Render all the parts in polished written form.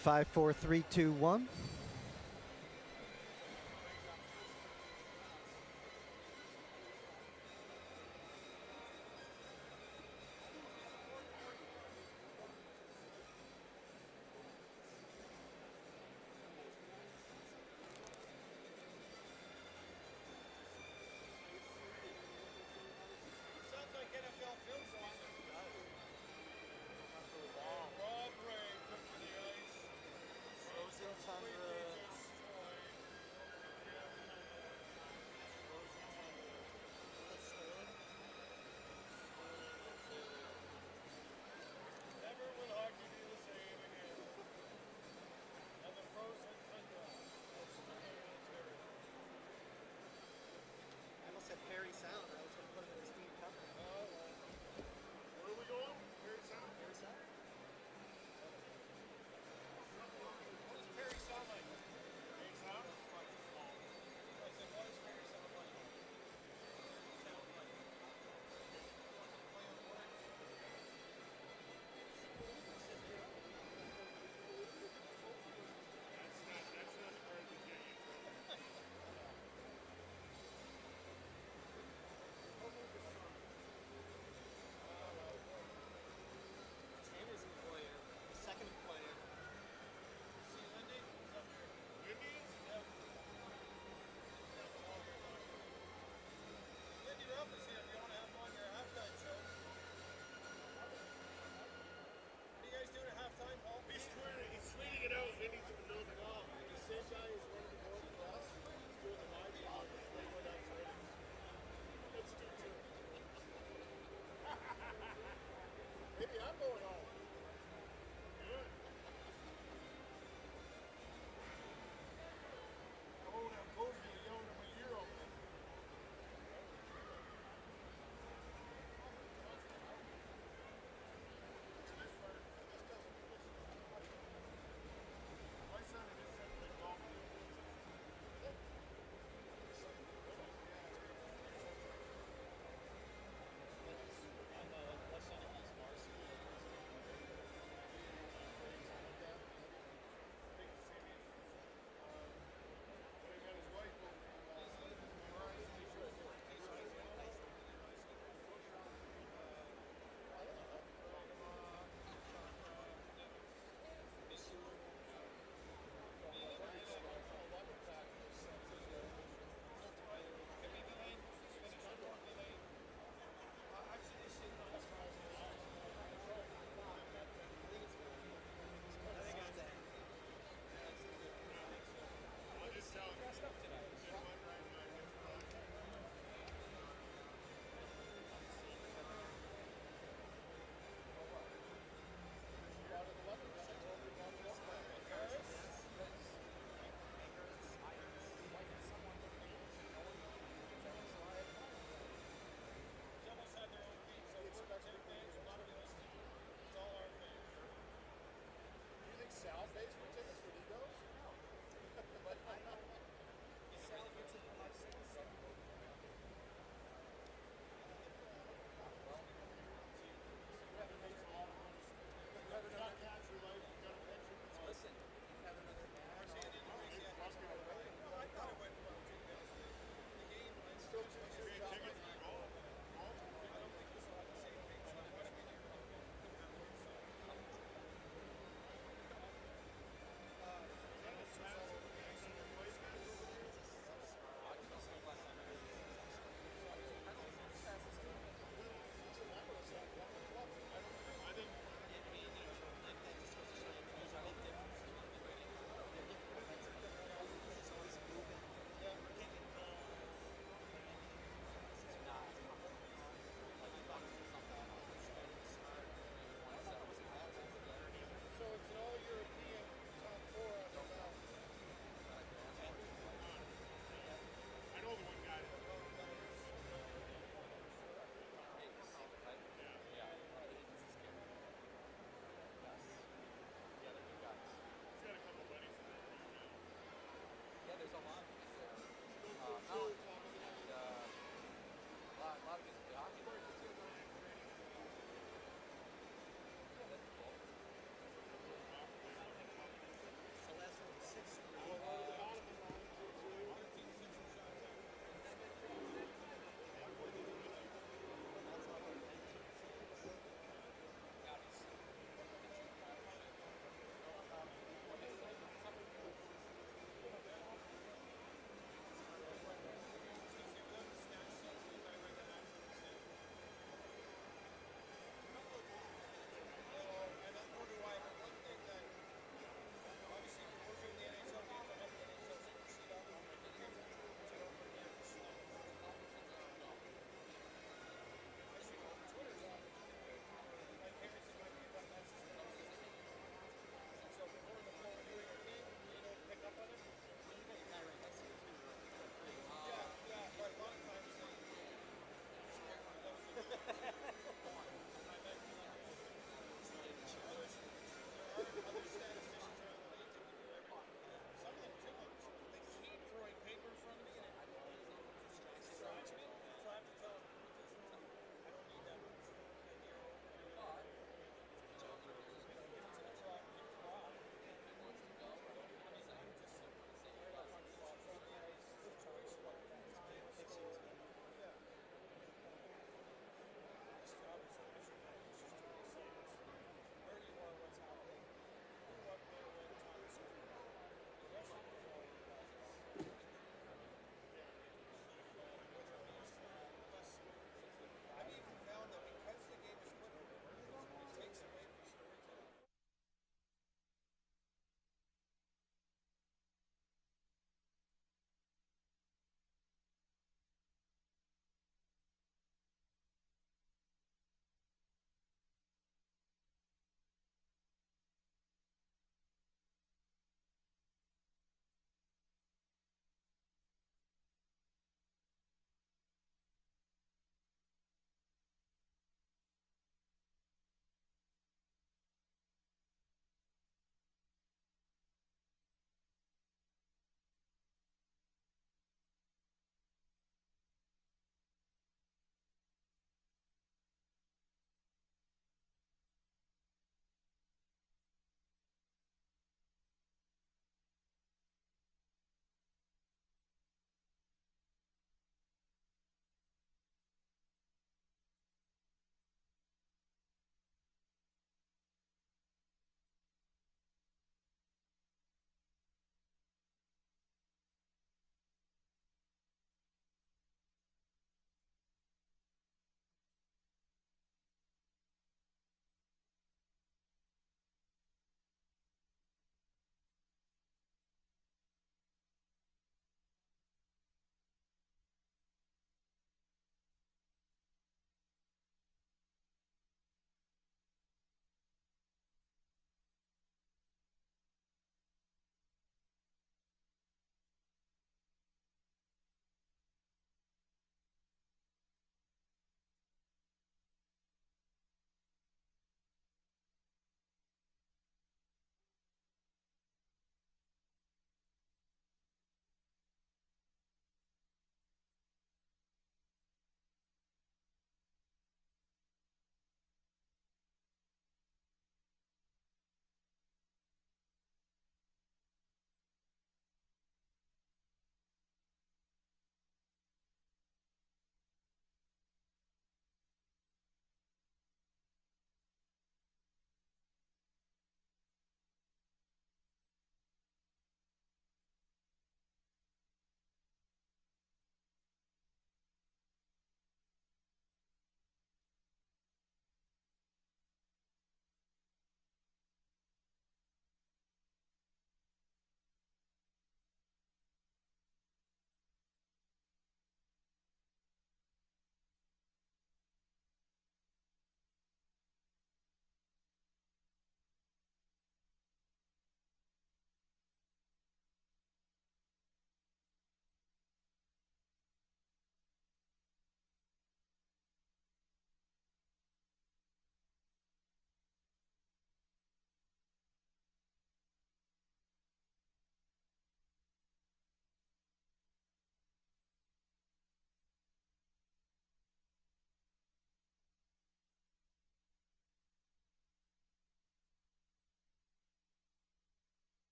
5, 4, 3, 2, 1. Sounds like NFL film song. Rob Ray took to the ice. Frozen tundra.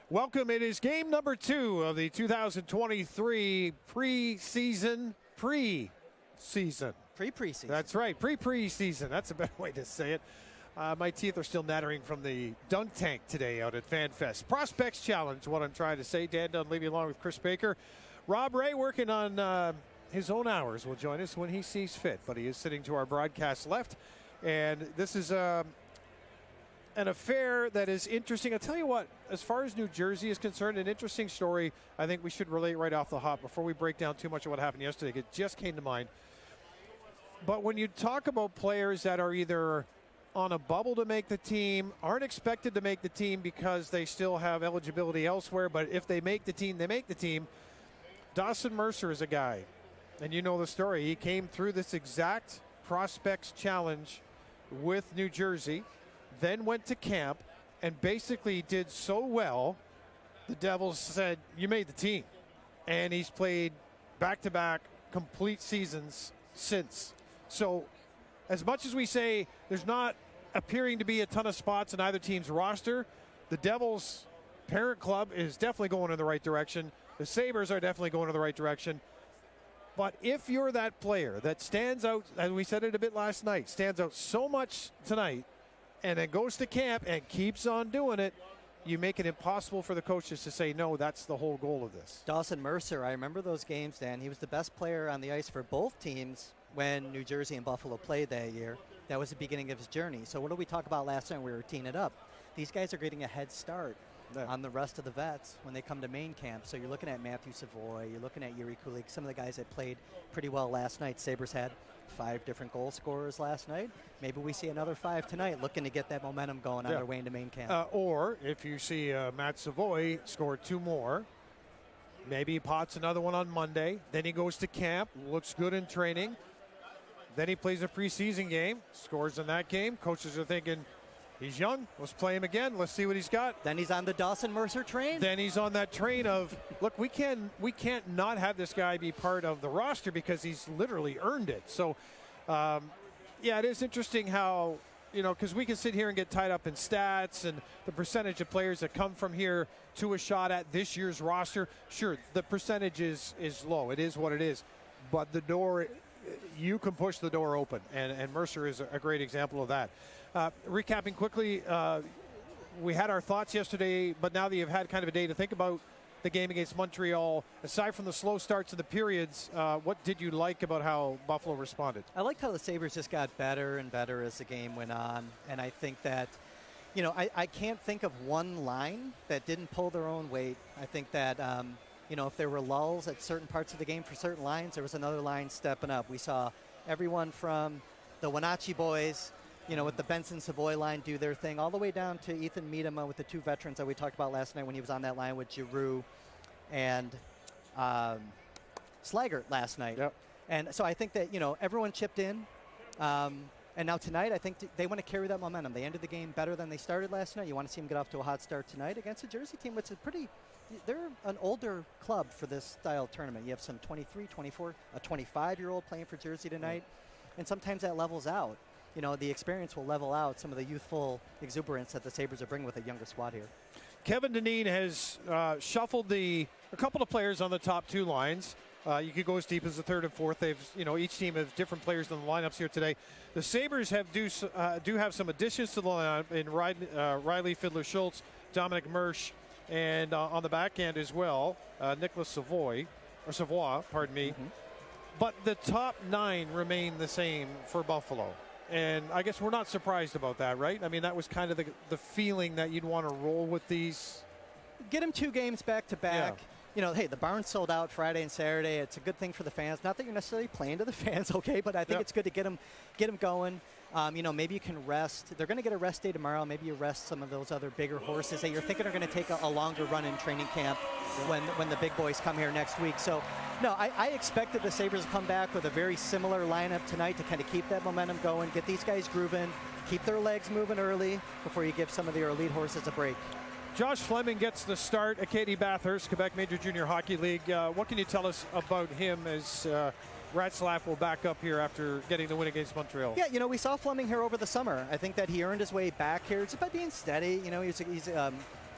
Welcome. It is game number 2 of the 2023 preseason. Pre-preseason. That's right, pre-preseason. That's a better way to say it. My teeth are still nattering from the dunk tank today out at FanFest. Prospects Challenge, what I'm trying to say. Dan Dunleavy along with Chris Baker. Rob Ray working on his own hours will join us when he sees fit, but he is sitting to our broadcast left. And this is an affair that is interesting. I'll tell you what, as far as New Jersey is concerned, an interesting story I think we should relate right off the hop before we break down too much of what happened yesterday. It just came to mind. But when you talk about players that are either on a bubble to make the team, aren't expected to make the team because they still have eligibility elsewhere, but if they make the team, they make the team. Dawson Mercer is a guy, and you know the story. He came through this exact Prospects Challenge with New Jersey, then went to camp, and basically did so well, the Devils said, you made the team. And he's played back-to-back complete seasons since. So as much as we say there's not appearing to be a ton of spots in either team's roster, the Devils' parent club is definitely going in the right direction. The Sabres are definitely going in the right direction. But if you're that player that stands out, and we said it a bit last night, stands out so much tonight, and then goes to camp and keeps on doing it, you make it impossible for the coaches to say, no, that's the whole goal of this. Dawson Mercer, I remember those games, Dan. He was the best player on the ice for both teams when New Jersey and Buffalo played that year. That was the beginning of his journey. So what did we talk about last time we were teeing it up? These guys are getting a head start on the rest of the vets when they come to main camp. So you're looking at Matthew Savoy, you're looking at Yuri Kulik, some of the guys that played pretty well last night. Sabres had 5 different goal scorers last night. Maybe we see another 5 tonight, looking to get that momentum going on their way into main camp. Or if you see Matt Savoy score 2 more, maybe he pots another one on Monday. Then he goes to camp, looks good in training. Then he plays a preseason game, scores in that game. Coaches are thinking, he's young, let's play him again, let's see what he's got. Then he's on the Dawson Mercer train. Then he's on that train of, look, we can't not have this guy be part of the roster because he's literally earned it. So, yeah, it is interesting how, you know, because we can sit here and get tied up in stats and the percentage of players that come from here to a shot at this year's roster. Sure, the percentage is low. It is what it is. But the door, you can push the door open, and Mercer is a great example of that. Recapping quickly, we had our thoughts yesterday, but now that you've had kind of a day to think about the game against Montreal, aside from the slow starts of the periods, what did you like about how Buffalo responded? I liked how the Sabres just got better and better as the game went on, and I think that, you know, I can't think of one line that didn't pull their own weight. I think that, you know, if there were lulls at certain parts of the game for certain lines, there was another line stepping up. We saw everyone from the Wenatchee boys, you know, with the Benson Savoy line do their thing, all the way down to Ethan Miedema with the 2 veterans that we talked about last night when he was on that line with Giroux and Slaggert last night. Yep. And so I think that, you know, everyone chipped in. And now tonight, I think they want to carry that momentum. They ended the game better than they started last night. You want to see them get off to a hot start tonight against a Jersey team, which is they're an older club for this style tournament. You have some 23, 24, a 25-year-old playing for Jersey tonight. And sometimes that levels out. You know, the experience will level out some of the youthful exuberance that the Sabres are bringing with a younger squad here. Kevin Dineen has shuffled a couple of players on the top 2 lines. You could go as deep as the 3rd and 4th. They've, you know, each team has different players in the lineups here today. The Sabres do have some additions to the lineup in Riley Fiedler-Schultz, Dominic Mersch, and on the back end as well, Nicholas Savoy, pardon me. Mm-hmm. But the top 9 remain the same for Buffalo. And I guess we're not surprised about that, right? I mean, that was kind of the feeling that you'd want to roll with these. Get them 2 games back to back. Yeah. You know, hey, the barn sold out Friday and Saturday. It's a good thing for the fans. Not that you're necessarily playing to the fans, okay, but I think it's good to get them going. You know, maybe you can rest. They're going to get a rest day tomorrow. Maybe you rest some of those other bigger horses that you're thinking are going to take a longer run in training camp when the big boys come here next week. So, no, I expected the Sabres to come back with a very similar lineup tonight to kind of keep that momentum going, get these guys grooving, keep their legs moving early before you give some of your elite horses a break. Josh Fleming gets the start at Katie Bathurst, Quebec Major Junior Hockey League. What can you tell us about him as Ratzlaff will back up here after getting the win against Montreal? Yeah, you know, we saw Fleming here over the summer. I think that he earned his way back here just by being steady. You know, he's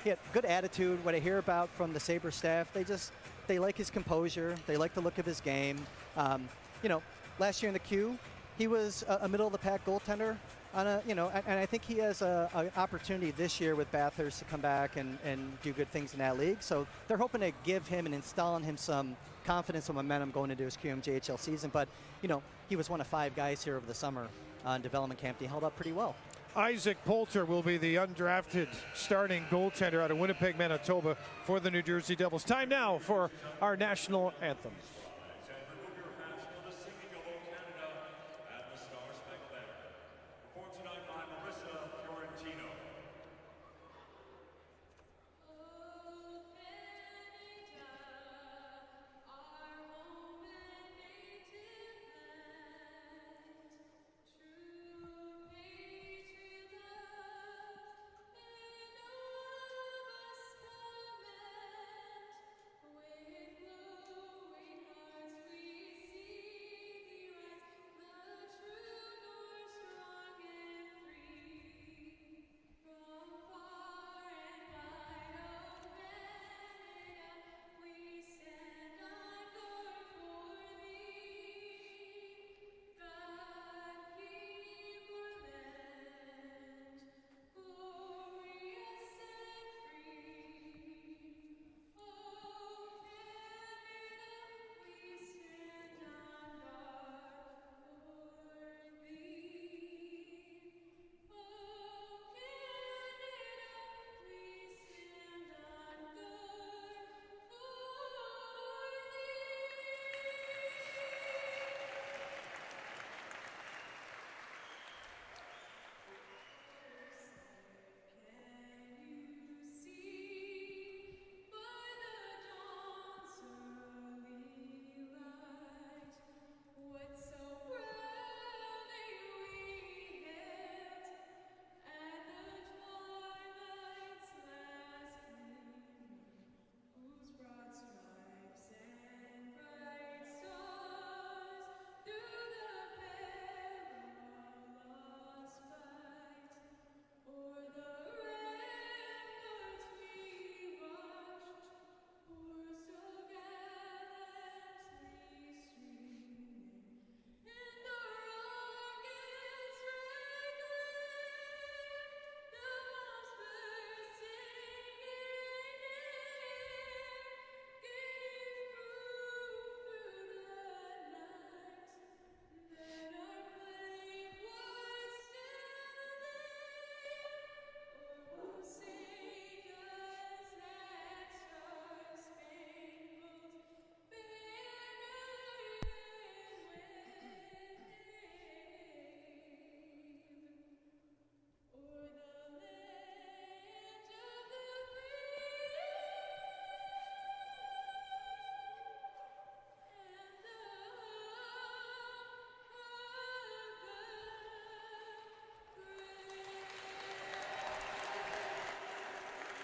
he had good attitude. What I hear about from the Sabres staff, they like his composure. They like the look of his game. You know, last year in the Q, he was a middle of the pack goaltender. And I think he has an opportunity this year with Bathurst to come back and do good things in that league. So they're hoping to give him and install in him some confidence and momentum going into his QMJHL season. But, you know, he was one of 5 guys here over the summer on development camp. He held up pretty well. Isaac Poulter will be the undrafted starting goaltender out of Winnipeg, Manitoba for the New Jersey Devils. Time now for our national anthem.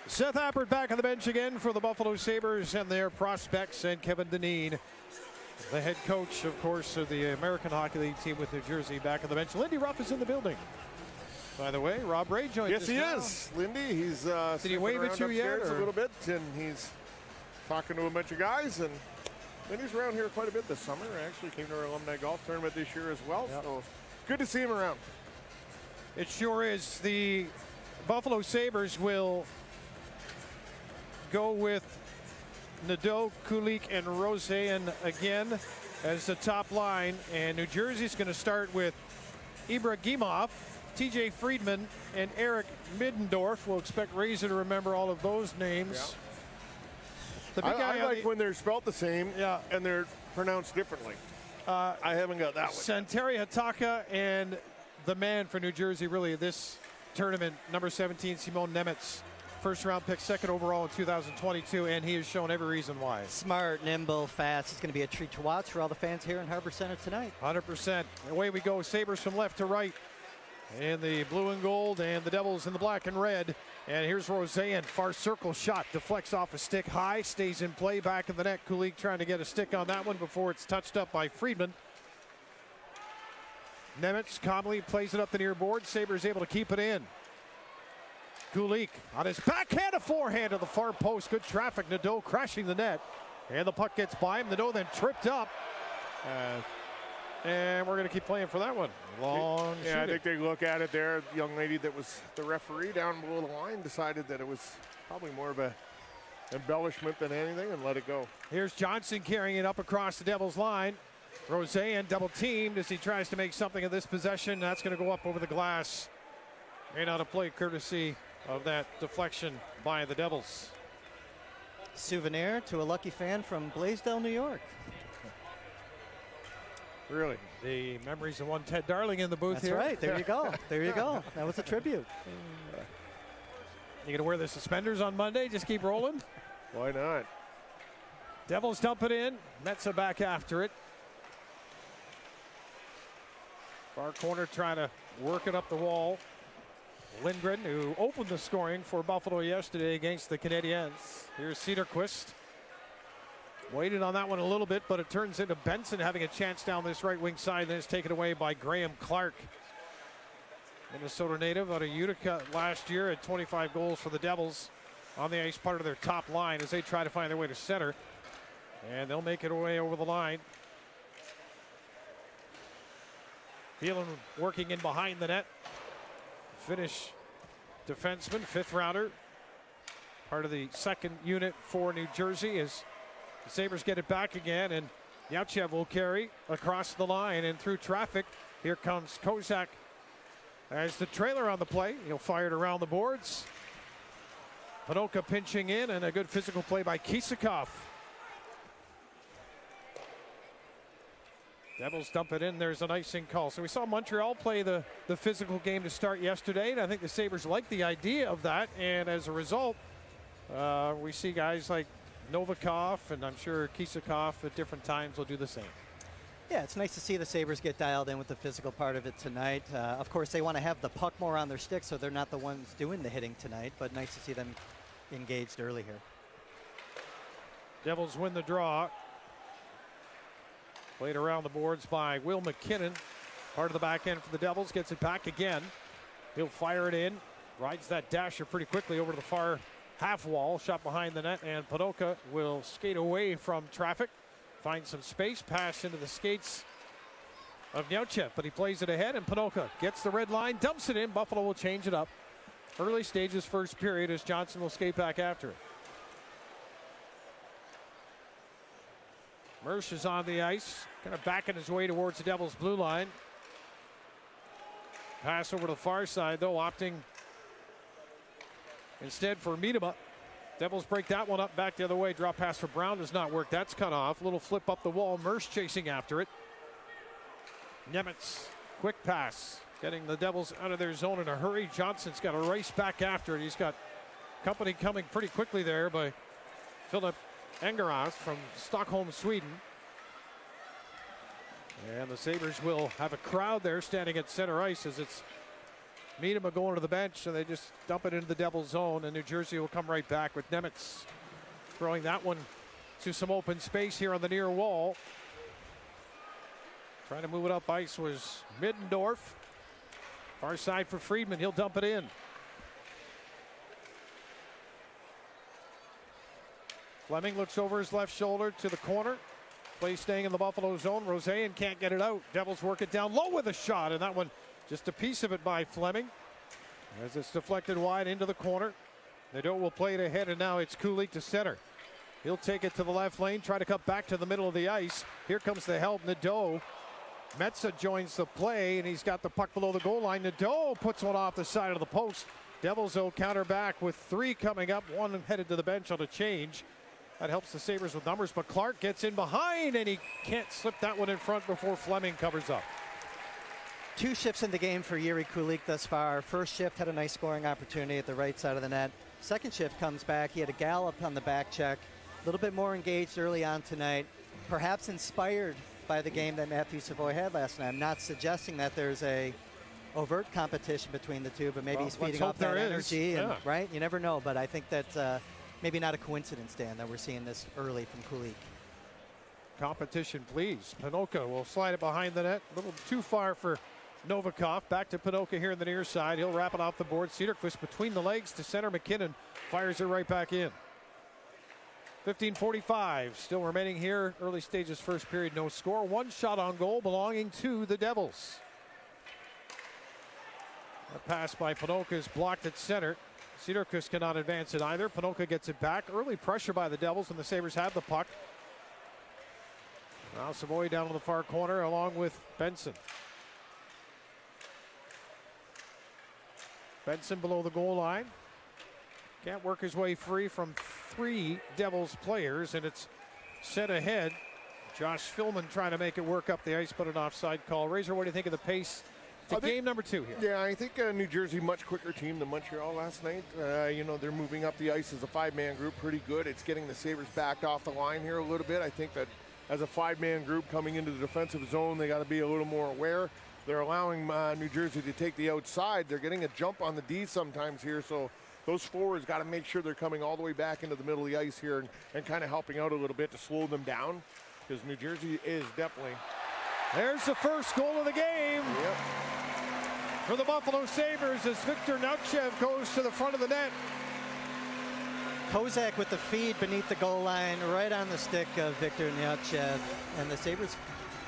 Seth Appert back on the bench again for the Buffalo Sabres and their prospects, and Kevin Dineen, the head coach, of course, of the American Hockey League team with New Jersey, back on the bench. Lindy Ruff is in the building. By the way, Rob Ray joins us. Yes, he is. Lindy, he's did he wave at you yet? A little bit, and he's talking to a bunch of guys. And Lindy's around here quite a bit this summer. Actually came to our alumni golf tournament this year as well. Yep. So good to see him around. It sure is. The Buffalo Sabres will go with Nadeau, Kulik, and Roseanne again as the top line. And New Jersey's going to start with Ibrahimov, TJ Friedman, and Eric Middendorf. We'll expect Razor to remember all of those names. Yeah. I like when they're spelled the same and they're pronounced differently. I haven't got that one. Santeri Hataka and the man for New Jersey, really, this tournament, number 17, Simon Nemetz. First round pick, second overall in 2022, and he has shown every reason why. Smart, nimble, fast. It's going to be a treat to watch for all the fans here in Harbor Center tonight. 100%. Away we go. Sabres from left to right in the blue and gold, and the Devils in the black and red. And here's Roseanne. Far circle shot. Deflects off a stick high. Stays in play. Back in the net. Kulik trying to get a stick on that one before it's touched up by Friedman. Nemetz calmly plays it up the near board. Sabres able to keep it in. Kulik on his backhand, a forehand to the far post. Good traffic. Nadeau crashing the net. And the puck gets by him. Nadeau then tripped up. And we're going to keep playing for that one. Long Yeah, shooting. I think they look at it there. The young lady that was the referee down below the line decided that it was probably more of a embellishment than anything and let it go. Here's Johnson carrying it up across the Devils line. Roseanne double teamed as he tries to make something of this possession. That's going to go up over the glass. And out of play courtesy of that deflection by the Devils. Souvenir to a lucky fan from Blaisdell, New York. Really? The memories of one Ted Darling in the booth That's here. right. There you go. There you go. That was a tribute. You going to wear the suspenders on Monday? Just keep rolling? Why not? Devils dump it in. Metsa back after it. Far corner trying to work it up the wall. Lindgren, who opened the scoring for Buffalo yesterday against the Canadiens. Here's Cedarquist. Waited on that one a little bit, but it turns into Benson having a chance down this right wing side. Then it's taken away by Graham Clark. Minnesota native out of Utica last year, at 25 goals for the Devils on the ice, part of their top line as they try to find their way to center. And they'll make it away over the line. Phelan working in behind the net. Finnish defenseman, fifth rounder. Part of the second unit for New Jersey as the Sabres get it back again, and Yauchev will carry across the line and through traffic. Here comes Kozak as the trailer on the play. He'll fire it around the boards. Panoka pinching in, and a good physical play by Kisakov. Devils dump it in. There's an icing call. So we saw Montreal play the physical game to start yesterday, and I think the Sabres like the idea of that. And as a result, we see guys like Novikov, and I'm sure Kisakov at different times will do the same. Yeah, it's nice to see the Sabres get dialed in with the physical part of it tonight. Of course, they want to have the puck more on their stick, so they're not the ones doing the hitting tonight, but nice to see them engaged early here. Devils win the draw. Played around the boards by Will McKinnon. Part of the back end for the Devils. Gets it back again. He'll fire it in. Rides that dasher pretty quickly over to the far half wall. Shot behind the net, and Panoka will skate away from traffic. Find some space. Pass into the skates of Yauchev, but he plays it ahead, and Panoka gets the red line. Dumps it in. Buffalo will change it up. Early stages, first period, as Johnson will skate back after it. Mersch is on the ice, kind of backing his way towards the Devils' blue line. Pass over to the far side, though, opting instead for Miedema. Devils break that one up, back the other way. Drop pass for Brown does not work. That's cut off. Little flip up the wall. Mersch chasing after it. Nemitz, quick pass, getting the Devils out of their zone in a hurry. Johnson's got to race back after it. He's got company coming pretty quickly there by Philip Engeras from Stockholm, Sweden. And the Sabres will have a crowd there standing at center ice as it's Miedema going to the bench, so they just dump it into the Devils zone, and New Jersey will come right back with Nemitz throwing that one to some open space here on the near wall. Trying to move it up ice was Middendorf. Far side for Friedman. He'll dump it in. Fleming looks over his left shoulder to the corner. Play staying in the Buffalo zone. Roseanne can't get it out. Devils work it down low with a shot, and that one just a piece of it by Fleming. As it's deflected wide into the corner. Nadeau will play it ahead, and now it's Kulik to center. He'll take it to the left lane, try to cut back to the middle of the ice. Here comes the help, Nadeau. Metsa joins the play, and he's got the puck below the goal line. Nadeau puts one off the side of the post. Devils will counter back with three coming up, one headed to the bench on a change. That helps the Sabres with numbers, but Clark gets in behind, and he can't slip that one in front before Fleming covers up. Two shifts in the game for Yuri Kulik thus far. First shift had a nice scoring opportunity at the right side of the net. Second shift comes back. He had a gallop on the back check. A little bit more engaged early on tonight. Perhaps inspired by the game that Matthew Savoy had last night. I'm not suggesting that there's a overt competition between the two, but maybe he's feeding off that energy. And, right? You never know, but I think that maybe not a coincidence, Dan, that we're seeing this early from Kulik. Competition, please. Panoka will slide it behind the net. A little too far for Novikov back to Panoka here in the near side. He'll wrap it off the board. Cedarquist between the legs to center. McKinnon fires it right back in. 15:45 still remaining here. Early stages, first period, no score. One shot on goal belonging to the Devils. A pass by Panoka is blocked at center. Cedarquist cannot advance it either. Panoka gets it back. Early pressure by the Devils when the Sabres have the puck. Now Savoy down in the far corner along with Benson. Benson below the goal line. Can't work his way free from 3 Devils players, and it's set ahead. Josh Philman trying to make it work up the ice, but an offside call. Razor, what do you think of the pace to game number 2 here? Yeah, I think New Jersey, much quicker team than Montreal last night. They're moving up the ice as a 5-man group pretty good. It's getting the Sabres backed off the line here a little bit. I think that as a 5-man group coming into the defensive zone, they got to be a little more aware. They're allowing New Jersey to take the outside. They're getting a jump on the D sometimes here, so those forwards got to make sure they're coming all the way back into the middle of the ice here and kind of helping out a little bit to slow them down, because New Jersey is definitely. There's the first goal of the game. Yep. For the Buffalo Sabres as Victor Neutchev goes to the front of the net. Kozak with the feed beneath the goal line, right on the stick of Victor Neutchev, and the Sabres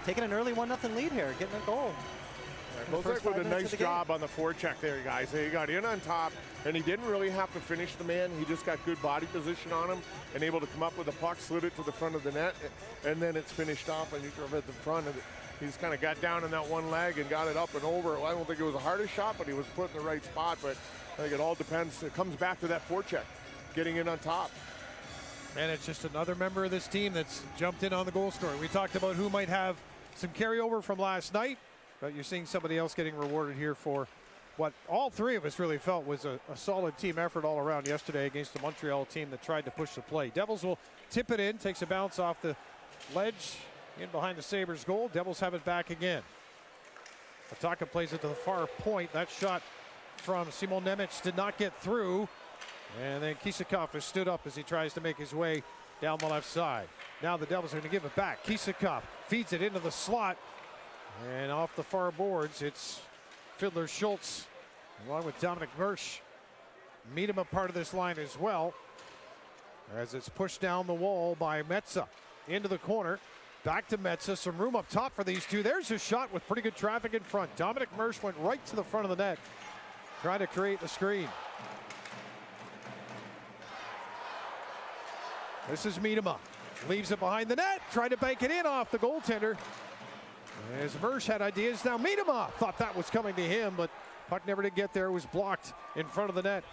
taking an early 1-0 lead here, getting a goal. Kozak with a nice job on the forecheck there, guys. He got in on top, and he didn't really have to finish the man. He just got good body position on him and able to come up with the puck, slid it to the front of the net, and then it's finished off, and he drove at the front. And he's kind of got down in that one leg and got it up and over. I don't think it was the hardest shot, but he was put in the right spot. But I think it all depends. It comes back to that forecheck, getting in on top. And it's just another member of this team that's jumped in on the goal scoring. We talked about who might have some carryover from last night, but you're seeing somebody else getting rewarded here for what all 3 of us really felt was a solid team effort all around yesterday against the Montreal team that tried to push the play. Devils will tip it in, takes a bounce off the ledge in behind the Sabres goal. Devils have it back again. Ataka plays it to the far point. That shot from Simon Nemec did not get through. And then Kisakov has stood up as he tries to make his way down the left side. Now the Devils are going to give it back. Kisakov feeds it into the slot. And off the far boards, it's Fiddler Schultz along with Dominic Mersch. Meet him a part of this line as well, as it's pushed down the wall by Metsa into the corner. Back to Metsa. Some room up top for these two. There's a shot with pretty good traffic in front. Dominic Mersch went right to the front of the net, trying to create the screen. This is Miedema. Leaves it behind the net, trying to bank it in off the goaltender. As Mersch had ideas, now Miedema thought that was coming to him, but puck never did get there. It was blocked in front of the net.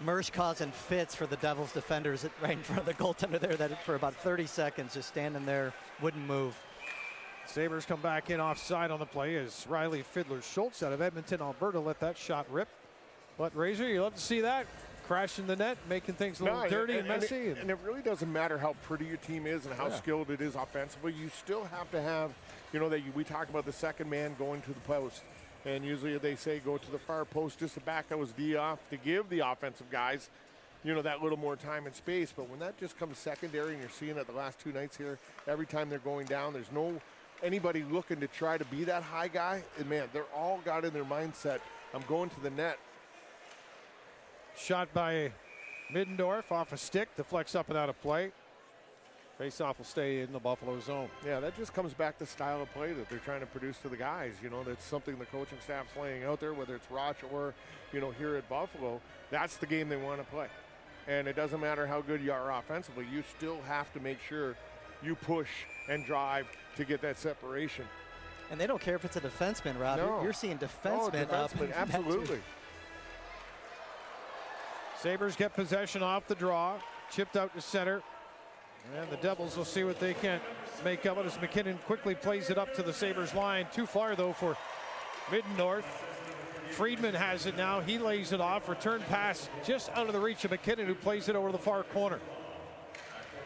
Mersch causing fits for the Devils defenders right in front of the goaltender there, that for about 30 seconds just standing there, wouldn't move. Sabres come back in offside on the play as Riley Fiddler Schultz out of Edmonton, Alberta, let that shot rip. But Razor, you love to see that. Crashing the net, making things a little dirty and messy. And it really doesn't matter how pretty your team is and how skilled it is offensively. You still have to have, we talk about the second man going to the post. And usually they say go to the far post just to back those D off to give the offensive guys, that little more time and space. But when that just comes secondary, and you're seeing it the last 2 nights here, every time they're going down, there's no anybody looking to try to be that high guy. And man, they're all got in their mindset, I'm going to the net. Shot by Middendorf off a stick, deflects up and out of play. Face-off will stay in the Buffalo zone. Yeah, that just comes back to style of play that they're trying to produce to the guys. That's something the coaching staff's laying out there, whether it's Roch or, here at Buffalo. That's the game they want to play. And it doesn't matter how good you are offensively. You still have to make sure you push and drive to get that separation. And they don't care if it's a defenseman, Rob. No. You're seeing defensemen up. Absolutely. Sabres get possession off the draw. Chipped out to center. And the Devils will see what they can make of it as McKinnon quickly plays it up to the Sabres line. Too far, though, for Middendorf. Friedman has it now. He lays it off. Return pass just out of the reach of McKinnon, who plays it over the far corner.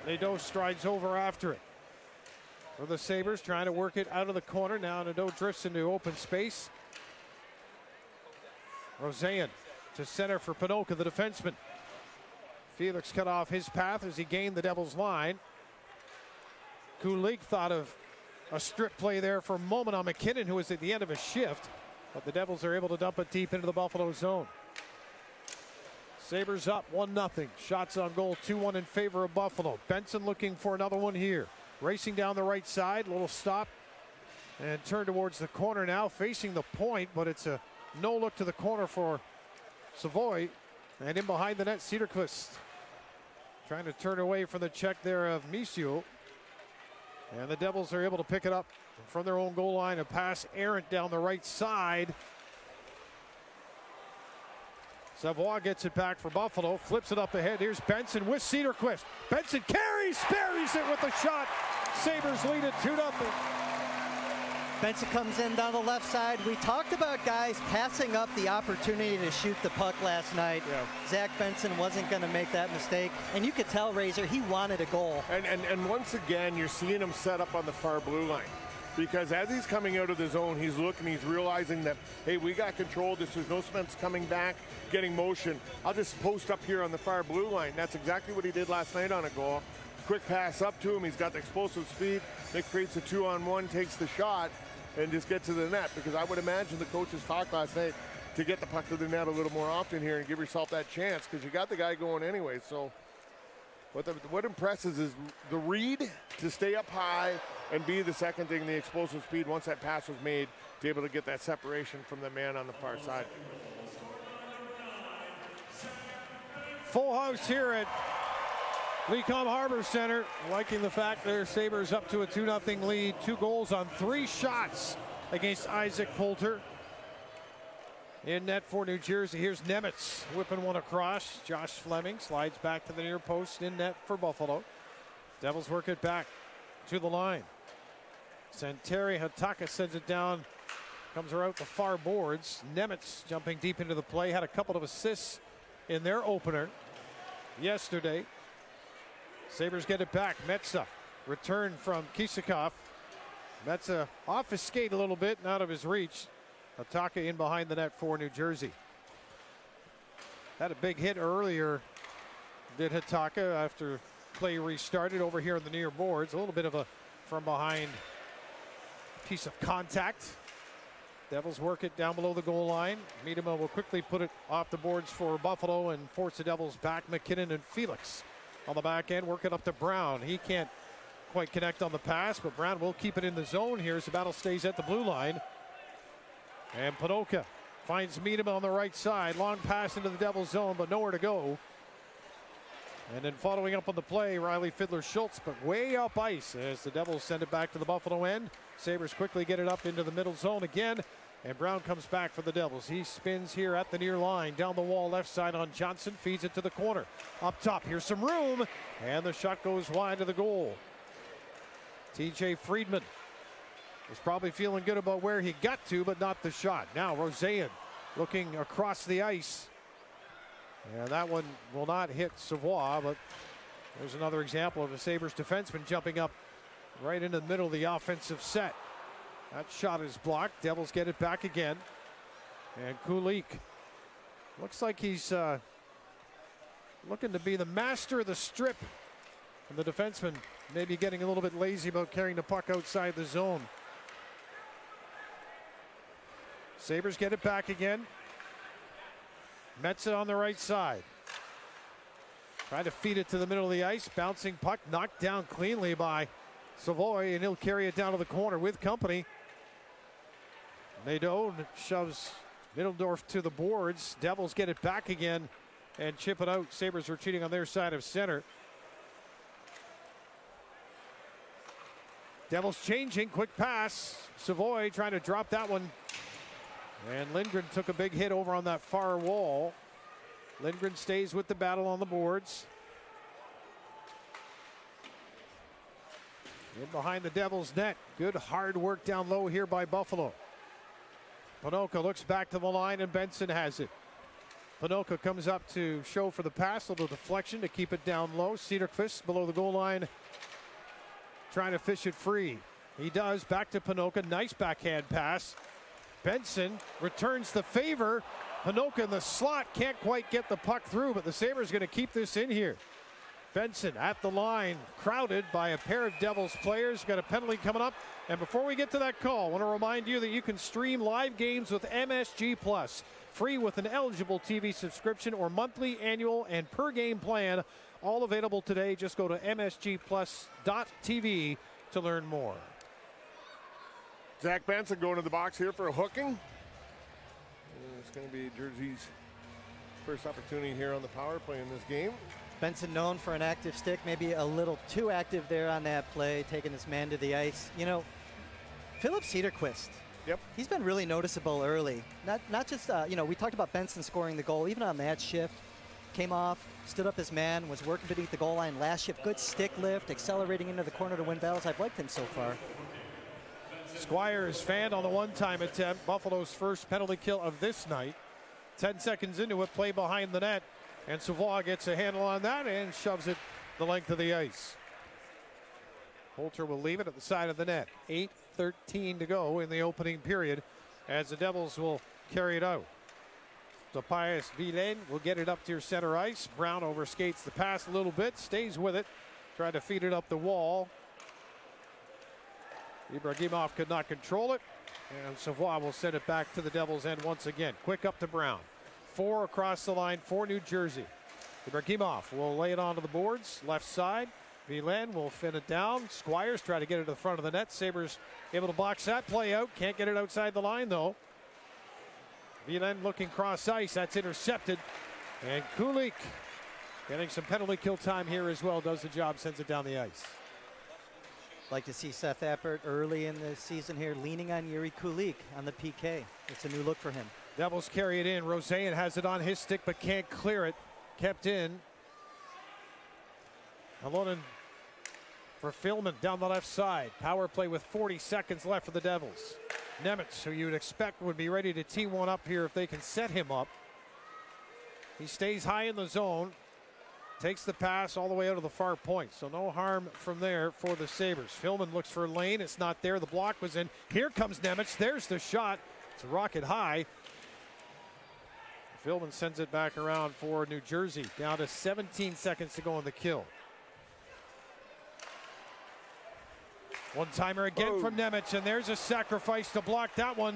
Nadeau strides over after it. For the Sabres, trying to work it out of the corner. Now Nadeau drifts into open space. Roseanne to center for Panoka, the defenseman. Felix cut off his path as he gained the Devils' line. Kulik thought of a strip play there for a moment on McKinnon, who was at the end of a shift. But the Devils are able to dump it deep into the Buffalo zone. Sabres up 1-0. Shots on goal, 2-1 in favor of Buffalo. Benson looking for another one here. Racing down the right side, little stop and turn towards the corner now, facing the point, but it's a no look to the corner for Savoy. And in behind the net, Cederqvist trying to turn away from the check there of Misiu. And the Devils are able to pick it up from their own goal line. A pass errant down the right side. Savoy gets it back for Buffalo, flips it up ahead. Here's Benson with Cederqvist. Benson buries it with a shot. Sabres lead it 2-0. Benson comes in down the left side. We talked about guys passing up the opportunity to shoot the puck last night. Yeah. Zach Benson wasn't going to make that mistake. And you could tell, Razor, he wanted a goal. And once again, you're seeing him set up on the far blue line. Because as he's coming out of the zone, he's looking, he's realizing that, hey, we got control of this. There's no Spence coming back, getting motion. I'll just post up here on the far blue line. That's exactly what he did last night on a goal. Quick pass up to him. He's got the explosive speed. Nick creates a 2-on-1, takes the shot, and just get to the net. Because I would imagine the coaches talked last night to get the puck to the net a little more often here and give yourself that chance, because you got the guy going anyway. So what impresses is the read to stay up high, and B, the second thing, the explosive speed once that pass was made, to be able to get that separation from the man on the far side. Full house here at Lecom Harbor Center, liking the fact their Sabres up to a 2-0 lead. 2 goals on 3 shots against Isaac Poulter. In net for New Jersey, here's Nemitz whipping one across. Josh Fleming slides back to the near post, in net for Buffalo. Devils work it back to the line. Santeri Hataka sends it down, comes around the far boards. Nemitz jumping deep into the play, had a couple of assists in their opener yesterday. Sabres get it back. Metsa return from Kisakov. Metsa off his skate a little bit and out of his reach. Hataka in behind the net for New Jersey. Had a big hit earlier, did Hataka, after play restarted over here in the near boards. A little bit of a from behind piece of contact. Devils work it down below the goal line. Miedema will quickly put it off the boards for Buffalo and force the Devils back. McKinnon and Felix on the back end, work it up to Brown. He can't quite connect on the pass, but Brown will keep it in the zone here as the battle stays at the blue line. And Panoka finds Miedema on the right side. Long pass into the Devils zone, but nowhere to go. And then following up on the play, Riley Fiedler-Schultz, but way up ice as the Devils send it back to the Buffalo end. Sabres quickly get it up into the middle zone again. And Brown comes back for the Devils. He spins here at the near line. Down the wall left side on Johnson. Feeds it to the corner. Up top, here's some room. And the shot goes wide to the goal. TJ Friedman was probably feeling good about where he got to, but not the shot. Now Rosean looking across the ice. And that one will not hit Savoy, but there's another example of a Sabres defenseman jumping up right into the middle of the offensive set. That shot is blocked. Devils get it back again. And Kulik looks like he's looking to be the master of the strip. And the defenseman maybe getting a little bit lazy about carrying the puck outside the zone. Sabres get it back again. Metsa on the right side. Trying to feed it to the middle of the ice. Bouncing puck knocked down cleanly by Savoy, and he'll carry it down to the corner with company. Nadeau shoves Middendorf to the boards. Devils get it back again and chip it out. Sabres retreating on their side of center. Devils changing, quick pass. Savoy trying to drop that one. And Lindgren took a big hit over on that far wall. Lindgren stays with the battle on the boards. In behind the Devils' net. Good hard work down low here by Buffalo. Panoka looks back to the line, and Benson has it. Panoka comes up to show for the pass. A little deflection to keep it down low. Cederqvist below the goal line, trying to fish it free. He does. Back to Panoka. Nice backhand pass. Benson returns the favor. Panoka in the slot can't quite get the puck through, but the Sabres going to keep this in here. Benson at the line, crowded by a pair of Devils players. Got a penalty coming up. And before we get to that call, I want to remind you that you can stream live games with MSG Plus, free with an eligible TV subscription or monthly, annual, and per game plan. All available today. Just go to msgplus.tv to learn more. Zach Benson going to the box here for a hooking. And it's going to be Jersey's first opportunity here on the power play in this game. Benson known for an active stick, maybe a little too active there on that play, taking this man to the ice. You know, Philip Cederquist. Yep. He's been really noticeable early. Not just, you know, we talked about Benson scoring the goal, even on that shift. Came off, stood up his man, was working beneath the goal line last shift. Good stick lift, accelerating into the corner to win battles. I've liked him so far. Squires fanned on the one-time attempt. Buffalo's first penalty kill of this night. 10 seconds into it, play behind the net. And Savoie gets a handle on that and shoves it the length of the ice. Holter will leave it at the side of the net. 8:13 to go in the opening period as the Devils will carry it out. Tobias Vilain will get it up to your center ice. Brown overskates the pass a little bit, stays with it, tried to feed it up the wall. Ibrahimov could not control it, and Savoie will send it back to the Devils' end once again. Quick up to Brown. 4 across the line for New Jersey. Ibrahimov will lay it onto the boards, left side. Vilain will fin it down. Squires try to get it to the front of the net. Sabres able to box that play out. Can't get it outside the line, though. Vilain looking cross ice. That's intercepted. And Kulik getting some penalty kill time here as well. Does the job, sends it down the ice. Like to see Seth Appert early in the season here leaning on Yuri Kulik on the PK. It's a new look for him. Devils carry it in. Rosean has it on his stick but can't clear it. Kept in. Alonen for Philman down the left side. Power play with 40 seconds left for the Devils. Nemitz, who you would expect would be ready to tee one up here if they can set him up. He stays high in the zone. Takes the pass all the way out of the far point. So no harm from there for the Sabres. Philman looks for a lane. It's not there. The block was in. Here comes Nemitz. There's the shot. It's a rocket high. Philman sends it back around for New Jersey. Down to 17 seconds to go in the kill. One-timer again from Nemitz, and there's a sacrifice to block that one.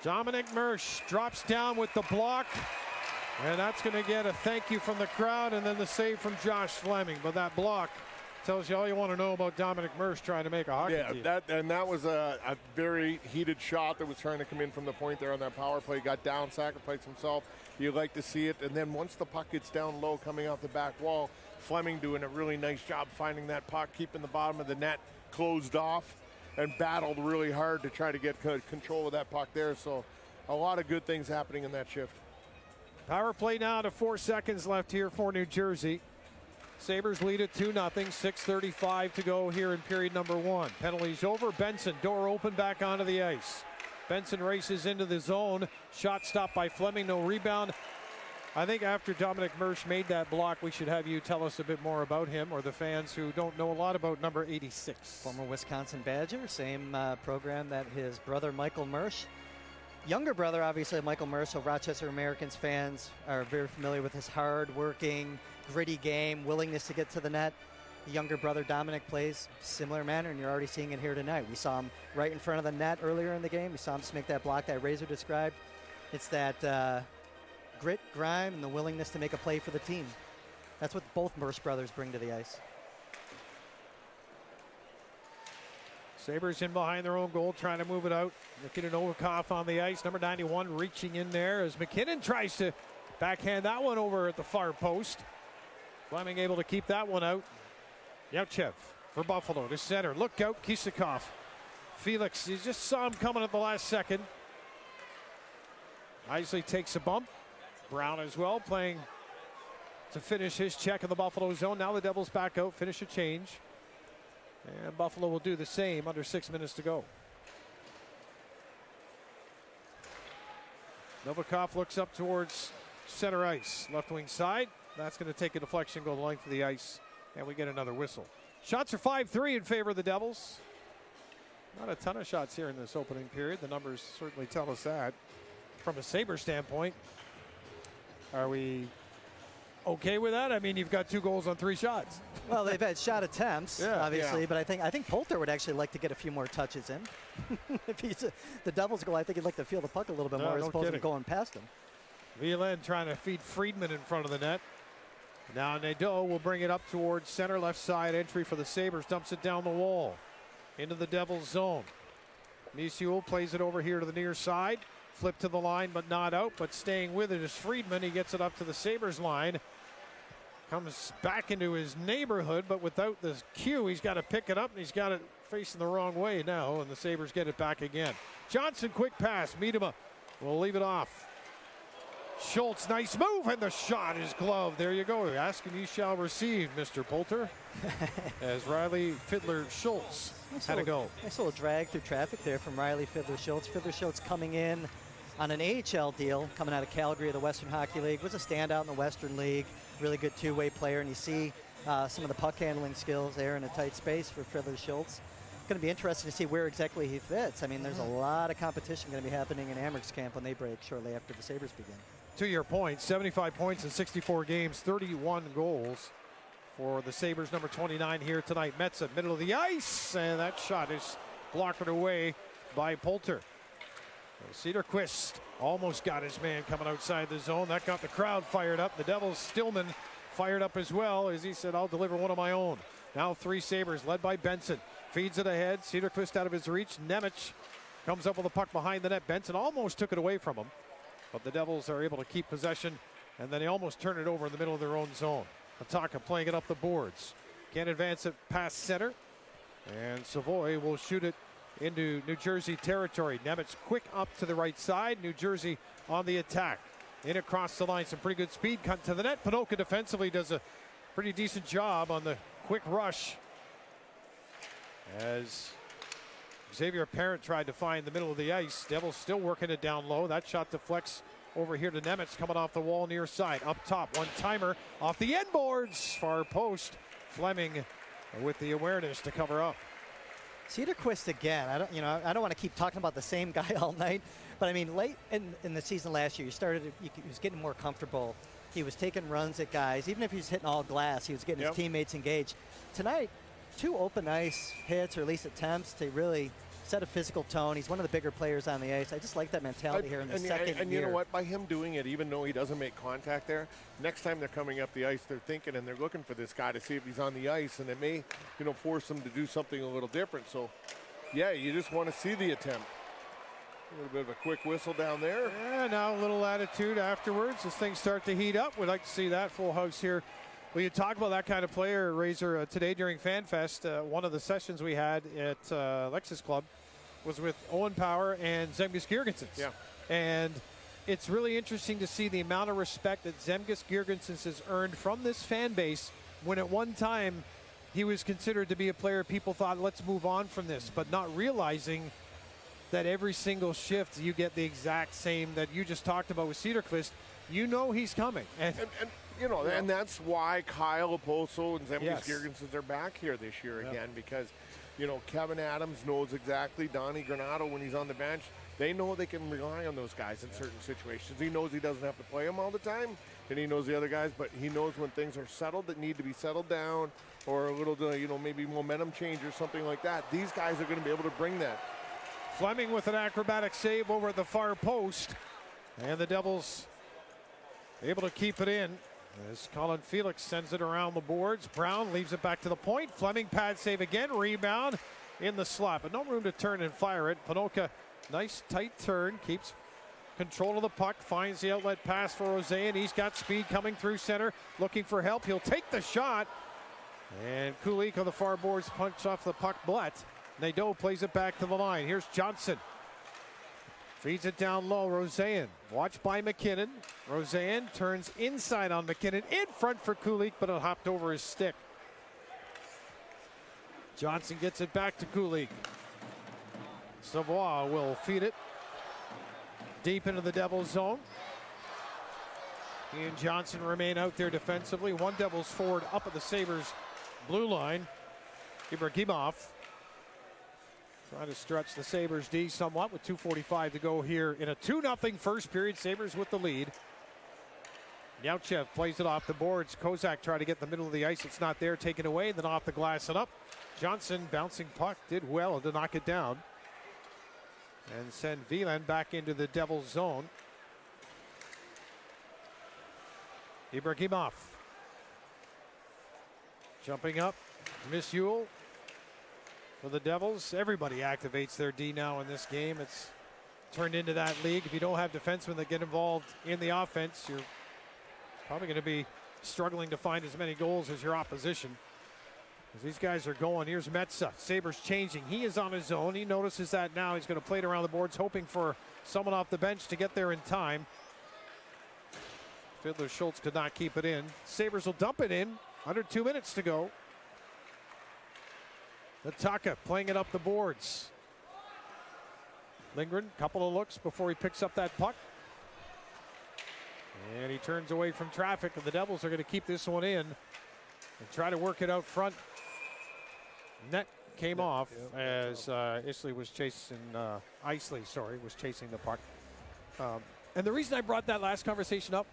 Dominic Mersch drops down with the block, and that's going to get a thank you from the crowd, and then the save from Josh Fleming. But that block tells you all you want to know about Dominic Mersch trying to make a hockey team. That was a very heated shot that was trying to come in from the point there on that power play. Got down, sacrificed himself. You like to see it, and then once the puck gets down low coming off the back wall, Fleming doing a really nice job finding that puck, keeping the bottom of the net closed off, and battled really hard to try to get control of that puck there. So a lot of good things happening in that shift. Power play now to 4 seconds left here for New Jersey. Sabres lead at 2-0. 6:35 to go here in period number 1. Penalties over. Benson, door open, back onto the ice. Benson races into the zone. Shot stopped by Fleming. No rebound. I think after Dominic Mersch made that block, we should have you tell us a bit more about him, or the fans who don't know a lot about number 86. Former Wisconsin Badger, same program that his brother Michael Mersch. Younger brother, obviously, Michael Mersch, so Rochester Americans fans are very familiar with his hard-working, gritty game, willingness to get to the net. The younger brother Dominic plays similar manner, and you're already seeing it here tonight. We saw him right in front of the net earlier in the game. We saw him just make that block that Razor described. It's that grit, grime, and the willingness to make a play for the team. That's what both Mersch brothers bring to the ice. Sabres in behind their own goal, trying to move it out. Looking at Novikov on the ice. Number 91 reaching in there as McKinnon tries to backhand that one over at the far post. Fleming able to keep that one out. Yauchev for Buffalo to center. Look out, Kisakov. Felix, you just saw him coming at the last second. Isley takes a bump. Brown as well, playing to finish his check in the Buffalo zone. Now the Devils back out, finish a change. And Buffalo will do the same under 6 minutes to go. Novikov looks up towards center ice. Left wing side. That's going to take a deflection, go the length of the ice, and we get another whistle. Shots are 5-3 in favor of the Devils. Not a ton of shots here in this opening period. The numbers certainly tell us that. From a Sabre standpoint, are we okay with that? I mean, you've got 2 goals on 3 shots. Well, they've had shot attempts, obviously, yeah. but I think Poulter would actually like to get a few more touches in. If he's the Devils goal, I think he'd like to feel the puck a little bit more as opposed to going past him. Villain trying to feed Friedman in front of the net. Now Nadeau will bring it up towards center, left side entry for the Sabres. Dumps it down the wall into the Devils zone. Misiul plays it over here to the near side. Flip to the line, but not out. But staying with it is Friedman. He gets it up to the Sabres line. Comes back into his neighborhood, but without the cue, he's got to pick it up, and he's got it facing the wrong way now, and the Sabres get it back again. Johnson, quick pass. Miedema will leave it off. Schultz, nice move, and the shot is gloved. There you go. Ask and you shall receive, Mr. Poulter. As Riley Fiddler-Schultz had a go. Nice little drag through traffic there from Riley Fiddler-Schultz. Fiddler-Schultz coming in on an AHL deal, coming out of Calgary of the Western Hockey League. Was a standout in the Western League. Really good two-way player, and you see some of the puck handling skills there in a tight space for Fiddler-Schultz. Going to be interesting to see where exactly he fits. I mean, there's a lot of competition going to be happening in Amherst's camp when they break shortly after the Sabres begin. To your point, 75 points in 64 games, 31 goals for the Sabres, number 29 here tonight. Metza, middle of the ice, and that shot is blocked away by Poulter. Cederquist almost got his man coming outside the zone. That got the crowd fired up. The Devils, Stillman, fired up as well as he said, I'll deliver one of my own. Now 3 Sabres led by Benson. Feeds it ahead. Cederquist out of his reach. Nemec comes up with a puck behind the net. Benson almost took it away from him, but the Devils are able to keep possession, and then they almost turn it over in the middle of their own zone. Ataka playing it up the boards. Can't advance it past center, and Savoy will shoot it into New Jersey territory. Nemec quick up to the right side. New Jersey on the attack. In across the line, some pretty good speed cut to the net. Panoka defensively does a pretty decent job on the quick rush as Xavier Parent tried to find the middle of the ice. Devils still working it down low. That shot deflects over here to Nemec, coming off the wall near side. Up top, one-timer off the end boards. Far post. Fleming with the awareness to cover up. Cederquist again. I don't want to keep talking about the same guy all night, but I mean, late in the season last year, he was getting more comfortable. He was taking runs at guys. Even if he was hitting all glass, he was getting his teammates engaged. Tonight, 2 open ice hits, or at least attempts to really set a physical tone. He's one of the bigger players on the ice. I just like that mentality here in the second year. And you know what? By him doing it, even though he doesn't make contact there, next time they're coming up the ice, they're thinking and they're looking for this guy to see if he's on the ice, and it may, force them to do something a little different. So, yeah, you just want to see the attempt. A little bit of a quick whistle down there. Yeah, now a little attitude afterwards as things start to heat up. We'd like to see that full house here. Well, you talk about that kind of player, Razor, today during FanFest. One of the sessions we had at Lexus Club was with Owen Power and Zemgus Girgensons. Yeah. And it's really interesting to see the amount of respect that Zemgus Girgensons has earned from this fan base, when at one time he was considered to be a player people thought, let's move on from this, but not realizing that every single shift you get the exact same that you just talked about with Cederquist. You know he's coming. And that's why Kyle Oposo and Zemgus Girgensons are back here this year again, because Kevin Adams knows exactly. Donnie Granato, when he's on the bench, they know they can rely on those guys in certain situations. He knows he doesn't have to play them all the time, and he knows the other guys, but he knows when things are settled that need to be settled down, or a little, maybe momentum change or something like that. These guys are going to be able to bring that. Fleming with an acrobatic save over at the far post, and the Devils able to keep it in as Colin Felix sends it around the boards. Brown leaves it back to the point. Fleming pad save again. Rebound in the slot, but no room to turn and fire it. Panoka, nice tight turn, keeps control of the puck, finds the outlet pass for Rosé, he's got speed coming through center, looking for help. He'll take the shot, and Kulik on the far boards punch off the puck, but Nadeau plays it back to the line. Here's Johnson. Feeds it down low. Roseanne watched by McKinnon. Roseanne turns inside on McKinnon, in front for Kulik, but it hopped over his stick. Johnson gets it back to Kulik. Savoy will feed it deep into the Devils zone. He and Johnson remain out there defensively. One Devils forward up at the Sabres blue line. Ibrahimov trying to stretch the Sabres D somewhat with 2:45 to go here in a 2-0 first period. Sabres with the lead. Yauchev plays it off the boards. Kozak trying to get the middle of the ice. It's not there. Taken away. Then off the glass and up. Johnson bouncing puck. Did well to knock it down. And send Wieland back into the Devils zone. Ibrahimov. Jumping up. Miss Yule for the Devils. Everybody activates their D now in this game. It's turned into that league. If you don't have defensemen that get involved in the offense, you're probably going to be struggling to find as many goals as your opposition. As these guys are going, here's Metsä. Sabres changing. He is on his own. He notices that now. He's going to play it around the boards, hoping for someone off the bench to get there in time. Fiddler Schultz could not keep it in. Sabres will dump it in. Under 2 minutes to go. Nataka playing it up the boards. Lindgren, couple of looks before he picks up that puck. And he turns away from traffic, and the Devils are going to keep this one in and try to work it out front. Net came off as Isley was chasing, was chasing the puck. And the reason I brought that last conversation up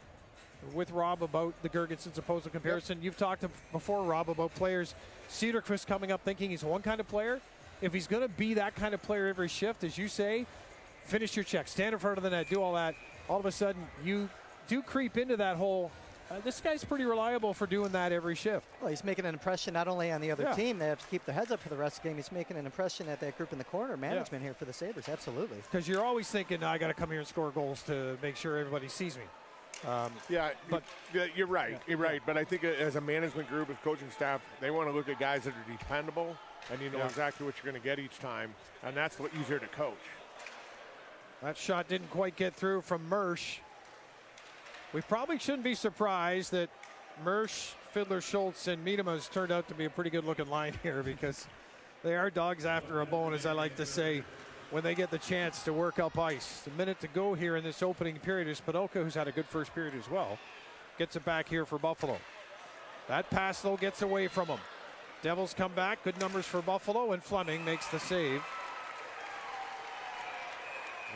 with Rob about the Girgensons opposal comparison, you've talked before, Rob, about players. Cederqvist coming up thinking he's one kind of player. If he's going to be that kind of player every shift, as you say, finish your check, stand in front of the net, do all that. All of a sudden, you do creep into that whole, this guy's pretty reliable for doing that every shift. Well, he's making an impression not only on the other team, they have to keep their heads up for the rest of the game. He's making an impression at that group in the corner, management here for the Sabres, absolutely. Because you're always thinking, I got to come here and score goals to make sure everybody sees me. You're right. You're right. But I think as a management group, as coaching staff, they want to look at guys that are dependable, and you know exactly what you're going to get each time, and that's what easier to coach. That shot didn't quite get through from Mersch. We probably shouldn't be surprised that Mersch, Fiddler, Schultz, and Miedema's turned out to be a pretty good-looking line here, because they are dogs after a bone, as I like to say, when they get the chance to work up ice. A minute to go here in this opening period is Spinoka, who's had a good first period as well, gets it back here for Buffalo. That pass, though, gets away from him. Devils come back. Good numbers for Buffalo, and Fleming makes the save.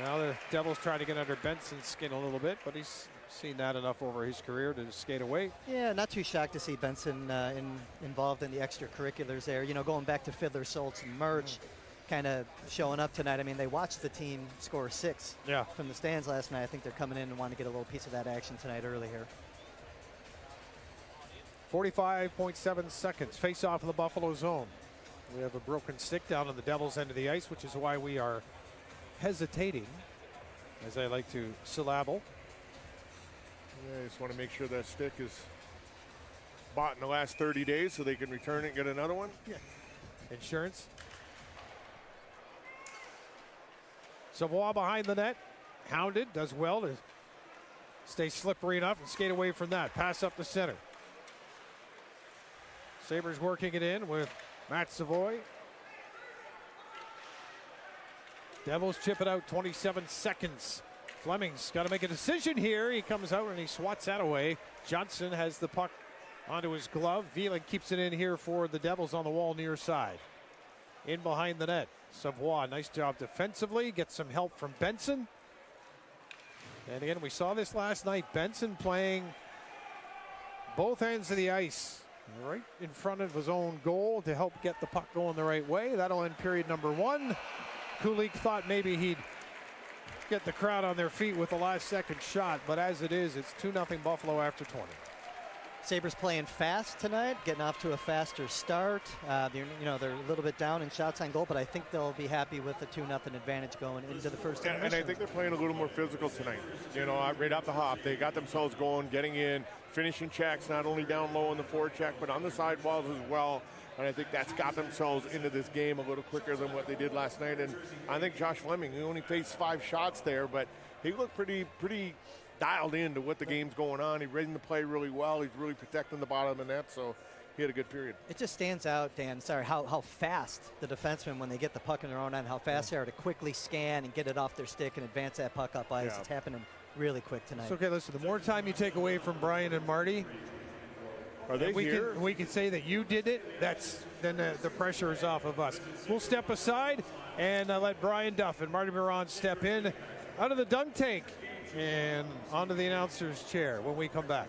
Now the Devils try to get under Benson's skin a little bit, but he's seen that enough over his career to skate away. Yeah, not too shocked to see Benson involved in the extracurriculars there. You know, going back to Fiddler, Schultz, and Merch, kind of showing up tonight. I mean, they watched the team score 6 from the stands last night. I think they're coming in and want to get a little piece of that action tonight early here. 45.7 seconds. Face off in the Buffalo zone. We have a broken stick down on the Devils' end of the ice, which is why we are hesitating, as I like to syllable. Yeah, I just want to make sure that stick is bought in the last 30 days so they can return it and get another one. Yeah. Insurance. Savoie behind the net. Hounded. Does well to stay slippery enough and skate away from that. Pass up the center. Sabres working it in with Matt Savoie. Devils chip it out, 27 seconds. Fleming's got to make a decision here. He comes out and he swats that away. Johnson has the puck onto his glove. Wieland keeps it in here for the Devils on the wall near side. In behind the net. Savoie, nice job defensively. Gets some help from Benson. And again, we saw this last night. Benson playing both ends of the ice, right in front of his own goal to help get the puck going the right way. That'll end period number 1. Kulik thought maybe he'd get the crowd on their feet with the last second shot, but as it is, it's 2-0 Buffalo after 20. Sabres playing fast tonight, getting off to a faster start. They're a little bit down in shots on goal, but I think they'll be happy with the 2-0 advantage going into the first intermission. And I think they're playing a little more physical tonight. You know, right off the hop, they got themselves going, getting in, finishing checks, not only down low on the forward check, but on the sidewalls as well. And I think that's got themselves into this game a little quicker than what they did last night. And I think Josh Fleming, he only faced 5 shots there, but he looked pretty dialed into what the game's going on. He's reading the play really well. He's really protecting the bottom of the net, so he had a good period. It just stands out, Dan, how fast the defensemen, when they get the puck in their own end, how fast they are to quickly scan and get it off their stick and advance that puck up ice. It's happening really quick tonight. It's okay, listen, the more time you take away from Brian and Marty, are they here? We can say that you did it. Then the pressure is off of us. We'll step aside and let Brian Duff and Marty Biron step in out of the dunk tank and onto the announcer's chair when we come back.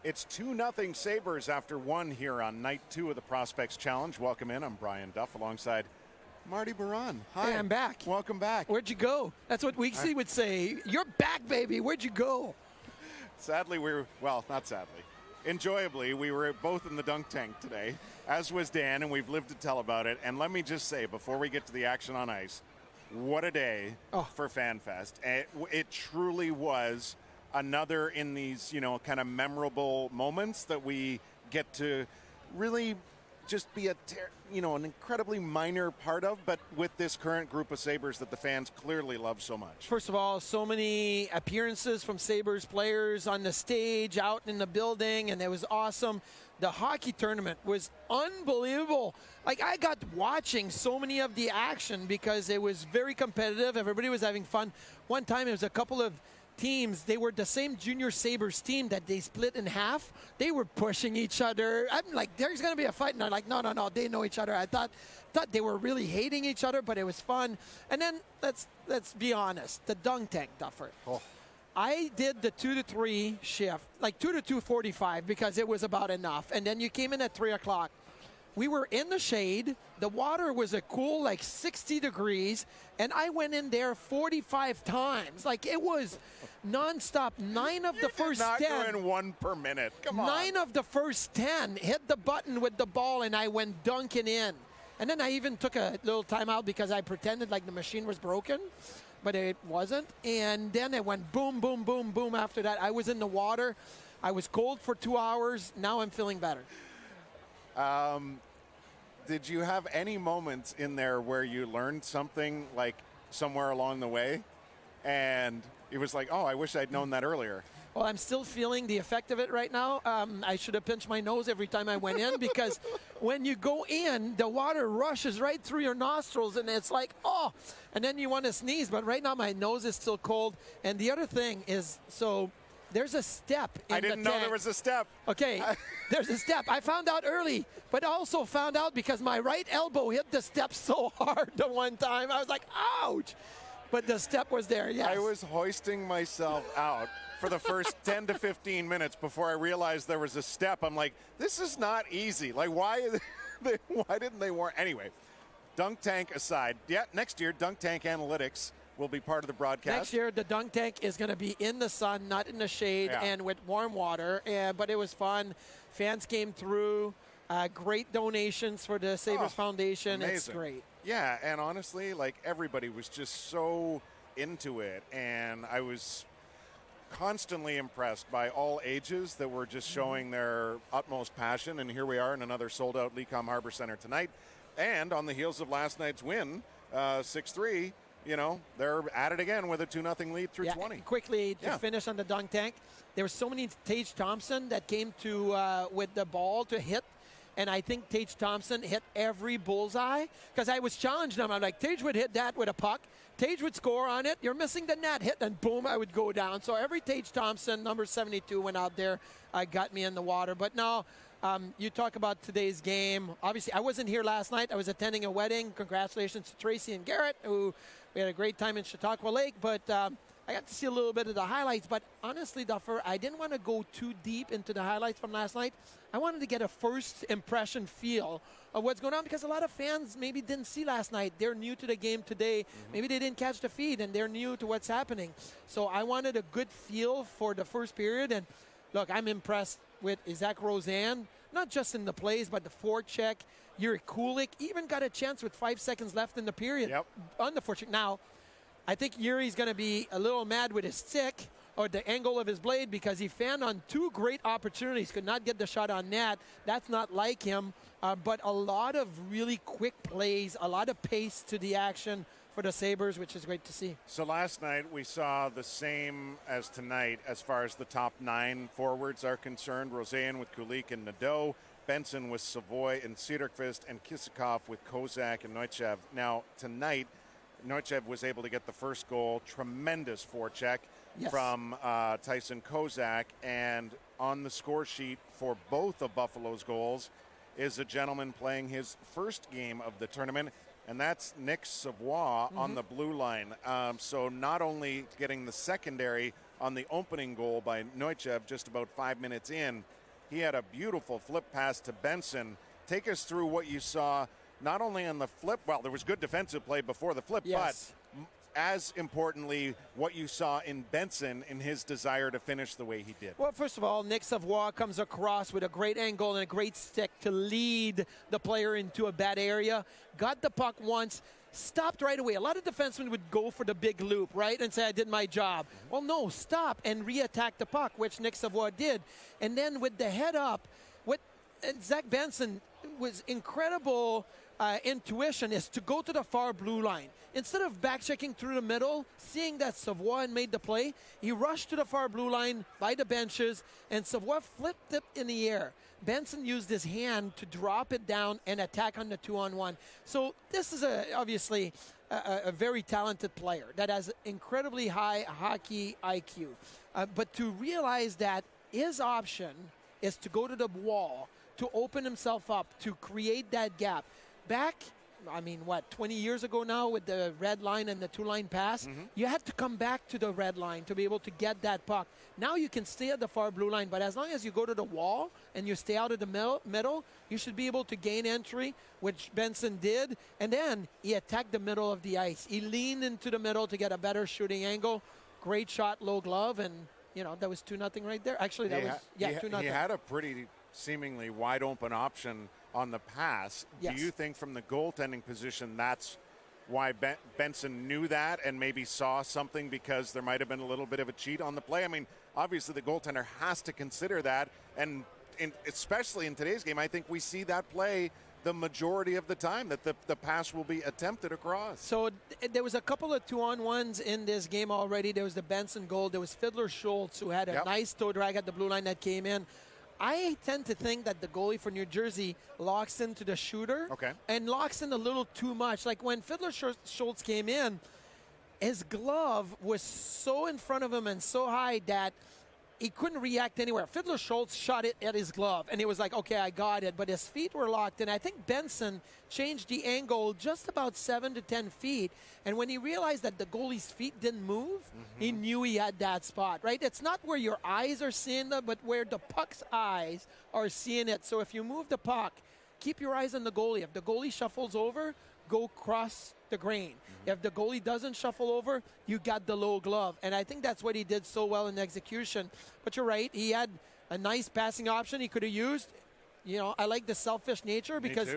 It's 2-0 Sabres after 1 here on night 2 of the Prospects Challenge. Welcome in. I'm Brian Duff alongside Marty Baron. Hi. Hey, I'm back. Welcome back. Where'd you go? That's what Weeksy would say. You're back, baby. Where'd you go? Sadly, not sadly. Enjoyably, we were both in the dunk tank today, as was Dan, and we've lived to tell about it. And let me just say, before we get to the action on ice, what a day for FanFest. It truly was another in these, kind of memorable moments that we get to really just be an incredibly minor part of, but with this current group of Sabres that the fans clearly love so much. First of all, so many appearances from Sabres players on the stage, out in the building, and it was awesome. The hockey tournament was unbelievable. Like, I got watching so many of the action because it was very competitive. Everybody was having fun. One time it was a couple of teams, they were the same junior Sabres team that they split in half. They were pushing each other. I'm like, there's going to be a fight. And I'm like, no, they know each other. I thought they were really hating each other, but it was fun. And then let's be honest, the dunk tank, Duffer. I did the 2 to 3 shift, like 2 to 2:45, because it was about enough. And then you came in at 3 o'clock. We were in the shade. The water was a cool, like 60 degrees. And I went in there 45 times. Like, it was nonstop. 9 of the first 10. Not going 1 per minute. Come on. 9 of the first 10 hit the button with the ball, and I went dunking in. And then I even took a little timeout because I pretended like the machine was broken, but it wasn't. And then it went boom, boom, boom, boom after that. I was in the water. I was cold for 2 hours. Now I'm feeling better. Did you have any moments in there where you learned something, like somewhere along the way, and it was like, oh, I wish I'd known that earlier? Well, I'm still feeling the effect of it right now. I should have pinched my nose every time I went in, because when you go in, the water rushes right through your nostrils, and it's like, oh, and then you want to sneeze. But right now my nose is still cold. And the other thing is, so there's a step in the I didn't know there was a step. Okay, there's a step. I found out early, but also found out because my right elbow hit the step so hard the one time. I was like, ouch. But the step was there, yes. I was hoisting myself out for the first 10 to 15 minutes before I realized there was a step. I'm like, this is not easy. Like, why didn't they warn? Anyway, dunk tank aside, next year, dunk tank analytics will be part of the broadcast. Next year, the dunk tank is going to be in the sun, not in the shade, and with warm water. But it was fun. Fans came through. Great donations for the Sabres Foundation. Amazing. It's great. Yeah, and honestly, like, everybody was just so into it, and I was constantly impressed by all ages that were just showing their utmost passion. And here we are in another sold-out Lecom Harbor Center tonight, and on the heels of last night's win, 6-3. They're at it again with a 2-0 lead through 20. Quickly to finish on the dunk tank, there were so many Tage Thompson that came to with the ball to hit, and I think Tage Thompson hit every bullseye, because I was challenging him. I'm like, Tage would hit that with a puck. Tage would score on it. You're missing the net hit, and boom, I would go down. So every Tage Thompson, number 72, went out there, got me in the water. But now, you talk about today's game. Obviously, I wasn't here last night. I was attending a wedding. Congratulations to Tracy and Garrett, who we had a great time in Chautauqua Lake. But I got to see a little bit of the highlights. But honestly, Duffer, I didn't want to go too deep into the highlights from last night. I wanted to get a first impression feel of what's going on, because a lot of fans maybe didn't see last night. They're new to the game today. Maybe they didn't catch the feed, and they're new to what's happening. So I wanted a good feel for the first period. And look, I'm impressed with Isaac Rosen, not just in the plays, but the forecheck. Yuri Kulik even got a chance with 5 seconds left in the period on the forecheck. Now, I think Yuri's going to be a little mad with his stick or the angle of his blade, because he fanned on 2 great opportunities, could not get the shot on net. That's not like him, but a lot of really quick plays, a lot of pace to the action for the Sabres, which is great to see. So last night we saw the same as tonight as far as the top 9 forwards are concerned. Rosen with Kulik and Nadeau, Benson with Savoy and Cederqvist, and Kisakov with Kozak and Neutchev. Now, tonight, Neutchev was able to get the first goal. Tremendous forecheck from Tyson Kozak. And on the score sheet for both of Buffalo's goals is a gentleman playing his first game of the tournament, and that's Nick Savoy on the blue line. So not only getting the secondary on the opening goal by Neuchev just about 5 minutes in. He had a beautiful flip pass to Benson. Take us through what you saw, not only on the flip, well, there was good defensive play before the flip, Yes. but as importantly, what you saw in Benson in his desire to finish the way he did. Well, first of all, Nick Savoie comes across with a great angle and a great stick to lead the player into a bad area. Got the puck once, stopped right away. A lot of defensemen would go for the big loop, right, and say, I did my job. Well, no, stop and re-attack the puck, which Nick Savoie did. And then with the head up, what Zach Benson was incredible intuition is to go to the far blue line. Instead of back-checking through the middle, seeing that Savoie made the play, he rushed to the far blue line by the benches, and Savoie flipped it in the air. Benson used his hand to drop it down and attack on the 2-on-1. So this is obviously a very talented player that has incredibly high hockey IQ. But to realize that his option is to go to the wall, to open himself up, to create that gap. Back, 20 years ago now with the red line and the two-line pass, you had to come back to the red line to be able to get that puck. Now you can stay at the far blue line, but as long as you go to the wall and you stay out of the middle, you should be able to gain entry, which Benson did, and then he attacked the middle of the ice. He leaned into the middle to get a better shooting angle. Great shot, low glove, and, that was 2-0 right there. Actually, that was 2-0. He had a pretty seemingly wide open option on the pass. Yes. Do you think from the goaltending position that's why Benson knew that and maybe saw something because there might have been a little bit of a cheat on the play? I mean, obviously the goaltender has to consider that, and especially in today's game, I think we see that play the majority of the time, that the pass will be attempted across. So there was a couple of 2-on-1s in this game already. There was the Benson goal. There was Fiddler Schultz, who had a nice toe drag at the blue line that came in. I tend to think that the goalie for New Jersey locks into the shooter and locks in a little too much. Like when Fiddler Schultz came in, his glove was so in front of him and so high that he couldn't react anywhere. Fiddler Schultz shot it at his glove, and he was like, okay, I got it. But his feet were locked, and I think Benson changed the angle just about 7 to 10 feet. And when he realized that the goalie's feet didn't move, he knew he had that spot, right? It's not where your eyes are seeing it, but where the puck's eyes are seeing it. So if you move the puck, keep your eyes on the goalie. If the goalie shuffles over, go cross the grain. If the goalie doesn't shuffle over, you got the low glove. And I think that's what he did so well in execution. But you're right, he had a nice passing option he could have used. I like the selfish nature because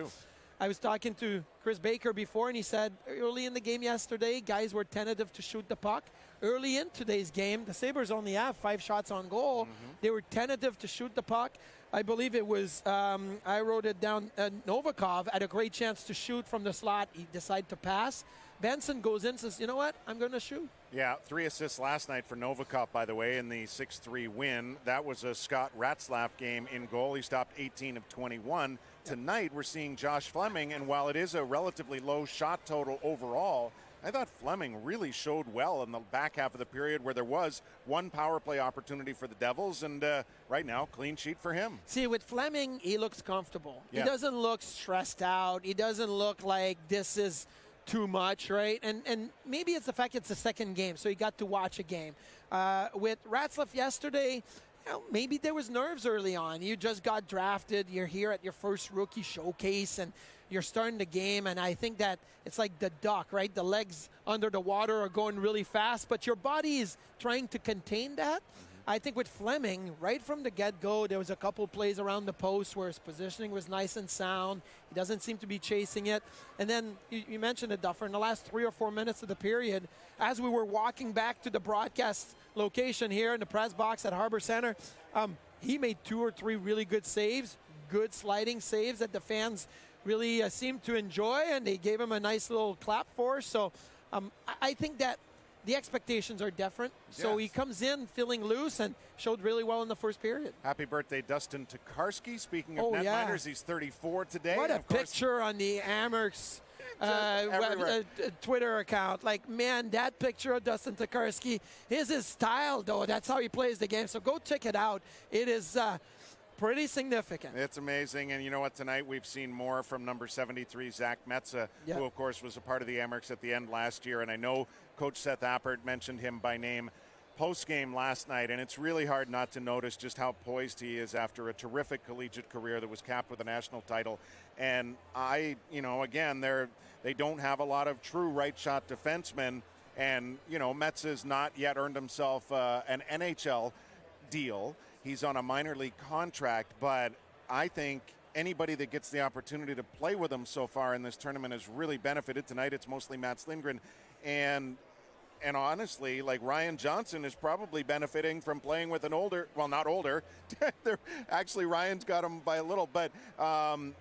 I was talking to Chris Baker before, and he said early in the game yesterday, guys were tentative to shoot the puck. Early in today's game, the Sabres only have 5 shots on goal. They were tentative to shoot the puck. I believe it was, I wrote it down, Novikov had a great chance to shoot from the slot. He decided to pass. Benson goes in and says, you know what, I'm going to shoot. Yeah, 3 assists last night for Novikov, by the way, in the 6-3 win. That was a Scott Ratzlaff game in goal. He stopped 18 of 21. Tonight, we're seeing Josh Fleming, and while it is a relatively low shot total overall, I thought Fleming really showed well in the back half of the period where there was one power play opportunity for the Devils, and right now, clean sheet for him. See, with Fleming, he looks comfortable. Yeah. He doesn't look stressed out. He doesn't look like this is too much, right? And maybe it's the fact it's the second game, so he got to watch a game. With Ratzlaff yesterday, maybe there was nerves early on. You just got drafted. You're here at your first rookie showcase, and you're starting the game, and I think that it's like the duck, right? The legs under the water are going really fast, but your body is trying to contain that. I think with Fleming, right from the get-go, there was a couple plays around the post where his positioning was nice and sound. He doesn't seem to be chasing it. And then you mentioned it, Duffer, in the last 3 or 4 minutes of the period, as we were walking back to the broadcast location here in the press box at Harbor Center, he made 2 or 3 really good saves, good sliding saves that the fans really seemed to enjoy, and they gave him a nice little clap for. So I think that the expectations are different. So he comes in feeling loose and showed really well in the first period. Happy birthday, Dustin Tokarski. Speaking of netminders, he's 34 today. What a picture on the Amherst Twitter account. Like, man, that picture of Dustin Tokarski is his style, though. That's how he plays the game. So go check it out. It is pretty significant. It's amazing. And you know what? Tonight we've seen more from number 73, Zach Metza, who, of course, was a part of the Amherst at the end last year. And I know Coach Seth Appert mentioned him by name. post-game last night, and it's really hard not to notice just how poised he is after a terrific collegiate career that was capped with a national title. And again, they don't have a lot of true right-shot defensemen, and, Metz has not yet earned himself an NHL deal. He's on a minor league contract, but I think anybody that gets the opportunity to play with him so far in this tournament has really benefited. Tonight it's mostly Mats Lindgren, and honestly, like, Ryan Johnson is probably benefiting from playing with an older, well, not older. Actually, Ryan's got him by a little, but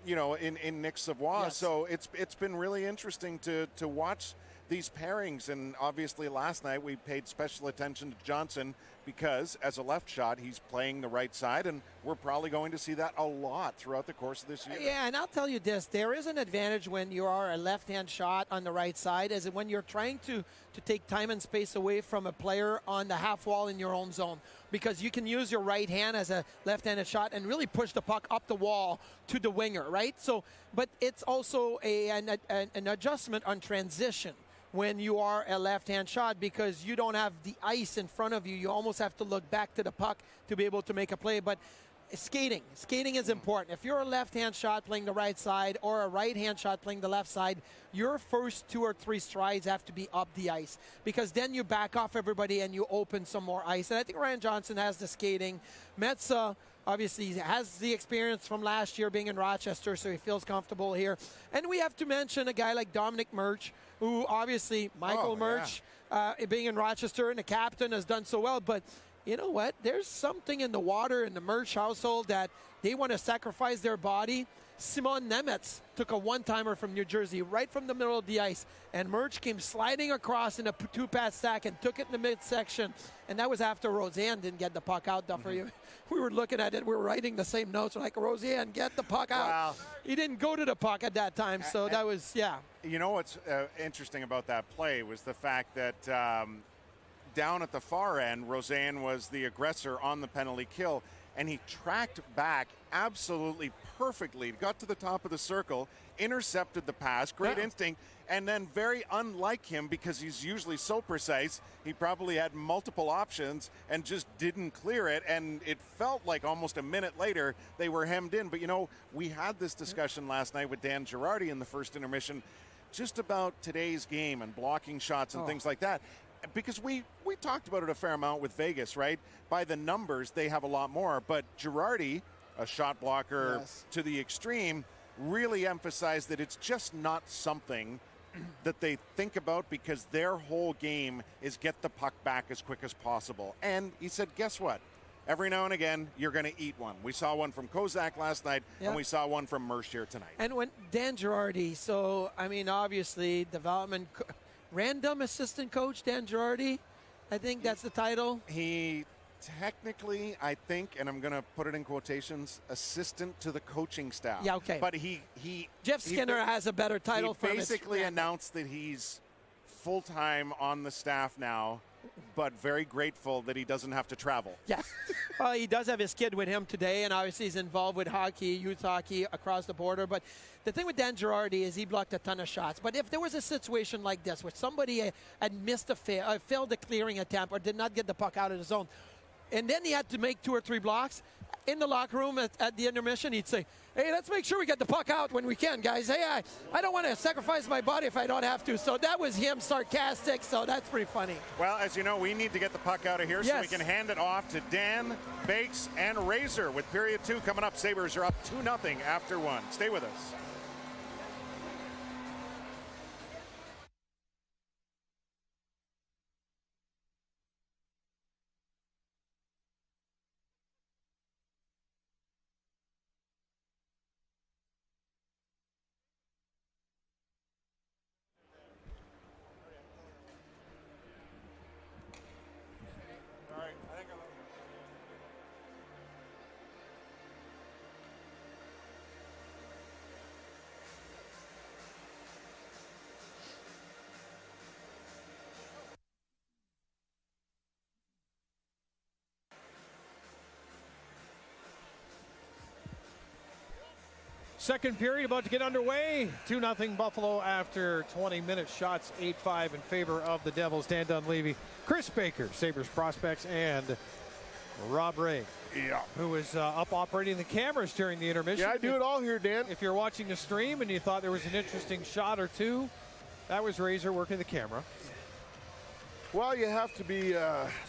in Nick Savoie. Yes. So it's been really interesting to watch these pairings, and obviously last night we paid special attention to Johnson because as a left shot he's playing the right side, and we're probably going to see that a lot throughout the course of this year. Yeah, and I'll tell you this, there is an advantage when you are a left-hand shot on the right side, as when you're trying to take time and space away from a player on the half wall in your own zone, because you can use your right hand as a left-handed shot and really push the puck up the wall to the winger, right? So, but it's also an adjustment on transition when you are a left-hand shot, because you don't have the ice in front of you. You almost have to look back to the puck to be able to make a play. But skating is important. If you're a left-hand shot playing the right side or a right-hand shot playing the left side, your first 2 or 3 strides have to be up the ice, because then you back off everybody and you open some more ice. And I think Ryan Johnson has the skating. Metsa obviously has the experience from last year being in Rochester, so he feels comfortable here. And we have to mention a guy like Dominic Murch, who obviously Michael Murch, being in Rochester and the captain, has done so well. But you know what? There's something in the water in the Murch household that they want to sacrifice their body. Simon Nemetz took a one-timer from New Jersey right from the middle of the ice, and Murch came sliding across in a 2-pass stack and took it in the midsection. And that was after Roseanne didn't get the puck out. We were looking at it. We were writing the same notes. We're like, Roseanne, get the puck out. Wow. He didn't go to the puck at that time, so that was, yeah. You know what's interesting about that play was the fact that down at the far end, Roseanne was the aggressor on the penalty kill, and he tracked back absolutely perfectly, got to the top of the circle, intercepted the pass, great instinct, and then very unlike him, because he's usually so precise, he probably had multiple options and just didn't clear it, and it felt like almost a minute later they were hemmed in. But we had this discussion last night with Dan Girardi in the first intermission just about today's game and blocking shots and things like that. Because we talked about it a fair amount with Vegas, right? By the numbers, they have a lot more. But Girardi, a shot blocker to the extreme, really emphasized that it's just not something that they think about, because their whole game is get the puck back as quick as possible. And he said, guess what? Every now and again, you're going to eat one. We saw one from Kozak last night, and we saw one from Mersch here tonight. And when Dan Girardi, so, I mean, obviously, development, random assistant coach, Dan Girardi, I think that's the title. He technically, I think, and I'm going to put it in quotations, assistant to the coaching staff. Yeah, okay. But he Jeff Skinner has a better title for him. He basically announced that he's full-time on the staff now, but very grateful that he doesn't have to travel. Yes. Well, he does have his kid with him today, and obviously he's involved with hockey, youth hockey across the border. But the thing with Dan Girardi is he blocked a ton of shots. But if there was a situation like this where somebody had missed failed a clearing attempt or did not get the puck out of the zone, and then he had to make 2 or 3 blocks, in the locker room at the intermission, he'd say, hey, let's make sure we get the puck out when we can, guys. Hey, I don't want to sacrifice my body if I don't have to. So that was him sarcastic, so that's pretty funny. Well, as you know, we need to get the puck out of here so we can hand it off to Dan, Bakes, and Razor with period 2 coming up. Sabres are up 2-0 after 1. Stay with us. Second period about to get underway. 2-0 Buffalo after 20 minutes. Shots 8-5 in favor of the Devils. Dan Dunleavy, Chris Baker, Sabres prospects, and Rob Ray, who was up operating the cameras during the intermission. Yeah, I do it all here, Dan. If you're watching the stream and you thought there was an interesting shot or two, that was Razor working the camera. Well, you have to be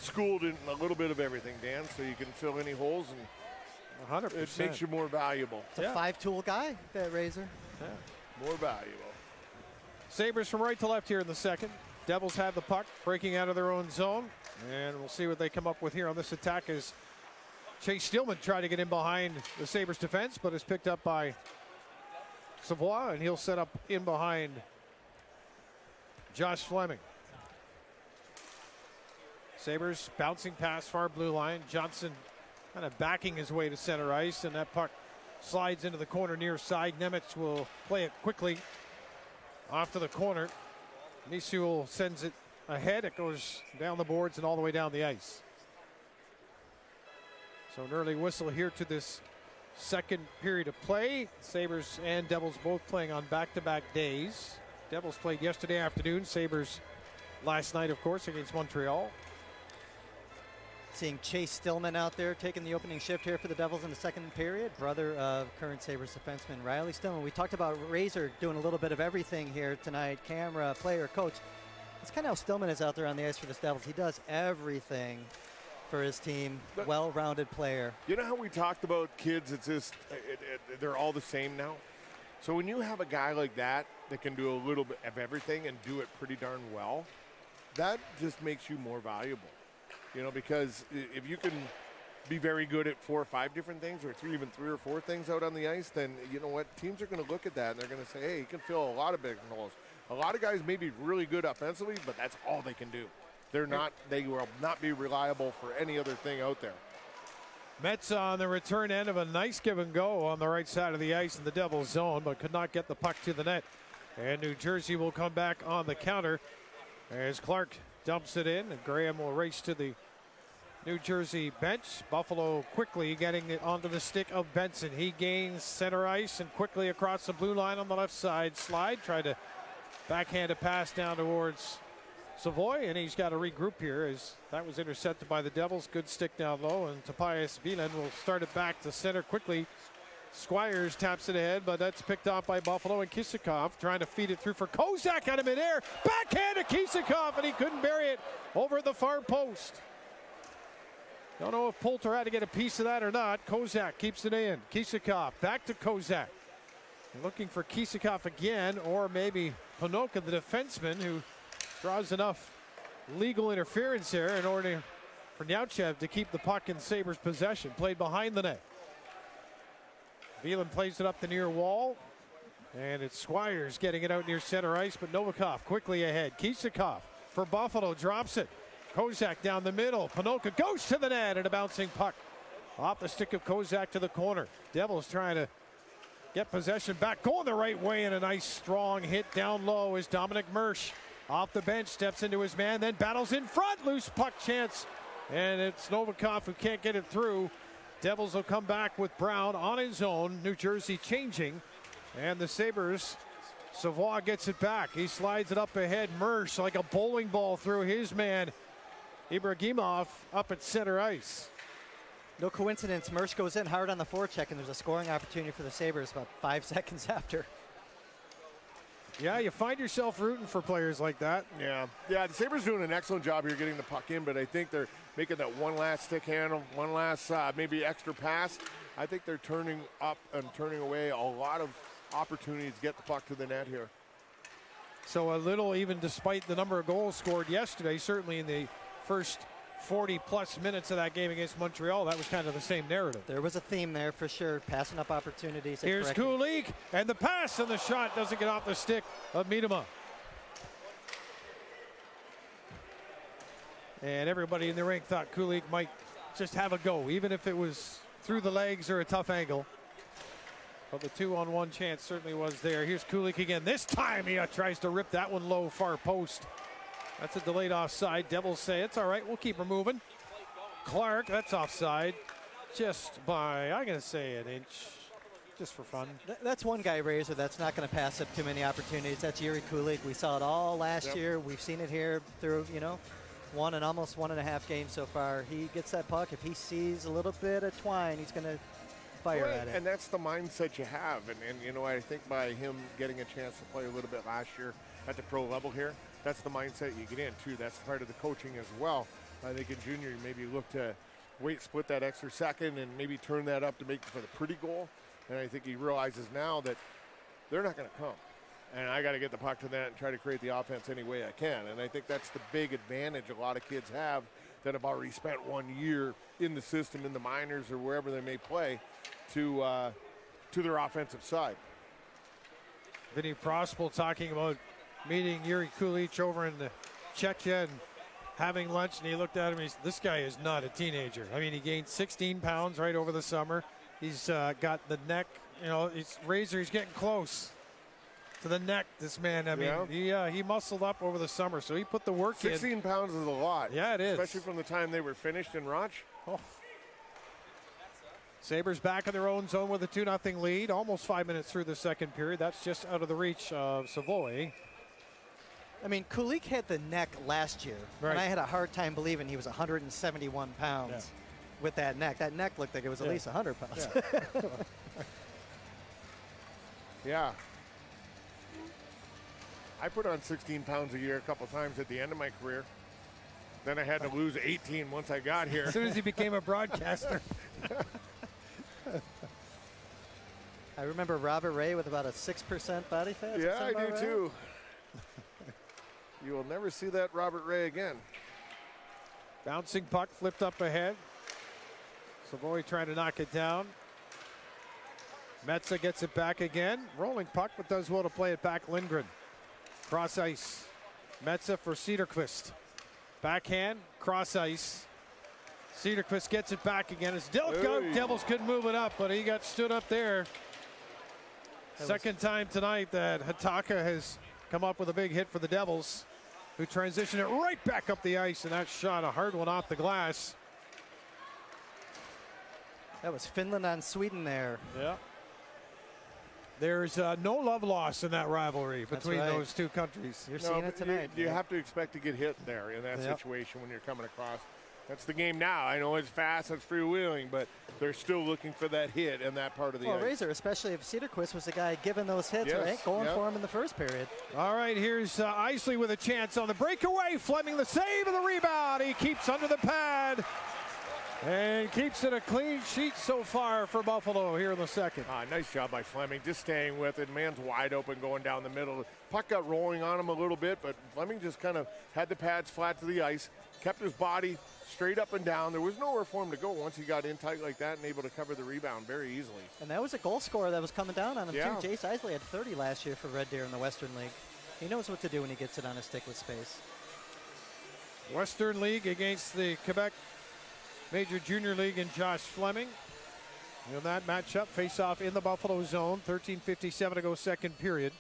schooled in a little bit of everything, Dan, so you can fill any holes, and 100%. it makes you more valuable. It's a five-tool guy, that Razor. Yeah. More valuable. Sabres from right to left here in the second. Devils have the puck, breaking out of their own zone. And we'll see what they come up with here on this attack as Chase Stillman tried to get in behind the Sabres defense, but is picked up by Savoie, and he'll set up in behind Josh Fleming. Sabres bouncing past far blue line. Johnson kind of backing his way to center ice, and that puck slides into the corner near side. Nemec will play it quickly off to the corner. Nisul sends it ahead. It goes down the boards and all the way down the ice. So an early whistle here to this second period of play. Sabres and Devils both playing on back-to-back days. Devils played yesterday afternoon. Sabres last night, of course, against Montreal. Seeing Chase Stillman out there taking the opening shift here for the Devils in the second period, brother of current Sabres defenseman Riley Stillman. We talked about Razor doing a little bit of everything here tonight, camera, player, coach. That's kind of how Stillman is out there on the ice for the Devils. He does everything for his team, well-rounded player. You know how we talked about kids, it's just, they're all the same now? So when you have a guy like that that can do a little bit of everything and do it pretty darn well, that just makes you more valuable. You know, because if you can be very good at 4 or 5 different things, or even 3 or 4 things out on the ice, then you know what? Teams are going to look at that and they're going to say, hey, he can fill a lot of big holes. A lot of guys may be really good offensively, but that's all they can do. They will not be reliable for any other thing out there. Mets on the return end of a nice give and go on the right side of the ice in the Devils zone, but could not get the puck to the net. And New Jersey will come back on the counter as Clark dumps it in, and Graham will race to the New Jersey bench. Buffalo quickly getting it onto the stick of Benson. He gains center ice and quickly across the blue line on the left side. Slide, tried to backhand a pass down towards Savoie, and he's got to regroup here as that was intercepted by the Devils. Good stick down low, and Tobias Wieland will start it back to center quickly. Squires taps it ahead, but that's picked off by Buffalo, and Kisakov trying to feed it through for Kozak out of midair. Backhand to Kisakov, and he couldn't bury it over the far post. Don't know if Poulter had to get a piece of that or not. Kozak keeps it in. Kisakov back to Kozak. Looking for Kisakov again, or maybe Panoka, the defenseman, who draws enough legal interference there in order for Nyauchev to keep the puck in Sabres possession. Played behind the net. Wieland plays it up the near wall, and it's Squires getting it out near center ice, but Novikov quickly ahead. Kisakov for Buffalo drops it. Kozak down the middle. Panoka goes to the net, and a bouncing puck off the stick of Kozak to the corner. Devils trying to get possession back, going the right way, and a nice strong hit down low as Dominic Mersch off the bench steps into his man, then battles in front. Loose puck chance, and it's Novikov who can't get it through. Devils will come back with Brown on his own. New Jersey changing, and the Sabres, Savoie gets it back. He slides it up ahead. Mersch like a bowling ball through his man Ibrahimov up at center ice. No coincidence, Mersch goes in hard on the forecheck, and there's a scoring opportunity for the Sabres about 5 seconds after. Yeah, you find yourself rooting for players like that. Yeah, the Sabres doing an excellent job here getting the puck in, but I think they're making that one last stick handle, one last maybe extra pass. I think they're turning up and turning away a lot of opportunities to get the puck to the net here. So a little, even despite the number of goals scored yesterday, certainly in the first 40-plus minutes of that game against Montreal, that was kind of the same narrative. There was a theme there for sure, passing up opportunities. Here's Kulik, and the pass and the shot doesn't get off the stick of Miedema. And everybody in the rink thought Kulik might just have a go, even if it was through the legs or a tough angle. But the 2-on-1 chance certainly was there. Here's Kulik again. This time he tries to rip that one low, far post. That's a delayed offside. Devils say it's all right, we'll keep her moving. Clark, that's offside. Just by, I'm going to say, an inch. just for fun. That's one guy, Razor, that's not going to pass up too many opportunities. That's Yuri Kulik. We saw it all last year. We've seen it here through, one and almost 1.5 games so far. He gets that puck. If he sees a little bit of twine, he's going to fire at it. And that's the mindset you have. And I think by him getting a chance to play a little bit last year at the pro level here, that's the mindset you get in, too. That's part of the coaching as well. I think in junior, you maybe look to split that extra second and maybe turn that up to make for the pretty goal. And I think he realizes now that they're not going to come. And I got to get the puck to that and try to create the offense any way I can. And I think that's the big advantage a lot of kids have that have already spent 1 year in the system, in the minors or wherever they may play, to their offensive side. Vinny Prospel talking about meeting Yuri Kulich over in the Czechia and having lunch, and he looked at him and this guy is not a teenager. I mean, he gained 16 pounds right over the summer. He's got the neck, he's getting close to the neck, this man. I mean, he muscled up over the summer, so he put the work 16 in. 16 pounds is a lot. Yeah, it is. Especially from the time they were finished in Roch. Oh. Sabres back in their own zone with a 2-0 lead, almost 5 minutes through the second period. That's just out of the reach of Savoy. I mean, Kulik had the neck last year, and I had a hard time believing he was 171 pounds with that neck. That neck looked like it was at least 100 pounds. Yeah. I put on 16 pounds a year a couple times at the end of my career. Then I had to lose 18 once I got here. As soon as he became a broadcaster. I remember Robert Ray with about a 6% body fat. Yeah, I do too. You will never see that Robert Ray again. Bouncing puck flipped up ahead. Savoy trying to knock it down. Metza gets it back again. Rolling puck, but does well to play it back. Lindgren. Cross ice. Metza for Cederqvist. Backhand, cross ice. Cederqvist gets it back again. It's Delco. Devils couldn't move it up, but he got stood up there. Second time tonight that Hataka has come up with a big hit for the Devils, who transition it right back up the ice, and that shot, a hard one off the glass. That was Finland on Sweden there. Yeah. There's no love lost in that rivalry between those two countries. You're seeing it tonight. You have to expect to get hit there in that situation when you're coming across. That's the game now. I know it's fast, it's freewheeling, but they're still looking for that hit in that part of the ice. Razor, especially if Cederqvist was the guy giving those hits, right? Going for him in the first period. All right, here's Isley with a chance on the breakaway. Fleming the save and the rebound. He keeps under the pad and keeps it a clean sheet so far for Buffalo here in the second. Nice job by Fleming, just staying with it. Man's wide open going down the middle. Puck got rolling on him a little bit, but Fleming just kind of had the pads flat to the ice, kept his body straight up and down. There was nowhere for him to go once he got in tight like that and able to cover the rebound very easily. And that was a goal scorer that was coming down on him too. Jace Isley had 30 last year for Red Deer in the Western League. He knows what to do when he gets it on a stick with space. Western League against the Quebec Major Junior League and Josh Fleming. In that matchup, face-off in the Buffalo zone. 13:57 to go second period.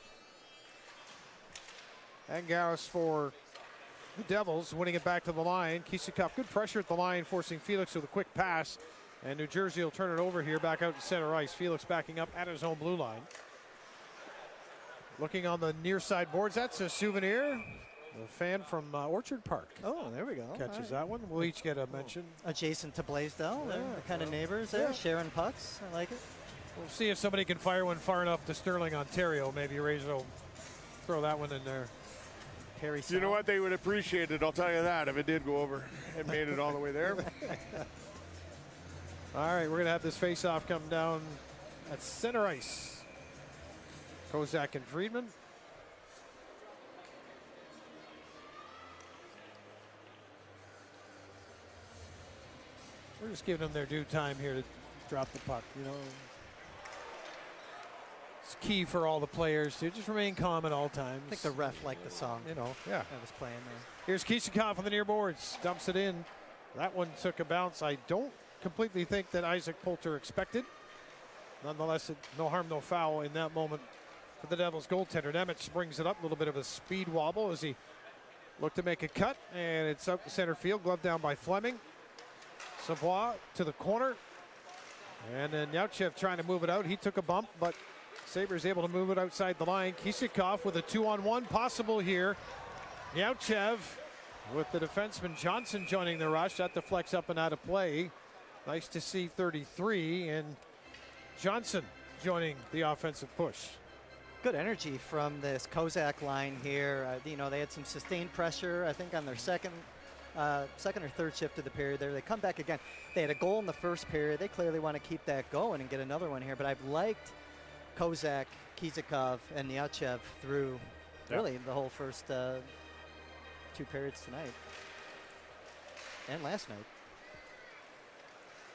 And Garris for the Devils, winning it back to the line. Kisakov, good pressure at the line, forcing Felix with a quick pass. And New Jersey will turn it over here, back out to center ice. Felix backing up at his own blue line. Looking on the near side boards, that's a souvenir. A fan from Orchard Park. Oh, there we go. Catches that one. We'll each get a mention. Adjacent to Blaisdell. They're the kind of neighbors there, sharing pucks. I like it. We'll see if somebody can fire one far enough to Sterling, Ontario. Maybe Razor will throw that one in there. Harry You know what? They would appreciate it, I'll tell you that, if it did go over. It made it all the way there. All right, we're going to have this face-off come down at center ice. Kozak and Friedman. We're just giving them their due time here to drop the puck, It's key for all the players to just remain calm at all times. I think the ref liked the song. Yeah. That was playing there. Here's Kisakov on the near boards. Dumps it in. That one took a bounce. I don't completely think that Isaac Poulter expected. Nonetheless, no harm, no foul in that moment for the Devils goaltender. Nemec brings it up. A little bit of a speed wobble as he looked to make a cut. And it's out to center field. Glove down by Fleming. Savoy to the corner. And then Yautchev trying to move it out. He took a bump, but Sabres able to move it outside the line. Kisikov with a 2-on-1 possible here. Yautchev with the defenseman Johnson joining the rush. That deflects up and out of play. Nice to see 33, and Johnson joining the offensive push. Good energy from this Kozak line here. You know, they had some sustained pressure, I think, on their second or third shift of the period there. They come back again. They had a goal in the first period. They clearly want to keep that going and get another one here. But I've liked Kozak, Kizikov, and Yautchev through really the whole first 2 periods tonight and last night.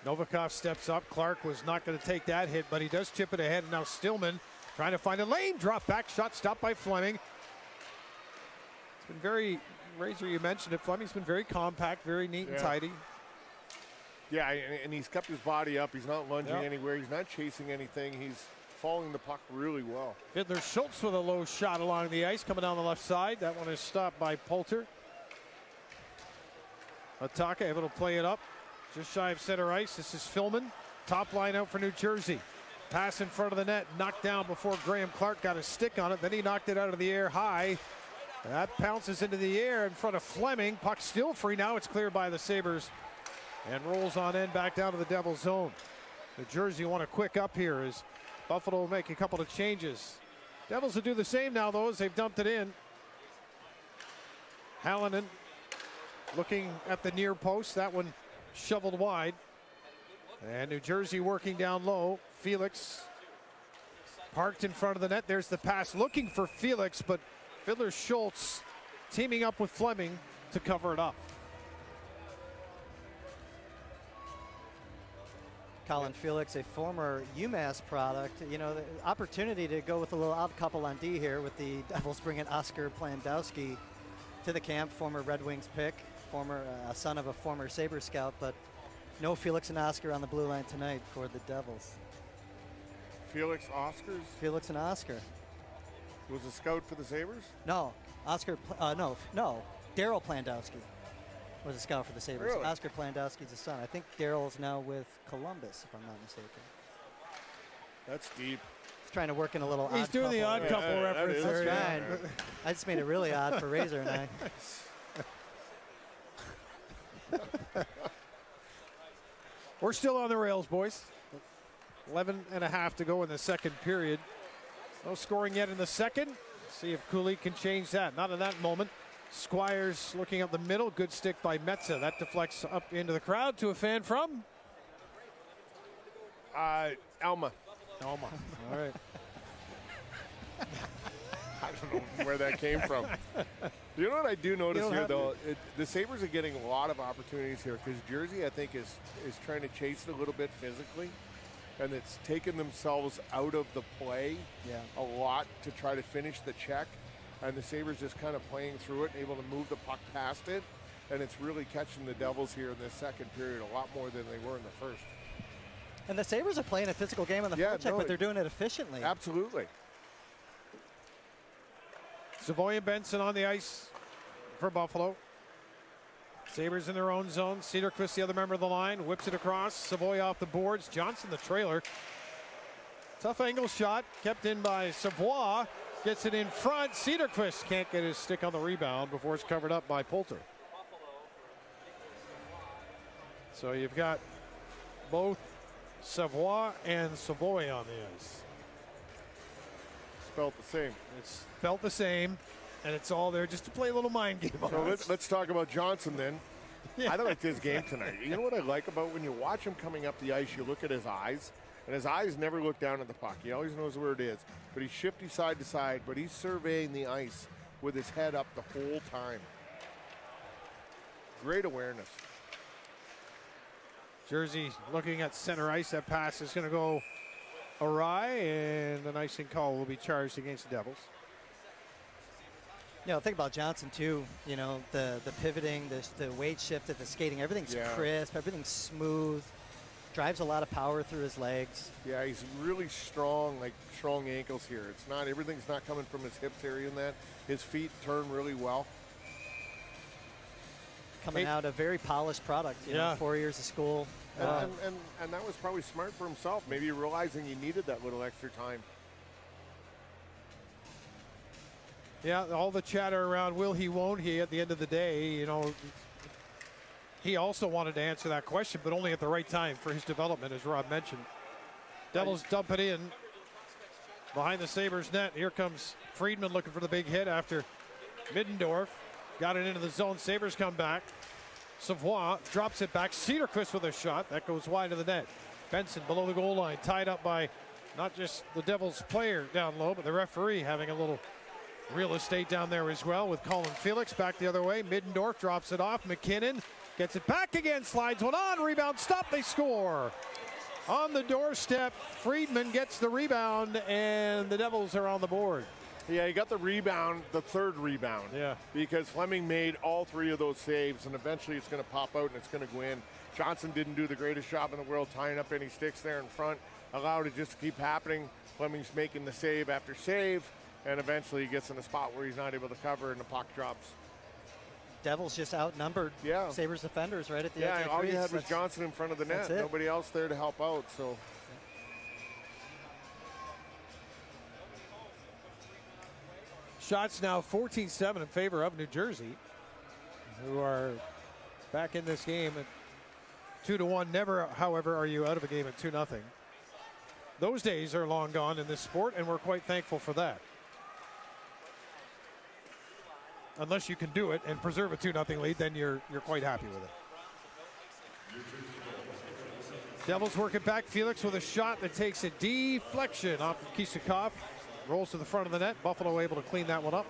Novikov steps up. Clark was not going to take that hit, but he does chip it ahead. And now Stillman trying to find a lane. Drop back shot stopped by Fleming. It's been very, Razor, you mentioned it. Fleming's been very compact, very neat and tidy. Yeah, and he's kept his body up. He's not lunging anywhere. He's not chasing anything. He's following the puck really well. Fiddler Schultz with a low shot along the ice coming down the left side. That one is stopped by Poulter. Ataka able to play it up. Just shy of center ice. This is Philman. Top line out for New Jersey. Pass in front of the net. Knocked down before Graham Clark got a stick on it. Then he knocked it out of the air high. That bounces into the air in front of Fleming. Puck still free. Now it's cleared by the Sabres. And rolls on in back down to the Devils zone. New Jersey want to quick up here as Buffalo will make a couple of changes. Devils will do the same now, though, as they've dumped it in. Hallinan looking at the near post. That one shoveled wide. And New Jersey working down low. Felix parked in front of the net. There's the pass looking for Felix, but Fiddler Schultz teaming up with Fleming to cover it up. Colin Felix, a former UMass product. You know, the opportunity to go with a little odd couple on D here with the Devils bringing Oscar Plandowski to the camp, former Red Wings pick, former son of a former Sabre scout, but no Felix and Oscar on the blue line tonight for the Devils. Felix Oscars? Felix and Oscar. Was a scout for the Sabres? No, Oscar, no, Daryl Plandowski was a scout for the Sabres. Really? Oscar Plandowski's his son. I think Daryl's now with Columbus, if I'm not mistaken. That's deep. He's trying to work in a little He's odd doing the odd couple reference there. Trying. I just made it really odd for Razor and I. We're still on the rails, boys. 11 and a half to go in the second period. No scoring yet in the second. See if Cooley can change that. Not in that moment. Squires looking up the middle. Good stick by Metza. That deflects up into the crowd to a fan from? Alma. All right. I don't know where that came from. You know what I do notice here, though? The Sabres are getting a lot of opportunities here because Jersey, I think, is trying to chase it a little bit physically. And it's taken themselves out of the play a lot to try to finish the check. And the Sabres just kind of playing through it and able to move the puck past it. And it's really catching the Devils here in this second period a lot more than they were in the first. And the Sabres are playing a physical game on the forecheck, but they're doing it efficiently. Absolutely. Savoy and Benson on the ice for Buffalo. Sabres in their own zone. Cederqvist, the other member of the line, whips it across. Savoy off the boards. Johnson, the trailer. Tough angle shot, kept in by Savoy. Gets it in front. Cederqvist can't get his stick on the rebound before it's covered up by Poulter. So you've got both Savoy and Savoy on the ice. Spelled the same. It's felt the same, and it's all there just to play a little mind game on So us. let's talk about Johnson then. I like his game tonight. You know what I like about when you watch him coming up the ice, you look at his eyes, and his eyes never look down at the puck. He always knows where it is. But he's shifty side to side, but he's surveying the ice with his head up the whole time. Great awareness. Jersey looking at center ice. That pass is going to go awry, and an icing call will be charged against the Devils. You know, think about Johnson too. You know, the pivoting, the weight shift, the skating, everything's crisp, everything's smooth. Drives a lot of power through his legs. Yeah, he's really strong, like strong ankles here. It's not, everything's not coming from his hips area in that. His feet turn really well. Coming out a very polished product. You know, 4 years of school, And that was probably smart for himself. Maybe realizing he needed that little extra time. Yeah, all the chatter around will he, won't he, at the end of the day, you know, he also wanted to answer that question, but only at the right time for his development, as Rob mentioned. Devils dump it in behind the Sabres net. Here comes Friedman looking for the big hit after Middendorf got it into the zone. Sabres come back. Savoie drops it back. Cedarquist with a shot. That goes wide of the net. Benson below the goal line, tied up by not just the Devils player down low, but the referee having a little real estate down there as well with Colin Felix back the other way. Middendorf drops it off. McKinnon gets it back again, slides one on, rebound, stop, they score. On the doorstep, Friedman gets the rebound, and the Devils are on the board. Yeah, he got the rebound, the third rebound. Yeah. Because Fleming made all three of those saves, and eventually it's going to pop out and it's going to go in. Johnson didn't do the greatest job in the world tying up any sticks there in front. Allowed it just to keep happening. Fleming's making the save after save, and eventually he gets in a spot where he's not able to cover, and the puck drops. Devils just outnumbered Sabres defenders right at the edge of the all crease. you had was Johnson in front of the net. Nobody else there to help out. So. Shots now 14-7 in favor of New Jersey, who are back in this game at 2-1. Never, however, are you out of a game at 2-0. Those days are long gone in this sport, and we're quite thankful for that. Unless you can do it and preserve a 2-0 lead, then you're quite happy with it. Devils work it back. Felix with a shot that takes a deflection off of Kisakov. Rolls to the front of the net. Buffalo able to clean that one up.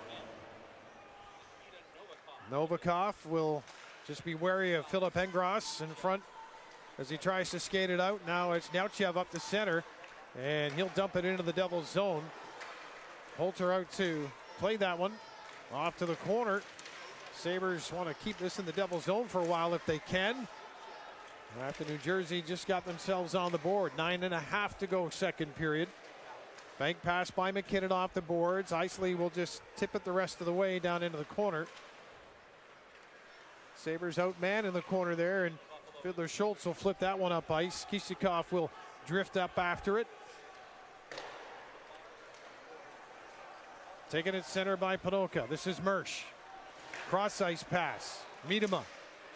Novikov will just be wary of Philip Engros in front as he tries to skate it out. Now it's Neutchev up the center, and he'll dump it into the Devils zone. Holter out to play that one. Off to the corner. Sabres want to keep this in the Devils zone for a while if they can. After New Jersey just got themselves on the board. 9.5 to go, second period. Bank pass by McKinnon off the boards. Isley will just tip it the rest of the way down into the corner. Sabres outman in the corner there, and Fiddler Schultz will flip that one up ice. Kisakov will drift up after it. Taken at center by Panoka. This is Mersch. Cross ice pass. Miedema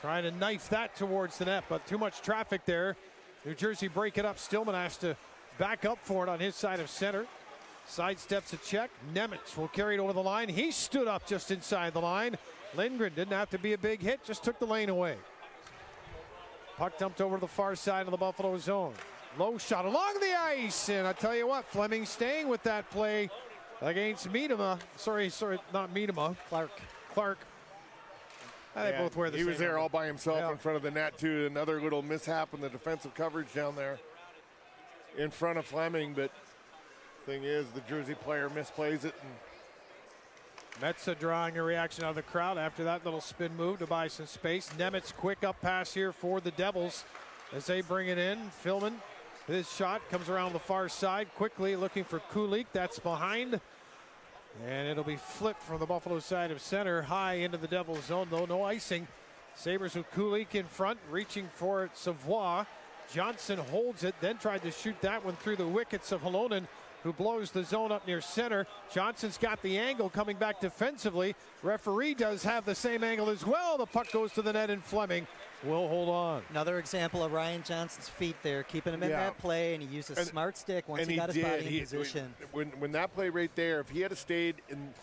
trying to knife that towards the net, but too much traffic there. New Jersey break it up. Stillman has to back up for it on his side of center. Sidesteps a check. Nemitz will carry it over the line. He stood up just inside the line. Lindgren didn't have to be a big hit, just took the lane away. Puck dumped over to the far side of the Buffalo zone. Low shot along the ice, and I tell you what, Fleming staying with that play against Miedema. Sorry, not Miedema. Clark. They both wear the same. He was there all by himself in front of the net, too. Another little mishap in the defensive coverage down there in front of Fleming, but thing is, the Jersey player misplays it. And Metza drawing a reaction out of the crowd after that little spin move to buy some space. Nemitz quick up pass here for the Devils as they bring it in. Philman, his shot comes around the far side quickly looking for Kulik. That's behind. And it'll be flipped from the Buffalo side of center high into the Devils zone, though no icing. Sabres with Kulik in front, reaching for it, Savoie. Johnson holds it, then tried to shoot that one through the wickets of Halonen, who blows the zone up near center. Johnson's got the angle coming back defensively. Referee does have the same angle as well. The puck goes to the net, and Fleming will hold on. Another example of Ryan Johnson's feet there, keeping him in that play, and he used a smart stick once he got his body in position. When that play right there, if he had stayed in,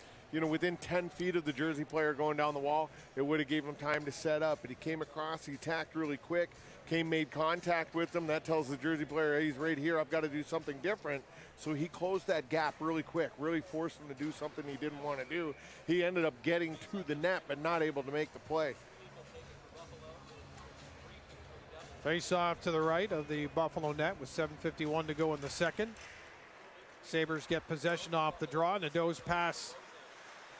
within 10 feet of the Jersey player going down the wall, it would have gave him time to set up. But he came across, he attacked really quick, made contact with him. That tells the Jersey player, hey, he's right here, I've got to do something different. So he closed that gap really quick, really forced him to do something he didn't want to do. He ended up getting to the net, but not able to make the play. Face off to the right of the Buffalo net with 7:51 to go in the second. Sabres get possession off the draw. Nadeau's pass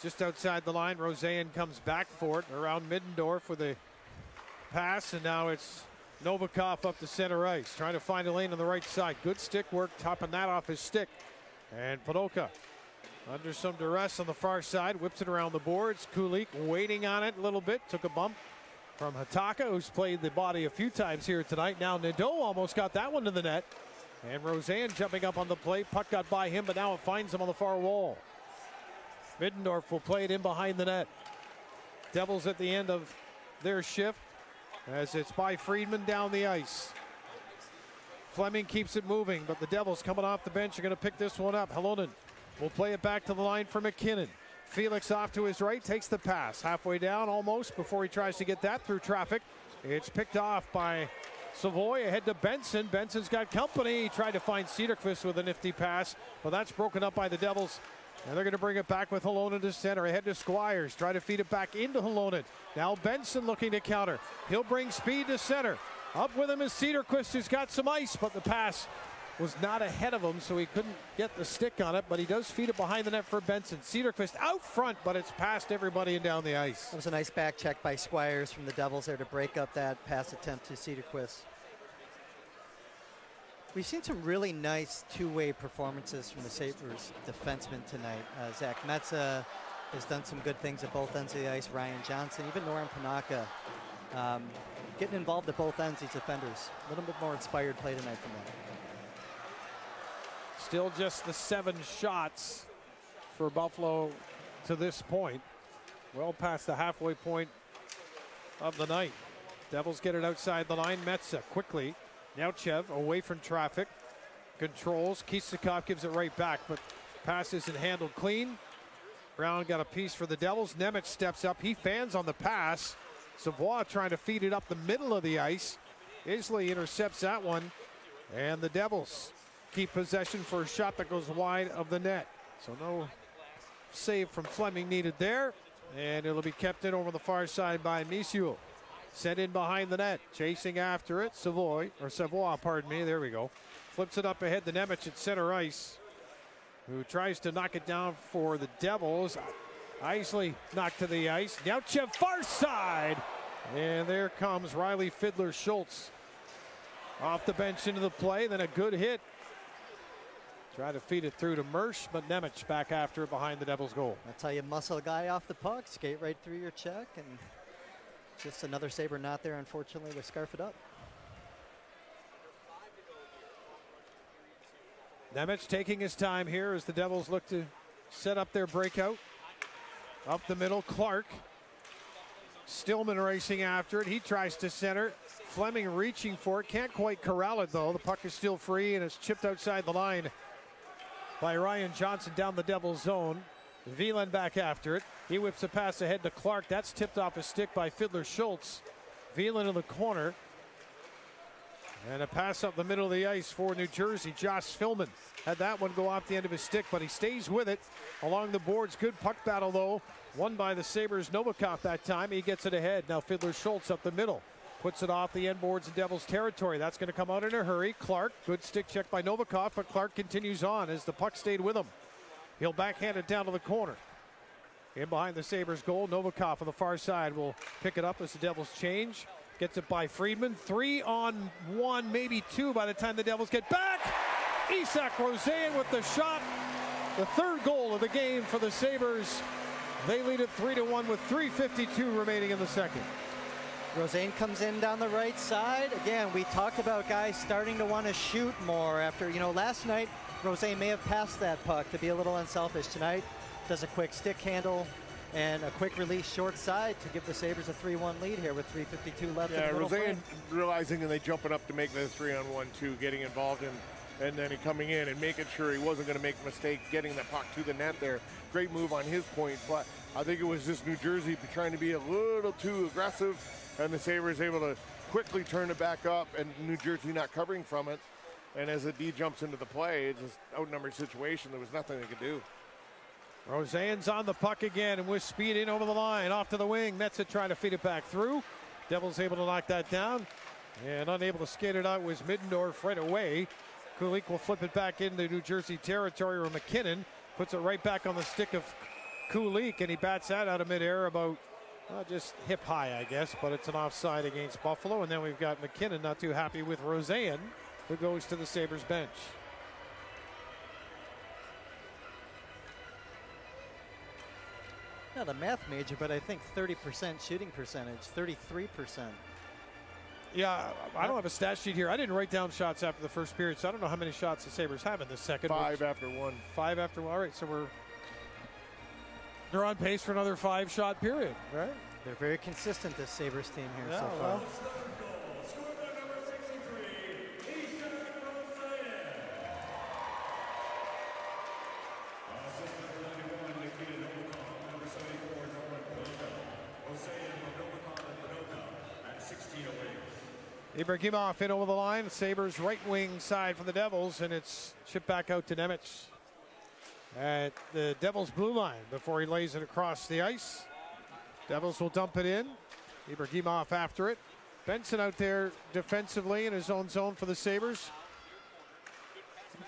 just outside the line. Roseanne comes back for it around Middendorf with a pass, and now it's Novikov up the center ice, trying to find a lane on the right side. Good stick work, topping that off his stick. And Panoka under some duress on the far side, whips it around the boards. Kulik waiting on it a little bit, took a bump. from Hataka, who's played the body a few times here tonight. Now Nadeau almost got that one to the net. And Roseanne jumping up on the plate. Puck got by him, but now it finds him on the far wall. Middendorf will play it in behind the net. Devils at the end of their shift as it's by Friedman down the ice. Fleming keeps it moving, but the Devils coming off the bench are going to pick this one up. Halonen will play it back to the line for McKinnon. Felix off to his right, takes the pass. Halfway down almost before he tries to get that through traffic. It's picked off by Savoy ahead to Benson. Benson's got company. He tried to find Cederqvist with a nifty pass, but that's broken up by the Devils. And they're going to bring it back with Halonen to center. Ahead to Squires. Try to feed it back into Halonen. Now Benson looking to counter. He'll bring speed to center. Up with him is Cederqvist, who's got some ice, but the pass was not ahead of him, so he couldn't get the stick on it, but he does feed it behind the net for Benson. Cederqvist out front, but it's past everybody and down the ice. That was a nice back check by Squires from the Devils there to break up that pass attempt to Cederqvist. We've seen some really nice two-way performances from the Sabres defensemen tonight. Zach Metza has done some good things at both ends of the ice. Ryan Johnson, even Noran Panaka, getting involved at both ends, these defenders. A little bit more inspired play tonight from them. Still just the 7 shots for Buffalo to this point. Well past the halfway point of the night. Devils get it outside the line. Metza quickly. Neutchev away from traffic. Controls. Kisakov gives it right back, but pass isn't handled clean. Brown got a piece for the Devils. Nemec steps up. He fans on the pass. Savoy trying to feed it up the middle of the ice. Isley intercepts that one. And the Devils keep possession for a shot that goes wide of the net. So no save from Fleming needed there. And it'll be kept in over the far side by Misiul. Sent in behind the net. Chasing after it. Savoy, pardon me. There we go. Flips it up ahead to Nemec at center ice, who tries to knock it down for the Devils. Isley knocked to the ice. Neutchev far side. And there comes Riley Fiddler-Schultz off the bench into the play. Then a good hit. Try to feed it through to Mersch, but Nemec back after it behind the Devils' goal. That's how you muscle a guy off the puck, skate right through your check, and just another Sabre not there, unfortunately, to scarf it up. Nemec taking his time here as the Devils look to set up their breakout. Up the middle, Clark. Stillman racing after it. He tries to center. Fleming reaching for it. Can't quite corral it, though. The puck is still free, and it's chipped outside the line by Ryan Johnson down the Devils' zone. Wieland back after it. He whips a pass ahead to Clark. That's tipped off his stick by Fiddler-Schultz. Wieland in the corner. And a pass up the middle of the ice for New Jersey. Josh Philman had that one go off the end of his stick, but he stays with it along the boards. Good puck battle, though. Won by the Sabres. Novikov that time. He gets it ahead. Now Fiddler-Schultz up the middle. Puts it off the end boards of Devils territory. That's going to come out in a hurry. Clark, good stick check by Novikov, but Clark continues on as the puck stayed with him. He'll backhand it down to the corner. In behind the Sabres goal, Novikov on the far side will pick it up as the Devils change. Gets it by Friedman. 3-on-1, maybe 2 by the time the Devils get back. Isak Roseanne with the shot. The third goal of the game for the Sabres. They lead it 3-1 with 3:52 remaining in the second. Roseanne comes in down the right side. Again, we talked about guys starting to want to shoot more after, last night, Roseanne may have passed that puck to be a little unselfish. Tonight, does a quick stick handle and a quick release short side to give the Sabres a 3-1 lead here with 3:52 left. Yeah, Roseanne realizing and they jumping up to make the 3-on-1 too, getting involved and then he coming in and making sure he wasn't going to make a mistake getting the puck to the net there. Great move on his point, but I think it was just New Jersey trying to be a little too aggressive, and the Sabres able to quickly turn it back up, and New Jersey not covering from it. And as the D jumps into the play, it's just outnumbered situation. There was nothing they could do. Roseanne's on the puck again, and with speed in over the line, off to the wing. Metza trying to feed it back through. Devils able to knock that down, and unable to skate it out was Middendorf right away. Kulik will flip it back into New Jersey territory, or McKinnon puts it right back on the stick of Kulik, and he bats that out of midair about just hip high, I guess, but it's an offside against Buffalo. And then we've got McKinnon not too happy with Roseanne, who goes to the Sabres bench. not a math major, but I think 30% shooting percentage, 33%. Yeah, I don't have a stat sheet here. I didn't write down shots after the first period, so I don't know how many shots the Sabres have in this second. 5 after 1. 5 after 1. All right, so they're on pace for another 5-shot period, right? They're very consistent, this Sabres team here Yeah, so far. well. Ibrahimov in over the line. Sabres right wing side for the Devils, and it's chipped back out to Nemec at the Devils blue line before he lays it across the ice. Devils will dump it in. Ibrahimov after it. Benson out there defensively in his own zone for the Sabres.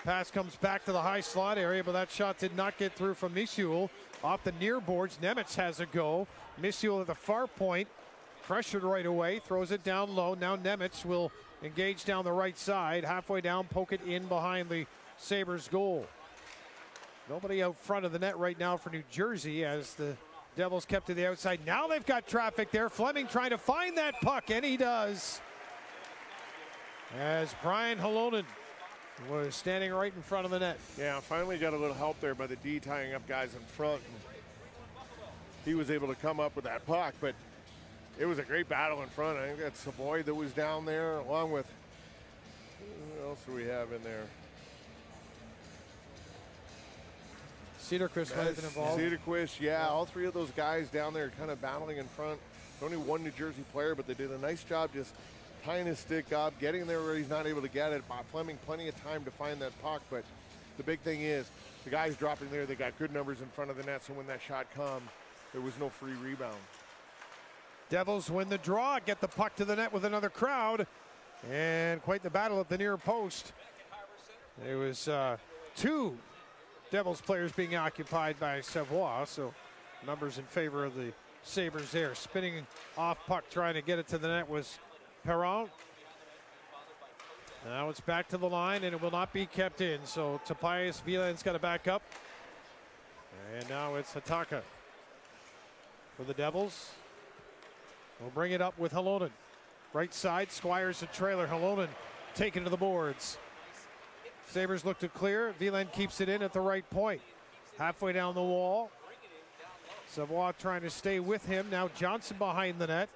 Pass comes back to the high slot area, but that shot did not get through from Misiul. Off the near boards, Nemec has a go. Misiul at the far point. Pressured right away, throws it down low. Now Nemec will engage down the right side. Halfway down, poke it in behind the Sabres goal. Nobody out front of the net right now for New Jersey as the Devils kept to the outside. Now they've got traffic there. Fleming trying to find that puck, and he does. As Brian Halonen was standing right in front of the net. Yeah, finally got a little help there by the D tying up guys in front. He was able to come up with that puck, but it was a great battle in front. I think that's Savoy that was down there, along with, who else do we have in there? Cedarquist might have been involved. Cedarquist, yeah, all three of those guys down there kind of battling in front. Only one New Jersey player, but they did a nice job just tying his stick up, getting there where he's not able to get it. Bob Fleming, plenty of time to find that puck, but the big thing is the guys dropping there, they got good numbers in front of the net, so when that shot come, there was no free rebound. Devils win the draw, get the puck to the net with another crowd, and quite the battle at the near post. There was 2 Devils players being occupied by Savoy, so numbers in favor of the Sabres there. Spinning off puck, trying to get it to the net was Perron. Now it's back to the line, and it will not be kept in, so Tobias Wieland's got to back up. And now it's Hataka for the Devils. We'll bring it up with Halonen. Right side, Squires a trailer. Halonen taken to the boards. Sabres look to clear. Wieland keeps it in at the right point. Halfway down the wall. Savoy trying to stay with him. Now Johnson behind the net.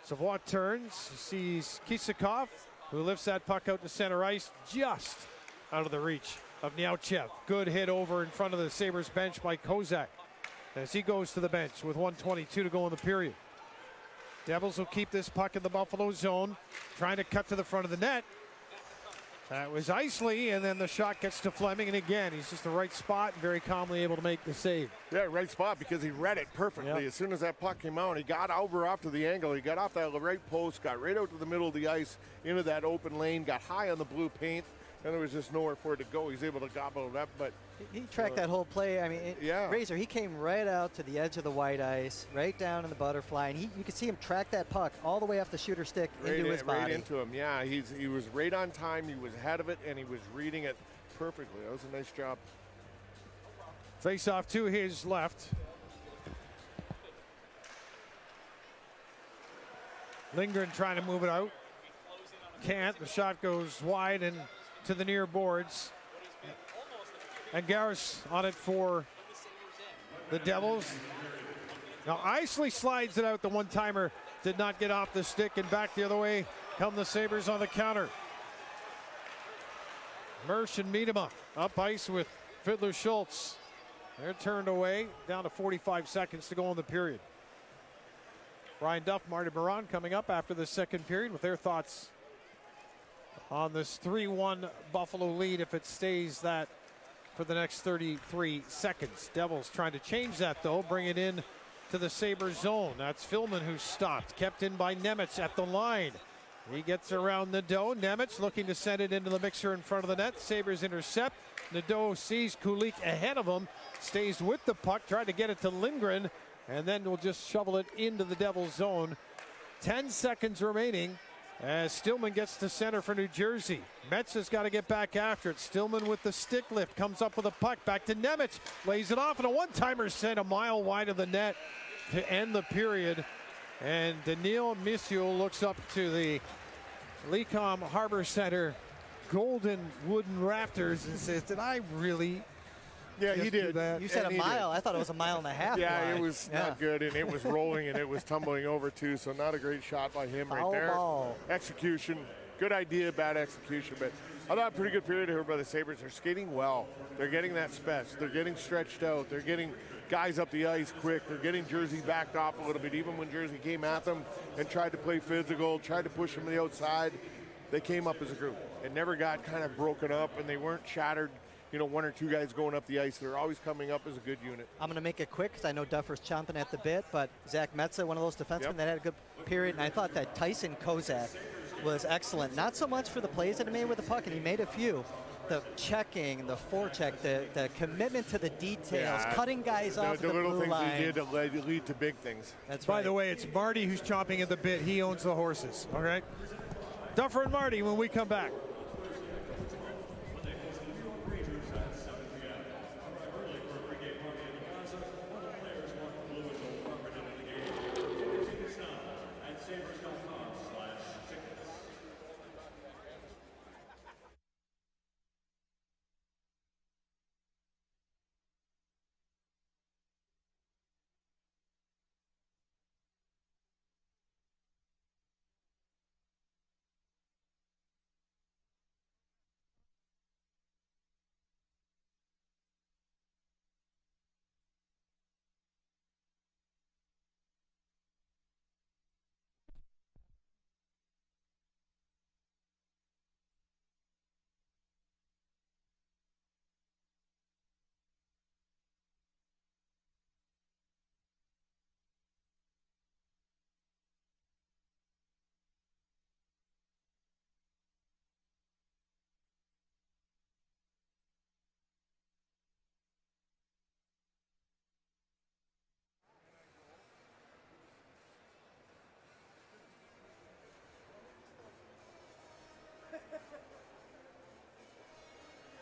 Savoy turns, sees Kisakov, who lifts that puck out to center ice, just out of the reach of Niauchev. Good hit over in front of the Sabres bench by Kozak as he goes to the bench with 1:22 to go in the period. Devils will keep this puck in the Buffalo zone, trying to cut to the front of the net. That was Isley, and then the shot gets to Fleming, and again, he's just the right spot and very calmly able to make the save. Yeah, right spot because he read it perfectly. Yep. As soon as that puck came out, he got over off to the angle. He got off that right post, got right out to the middle of the ice, into that open lane, got high on the blue paint, and there was just nowhere for it to go. He's able to gobble it up, but He tracked that whole play. I mean, yeah. Razor, he came right out to the edge of the white ice, right down in the butterfly, and you could see him track that puck all the way off the shooter stick into his body. Right into him, yeah. He was right on time. He was ahead of it, and he was reading it perfectly. That was a nice job. Face off to his left. Lindgren trying to move it out. Can't. The shot goes wide and to the near boards. And Garris on it for the Devils. Now Isley slides it out. The one-timer did not get off the stick, and back the other way come the Sabres on the counter. Mersch and Miedema up ice with Fiddler Schultz. They're turned away. Down to 45 seconds to go in the period. Brian Duff, Marty Baron coming up after the second period with their thoughts on this 3-1 Buffalo lead if it stays that for the next 33 seconds. Devils trying to change that, though, bring it in to the Sabres zone. That's Philman who's stopped, kept in by Nemec at the line. He gets around Nadeau. Nemec looking to send it into the mixer in front of the net. Sabres intercept. Nadeau sees Kulik ahead of him, stays with the puck, tried to get it to Lindgren, and then will just shovel it into the Devils zone. 10 seconds remaining As Stillman gets to center for New Jersey. Metz has got to get back after it. Stillman with the stick lift comes up with a puck. Back to Nemec. Lays it off, and a one-timer sent a mile wide of the net to end the period. And Daniil Misiul looks up to the Lecom Harbor Center golden wooden rafters and says, did I really? Yeah, he did. You said a mile. I thought it was a mile and a half. Yeah, wide. it was not good, and it was rolling, and it was tumbling over, too, so not a great shot by him Foul right there. ball. Execution. Good idea, bad execution, but I thought a pretty good period here by the Sabres. They're skating well. They're getting that spec. They're getting stretched out. They're getting guys up the ice quick. They're getting Jersey backed off a little bit. Even when Jersey came at them and tried to play physical, tried to push them to the outside, they came up as a group. It never got kind of broken up, and they weren't shattered. You know, one or two guys going up the ice. They're always coming up as a good unit. I'm going to make it quick because I know Duffer's chomping at the bit, but Zach Metza, one of those defensemen that had a good period, and I thought that Tyson Kozak was excellent. Not so much for the plays that he made with the puck, and he made a few. The checking, the forecheck, the commitment to the details, cutting guys off the little blue things line. they did to lead to big things. That's By right. the way, it's Marty who's chomping at the bit. He owns the horses, all right? Duffer and Marty when we come back.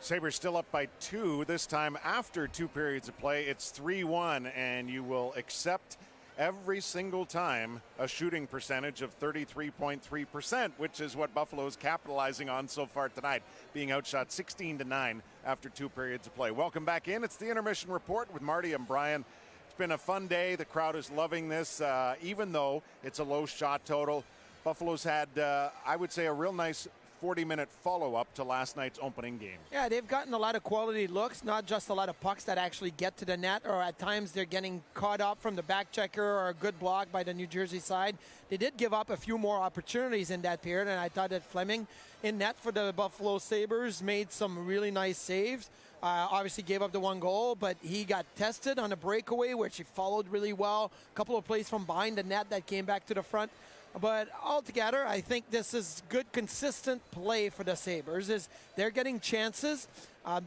Sabres still up by 2, this time after 2 periods of play. It's 3-1, and you will accept every single time a shooting percentage of 33.3%, which is what Buffalo is capitalizing on so far tonight, being outshot 16-9 after 2 periods of play. Welcome back in. It's the Intermission Report with Marty and Brian. It's been a fun day. The crowd is loving this, even though it's a low shot total. Buffalo's had, I would say, a real nice 40-minute follow-up to last night's opening game. Yeah, they've gotten a lot of quality looks, not just a lot of pucks that actually get to the net, or at times they're getting caught up from the back checker or a good block by the New Jersey side. They did give up a few more opportunities in that period, and I thought that Fleming in net for the Buffalo Sabres made some really nice saves. Obviously gave up the 1 goal, but he got tested on a breakaway, which he followed really well. A couple of plays from behind the net that came back to the front. But altogether, I think this is good, consistent play for the Sabres. They're getting chances.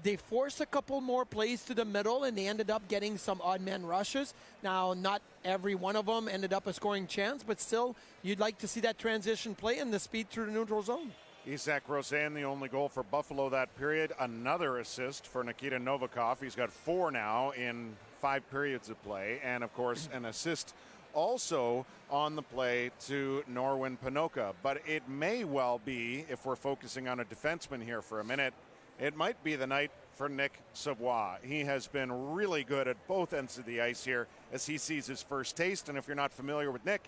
They forced a couple more plays to the middle, and they ended up getting some odd man rushes. Now, not every one of them ended up a scoring chance, but still, you'd like to see that transition play and the speed through the neutral zone. Isak Rosen, the only goal for Buffalo that period. Another assist for Nikita Novikov. He's got 4 now in 5 periods of play. And, of course, an assist also on the play to Norwin Panoka. But it may well be, if we're focusing on a defenseman here for a minute, it might be the night for Nick Savoie. He has been really good at both ends of the ice here as he sees his first taste. And if you're not familiar with Nick,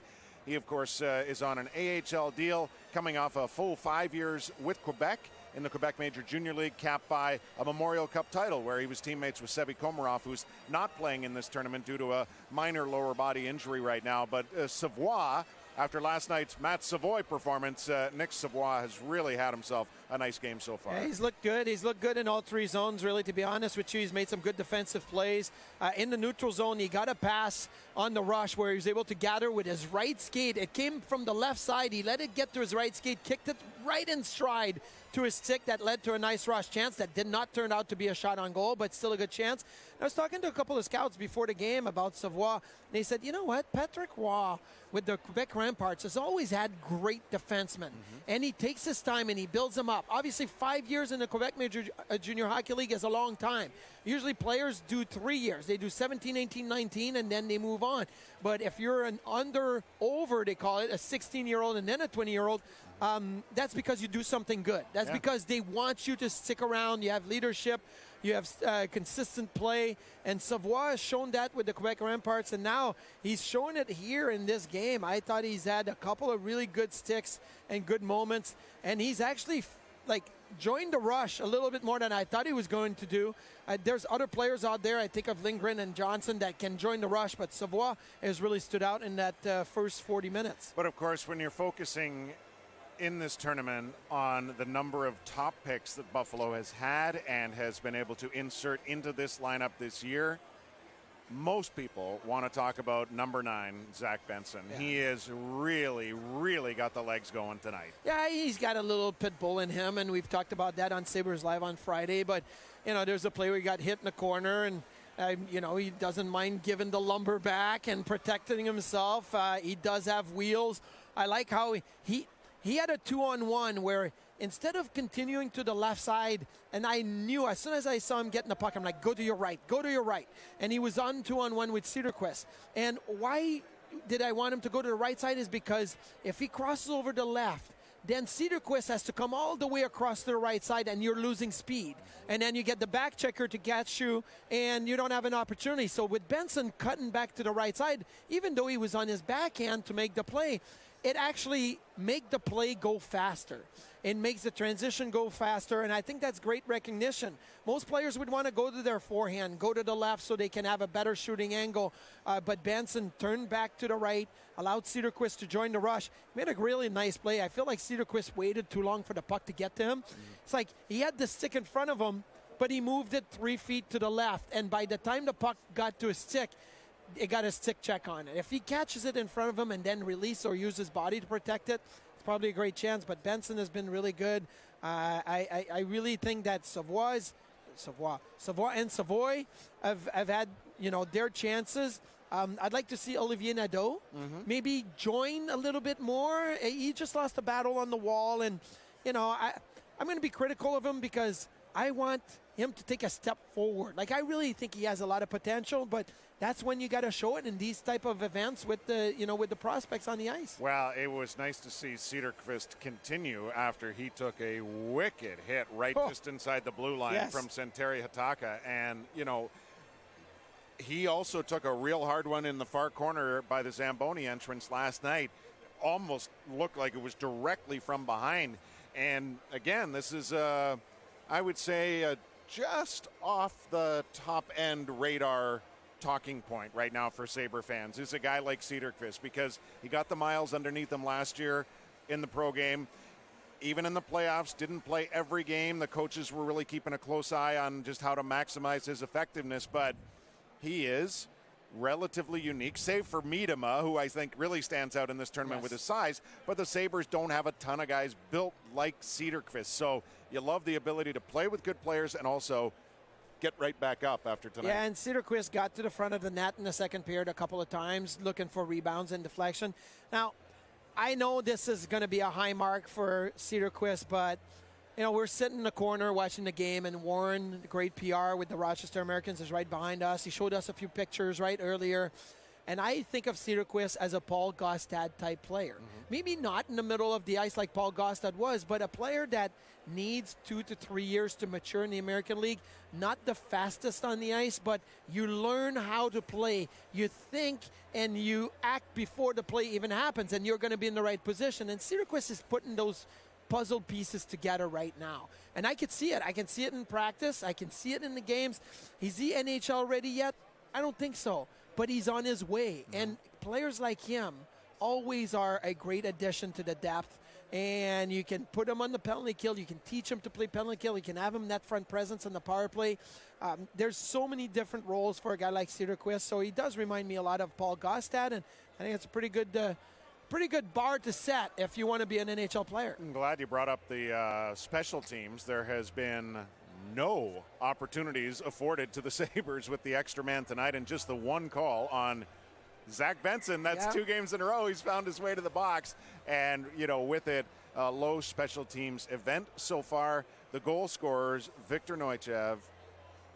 he, of course, is on an AHL deal, coming off a full 5 years with Quebec in the Quebec Major Junior League, capped by a Memorial Cup title where he was teammates with Sevi Komarov, who's not playing in this tournament due to a minor lower body injury right now. But Savoie, after last night's Matt Savoy performance, Nick Savoie has really had himself a nice game so far. Yeah, he's looked good. He's looked good in all 3 zones, really, to be honest with you. He's made some good defensive plays. In the neutral zone, he got a pass on the rush where he was able to gather with his right skate. It came from the left side. He let it get to his right skate, kicked it right in stride to his stick that led to a nice rush chance that did not turn out to be a shot on goal, but still a good chance. I was talking to a couple of scouts before the game about Savoie. They said, you know what, Patrick Roy with the Quebec Ramparts has always had great defensemen, and he takes his time and he builds them up. Obviously, 5 years in the Quebec Major Junior Hockey League is a long time. Usually players do 3 years. They do 17, 18, 19, and then they move on. But if you're an over, they call it, a 16-year-old and then a 20-year-old, that's because you do something good. That's because they want you to stick around. You have leadership. You have consistent play. And Savoie has shown that with the Quebec Ramparts, and now he's showing it here in this game. I thought he's had a couple of really good sticks and good moments, and he's actually joined the rush a little bit more than I thought he was going to do. There's other players out there, I think of Lindgren and Johnson, that can join the rush, but Savoie has really stood out in that first 40 minutes. But of course, when you're focusing in this tournament on the number of top picks that Buffalo has had and has been able to insert into this lineup this year, most people want to talk about number 9, Zach Benson. Yeah. He has really, really got the legs going tonight. Yeah, he's got a little pit bull in him, and we've talked about that on Sabres Live on Friday. But, there's a play where he got hit in the corner, and, he doesn't mind giving the lumber back and protecting himself. He does have wheels. I like how he had a 2-on-1 where instead of continuing to the left side, and I knew as soon as I saw him getting the puck, I'm like, go to your right. And he was on 2-on-1 with Cedarquist. And why did I want him to go to the right side is because if he crosses over the left, then Cedarquist has to come all the way across to the right side, and you're losing speed. And then you get the back checker to catch you, and you don't have an opportunity. So with Benson cutting back to the right side, even though he was on his backhand to make the play, it actually makes the play go faster. It makes the transition go faster, and I think that's great recognition. Most players would want to go to their forehand, go to the left so they can have a better shooting angle, but Benson turned back to the right, allowed Cedarquist to join the rush. He made a really nice play. I feel like Cedarquist waited too long for the puck to get to him. It's like he had the stick in front of him, but he moved it 3 feet to the left, and by the time the puck got to his stick, it got a stick check on it. If he catches it in front of him and then release or use his body to protect it, it's probably a great chance. But Benson has been really good. I really think that Savoie and Savoie have had their chances. I'd like to see Olivier Nadeau maybe join a little bit more. He just lost a battle on the wall, and I'm going to be critical of him because I want him to take a step forward. I really think he has a lot of potential, but that's when you got to show it in these type of events with the prospects on the ice. Well, it was nice to see Cedarquist continue after he took a wicked hit just inside the blue line from Santeri Hataka. And, he also took a real hard one in the far corner by the Zamboni entrance last night. Almost looked like it was directly from behind. And, again, this is, I would say, just off the top end radar talking point right now for Sabre fans is a guy like Cedarquist, because he got the miles underneath him last year in the pro game. Even in the playoffs, didn't play every game. The coaches were really keeping a close eye on just how to maximize his effectiveness, but he is relatively unique, save for Miedema, who I think really stands out in this tournament with his size, but the Sabres don't have a ton of guys built like Cedarquist. So you love the ability to play with good players and also get right back up after tonight. Yeah, and Cedarquist got to the front of the net in the second period a couple of times, looking for rebounds and deflection. Now, I know this is going to be a high mark for Cedarquist, but we're sitting in the corner watching the game, and Warren, the great PR with the Rochester Americans, is right behind us. He showed us a few pictures right earlier. And I think of Cedarquist as a Paul Gaustad type player. Maybe not in the middle of the ice like Paul Gaustad was, but a player that needs 2 to 3 years to mature in the American League. Not the fastest on the ice, but you learn how to play. You think and you act before the play even happens, and you're going to be in the right position. And Cedarquist is putting those puzzle pieces together right now. And I can see it. I can see it in practice. I can see it in the games. Is he NHL ready yet? I don't think so. But he's on his way. And players like him always are a great addition to the depth. And you can put him on the penalty kill. You can teach him to play penalty kill. You can have him net front presence in the power play. There's so many different roles for a guy like Cedarquist. So he does remind me a lot of Paul Gaustad. And I think it's a pretty good pretty good bar to set if you want to be an NHL player. I'm glad you brought up the special teams. There has been no opportunities afforded to the Sabres with the extra man tonight, and just the one call on Zach Benson. That's 2 games in a row. He's found his way to the box, and with it, low special teams event so far. The goal scorers, Victor Neuchev,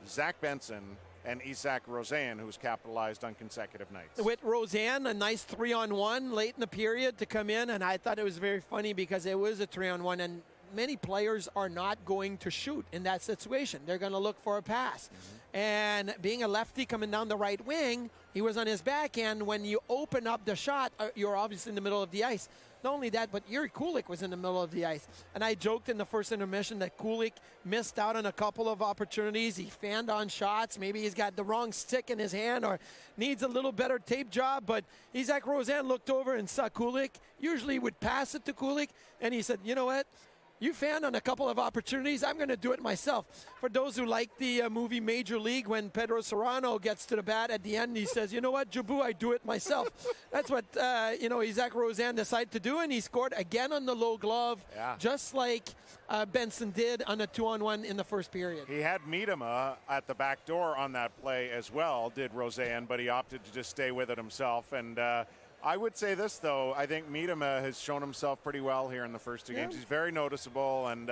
Zach Benson, and Isaac Rosen, who's capitalized on consecutive nights. With Rosen, a nice 3-on-1 late in the period to come in, and I thought it was very funny because it was a 3-on-1, and many players are not going to shoot in that situation. They're going to look for a pass. And being a lefty coming down the right wing, he was on his backhand. When you open up the shot, you're obviously in the middle of the ice. Not only that, but Yuri Kulik was in the middle of the ice. And I joked in the first intermission that Kulik missed out on a couple of opportunities. He fanned on shots. Maybe he's got the wrong stick in his hand or needs a little better tape job. But Isaac Rosen looked over and saw Kulik. Usually he would pass it to Kulik. And he said, you know what? You fanned on a couple of opportunities. I'm going to do it myself. For those who like the movie Major League, when Pedro Serrano gets to the bat at the end, he says, you know what, Jabu, I do it myself. That's what, Isaac Rosen decided to do, and he scored again on the low glove, just like Benson did on a 2-on-1 in the first period. He had Miedema at the back door on that play as well, did Rosen, but he opted to just stay with it himself. And I would say this, though. I think Miedema has shown himself pretty well here in the first 2 games. He's very noticeable, and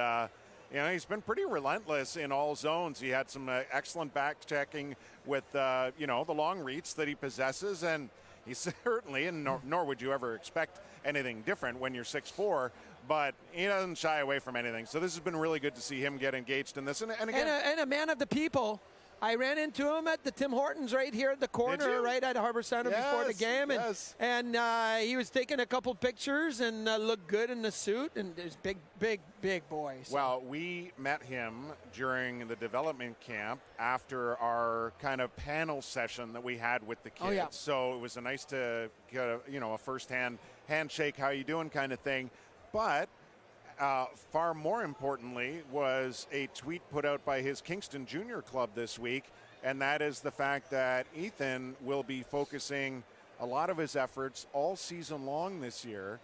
he's been pretty relentless in all zones. He had some excellent back-checking with, the long reach that he possesses, and he certainly, and nor would you ever expect anything different when you're 6'4", but he doesn't shy away from anything. So this has been really good to see him get engaged in this. And again, and a man of the people. I ran into him at the Tim Hortons right here at the corner, right at Harbor Center before the game. And he was taking a couple pictures and looked good in the suit. And there's big boy. So. Well, we met him during the development camp after our kind of panel session that we had with the kids. So it was nice to get a first-hand handshake, how you doing kind of thing. But far more importantly was a tweet put out by his Kingston Junior Club this week, and that is the fact that Ethan will be focusing a lot of his efforts all season long this year,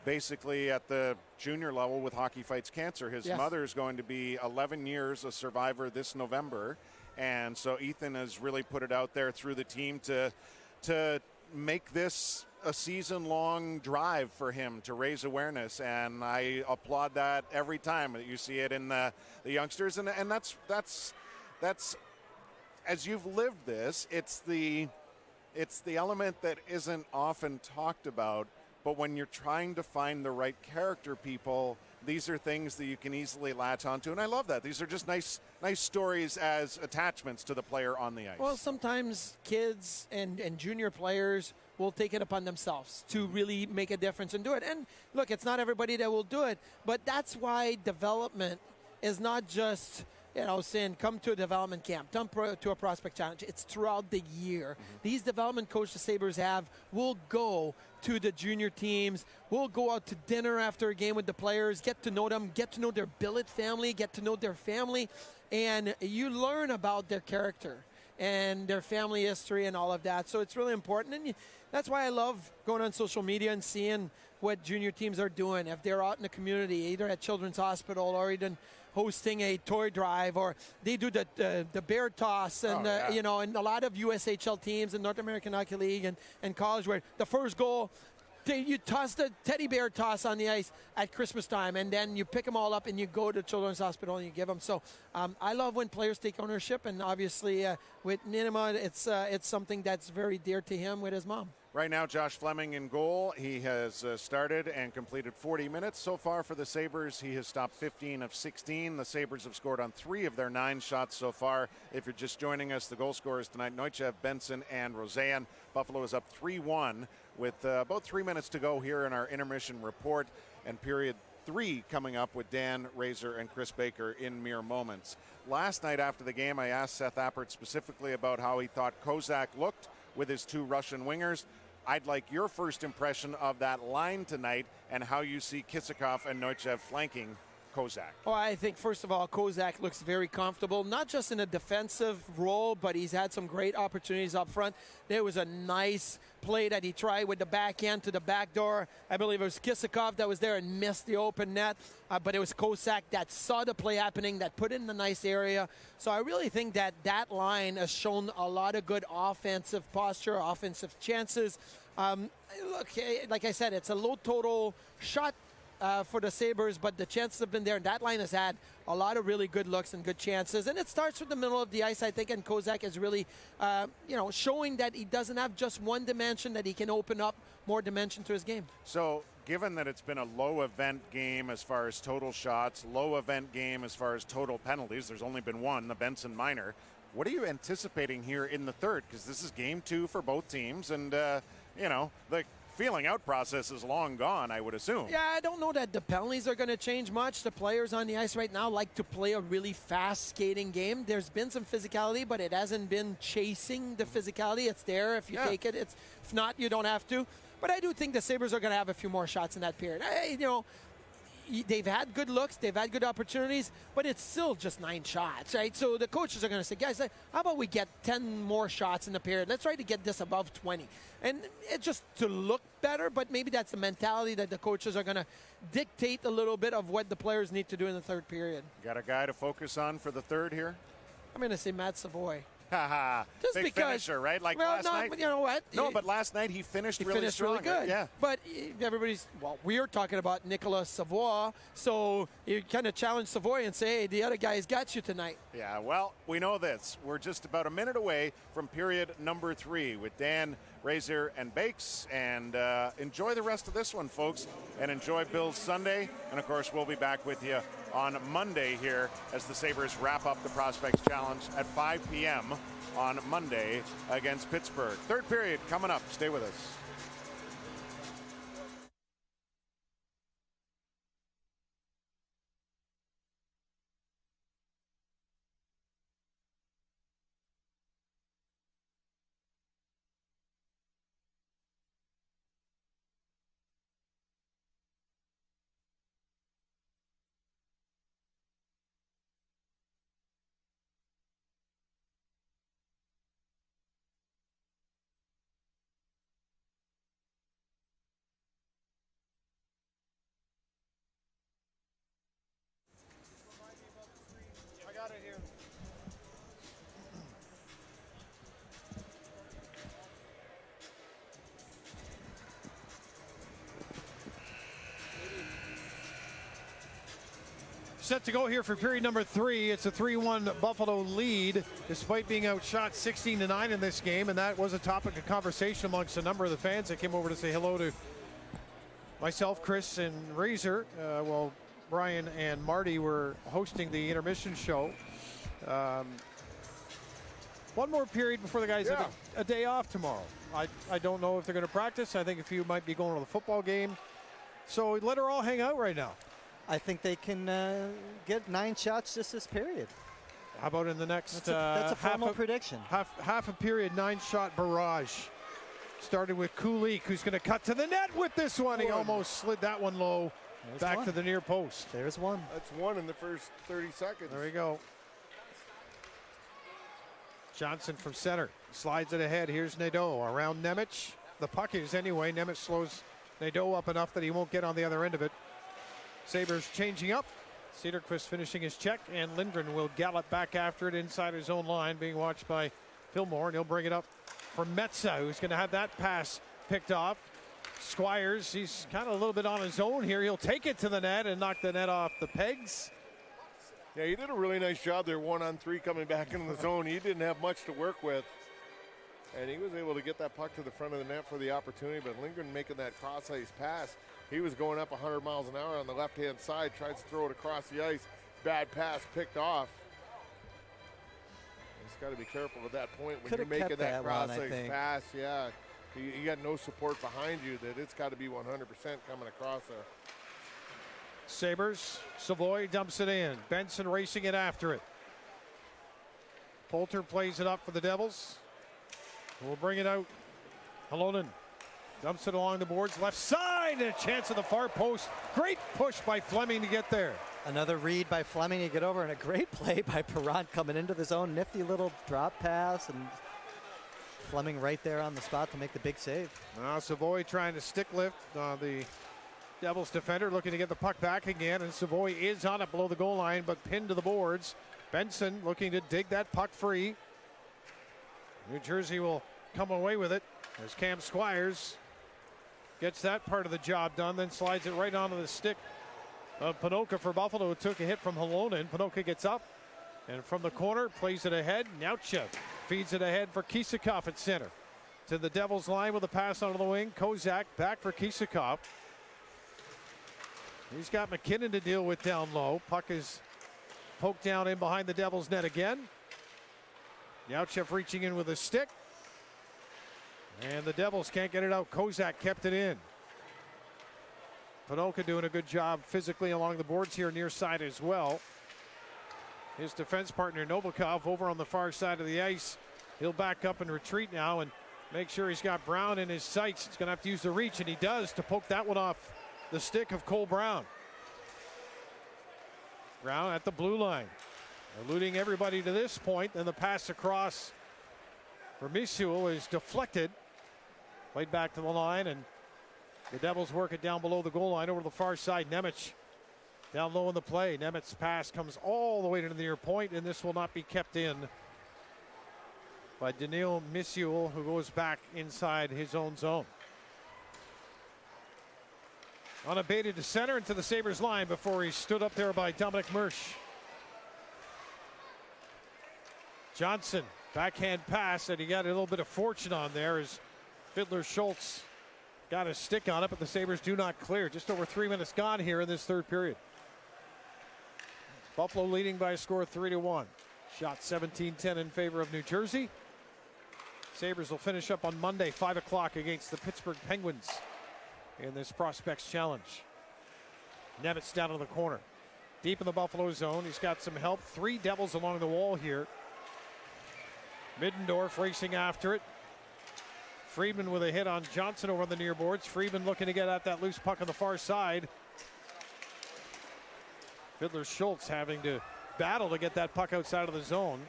basically at the junior level with Hockey Fights Cancer. His mother is going to be 11 years a survivor this November, and so Ethan has really put it out there through the team to make this a season-long drive for him to raise awareness, and I applaud that every time that you see it in the youngsters, and that's as you've lived this, it's the element that isn't often talked about, but when you're trying to find the right character people, these are things that you can easily latch onto, and I love that. These are just nice stories as attachments to the player on the ice. Well, sometimes kids and junior players will take it upon themselves to really make a difference and do it. And look, it's not everybody that will do it, but that's why development is not just, saying come to a development camp, come to a prospect challenge. It's throughout the year. These development coaches the Sabres have will go to the junior teams, will go out to dinner after a game with the players, get to know them, get to know their billet family, get to know their family, and you learn about their character and their family history and all of that. So it's really important, and that's why I love going on social media and seeing what junior teams are doing. If they're out in the community, either at Children's Hospital or even hosting a toy drive, or they do the bear toss, and and a lot of USHL teams and North American Hockey League and college, where the first goal, you toss the teddy bear toss on the ice at Christmas time, and then you pick them all up and you go to Children's Hospital and you give them. So I love when players take ownership, and obviously with Ninema, it's something that's very dear to him with his mom. Right now, Josh Fleming in goal. He has started and completed 40 minutes so far for the Sabres. He has stopped 15 of 16. The Sabres have scored on 3 of their 9 shots so far. If you're just joining us, the goal scorers tonight, Neuchev, Benson, and Rosen. Buffalo is up 3-1 with about 3 minutes to go here in our intermission report, and period 3 coming up with Dan Razor and Chris Baker in mere moments. Last night after the game, I asked Seth Appert specifically about how he thought Kozak looked with his 2 Russian wingers. I'd like your first impression of that line tonight and how you see Kisakov and Neuchev flanking Kozak? Oh, I think, first of all, Kozak looks very comfortable, not just in a defensive role, but he's had some great opportunities up front. There was a nice play that he tried with the backhand to the back door. I believe it was Kisakov that was there and missed the open net, but it was Kozak that saw the play happening, that put it in a nice area. So I really think that that line has shown a lot of good offensive posture, offensive chances. Look, like I said, it's a low total shot for the Sabres, but the chances have been there, and that line has had a lot of really good looks and good chances. And it starts with the middle of the ice, I think, and Kozak is really, showing that he doesn't have just one dimension, that he can open up more dimension to his game. So, given that it's been a low event game as far as total shots, low event game as far as total penalties, there's only been one, the Benson minor. What are you anticipating here in the third? Because this is game 2 for both teams, and, the feeling out process is long gone, I would assume. Yeah, I don't know that the penalties are going to change much. The players on the ice right now like to play a really fast skating game. There's been some physicality, but it hasn't been chasing the physicality. It's there if you take it. If not, you don't have to. But I do think the Sabres are going to have a few more shots in that period. They've had good looks, they've had good opportunities, but it's still just 9 shots, right? So the coaches are going to say, guys, how about we get 10 more shots in the period? Let's try to get this above 20. And it's just to look better, but maybe that's the mentality that the coaches are going to dictate a little bit of what the players need to do in the third period. Got a guy to focus on for the third here? I'm going to say Matt Savoy. Just big because, finisher, right? Like last night. But you know what? No, but last night he finished really strong. Really good. Yeah. But we're talking about Nicolas Savoy, so you kind of challenge Savoy and say, hey, the other guy's got you tonight. Yeah, well, we know this. We're just about a minute away from period number 3 with Dan, Razor, and Bakes. And enjoy the rest of this one, folks, and enjoy Bill's Sunday. And, of course, we'll be back with you on Monday here as the Sabres wrap up the Prospects Challenge at 5 p.m. on Monday against Pittsburgh. Third period coming up. Stay with us. Set to go here for period number 3. It's a 3-1 Buffalo lead, despite being outshot 16-9 in this game, and that was a topic of conversation amongst a number of the fans that came over to say hello to myself, Chris, and Razor. While Brian and Marty were hosting the intermission show. One more period before the guys have a day off tomorrow. I don't know if they're going to practice. I think a few might be going to the football game. So let her all hang out right now. I think they can get 9 shots just this period. How about in the next that's a formal prediction. Half a period, 9-shot barrage. Started with Kulik, who's going to cut to the net with this one. He almost slid that one low. There's back one. To the near post. There's one. That's one in the first 30 seconds. There we go. Johnson from center slides it ahead. Here's Nadeau around Nemec. The puck is anyway. Nemec slows Nadeau up enough that he won't get on the other end of it. Sabres changing up. Cederqvist finishing his check, and Lindgren will gallop back after it inside his own line, being watched by Fillmore, and he'll bring it up for Metsa, who's going to have that pass picked off. Squires, he's kind of a little bit on his own here. He'll take it to the net and knock the net off the pegs. Yeah, he did a really nice job there, 1-on-3 coming back into the zone. He didn't have much to work with, and he was able to get that puck to the front of the net for the opportunity, but Lindgren making that cross-ice pass. He was going up 100 miles an hour on the left-hand side, tries to throw it across the ice. Bad pass, picked off. He's got to be careful at that point when you're making that cross-ice pass. Yeah, you got no support behind you, that it's got to be 100% coming across there. Sabres, Savoy dumps it in. Benson racing it after it. Poulter plays it up for the Devils. We'll bring it out. Halonen dumps it along the boards, left side, and a chance at the far post. Great push by Fleming to get there. Another read by Fleming to get over, and a great play by Perrant coming into the zone. Nifty little drop pass, and Fleming right there on the spot to make the big save. Now Savoy trying to stick lift the Devils defender, looking to get the puck back again, and Savoy is on it below the goal line, but pinned to the boards. Benson looking to dig that puck free. New Jersey will come away with it as Cam Squires gets that part of the job done, then slides it right onto the stick of Panoka for Buffalo, who took a hit from Halonen. Panoka gets up, and from the corner, plays it ahead. Nauchev feeds it ahead for Kisakov at center. To the Devils line with a pass onto the wing. Kozak back for Kisakov. He's got McKinnon to deal with down low. Puck is poked down in behind the Devils net again. Nauchev reaching in with a stick. And the Devils can't get it out. Kozak kept it in. Panoka doing a good job physically along the boards here near side as well. His defense partner Novikov over on the far side of the ice. He'll back up and retreat now and make sure he's got Brown in his sights. He's going to have to use the reach, and he does, to poke that one off the stick of Cole Brown. Brown at the blue line, eluding everybody to this point. Then the pass across for Misuel is deflected. Played back to the line, and the Devils work it down below the goal line over to the far side. Nemec down low in the play. Nemec's pass comes all the way to the near point, and this will not be kept in by Daniil Misuel, who goes back inside his own zone. Unabated to center into the Sabres line before he stood up there by Dominic Mersch. Johnson, backhand pass, and he got a little bit of fortune on there as Fiddler Schultz got a stick on it, but the Sabres do not clear. Just over 3 minutes gone here in this third period. Buffalo leading by a score of 3-1. Shot 17-10 in favor of New Jersey. Sabres will finish up on Monday, 5 o'clock against the Pittsburgh Penguins in this Prospects Challenge. Nemec down in the corner. Deep in the Buffalo zone. He's got some help. 3 Devils along the wall here. Middendorf racing after it. Friedman with a hit on Johnson over on the near boards. Friedman looking to get at that loose puck on the far side. Fiddler Schultz having to battle to get that puck outside of the zone.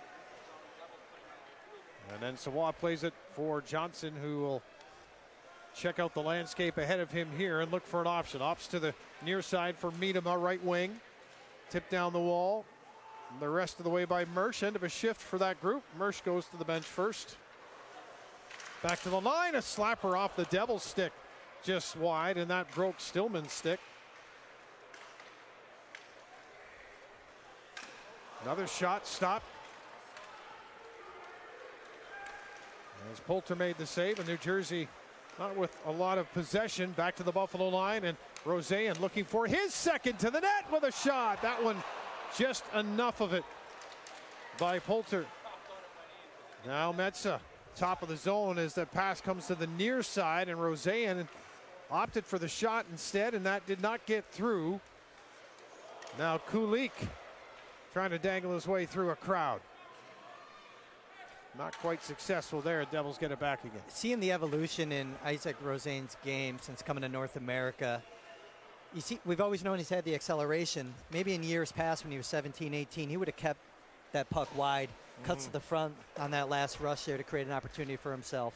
And then Savoie plays it for Johnson, who will check out the landscape ahead of him here and look for an option. Ops to the near side for Miedema, right wing. Tip down the wall. And the rest of the way by Mersch. End of a shift for that group. Mersch goes to the bench first. Back to the line, a slapper off the Devil's stick just wide, and that broke Stillman's stick. Another shot stopped. As Poulter made the save, and New Jersey not with a lot of possession. Back to the Buffalo line, and Roseanne looking for his second to the net with a shot. That one just enough of it by Poulter. Now Metsa, top of the zone as the pass comes to the near side, and Roseanne opted for the shot instead, and that did not get through. Now Kulik trying to dangle his way through a crowd. Not quite successful there. Devils get it back again. Seeing the evolution in Isaac Roseanne's game since coming to North America, you see, we've always known he's had the acceleration. Maybe in years past when he was 17, 18, he would have kept that puck wide, cuts to the front on that last rush there to create an opportunity for himself.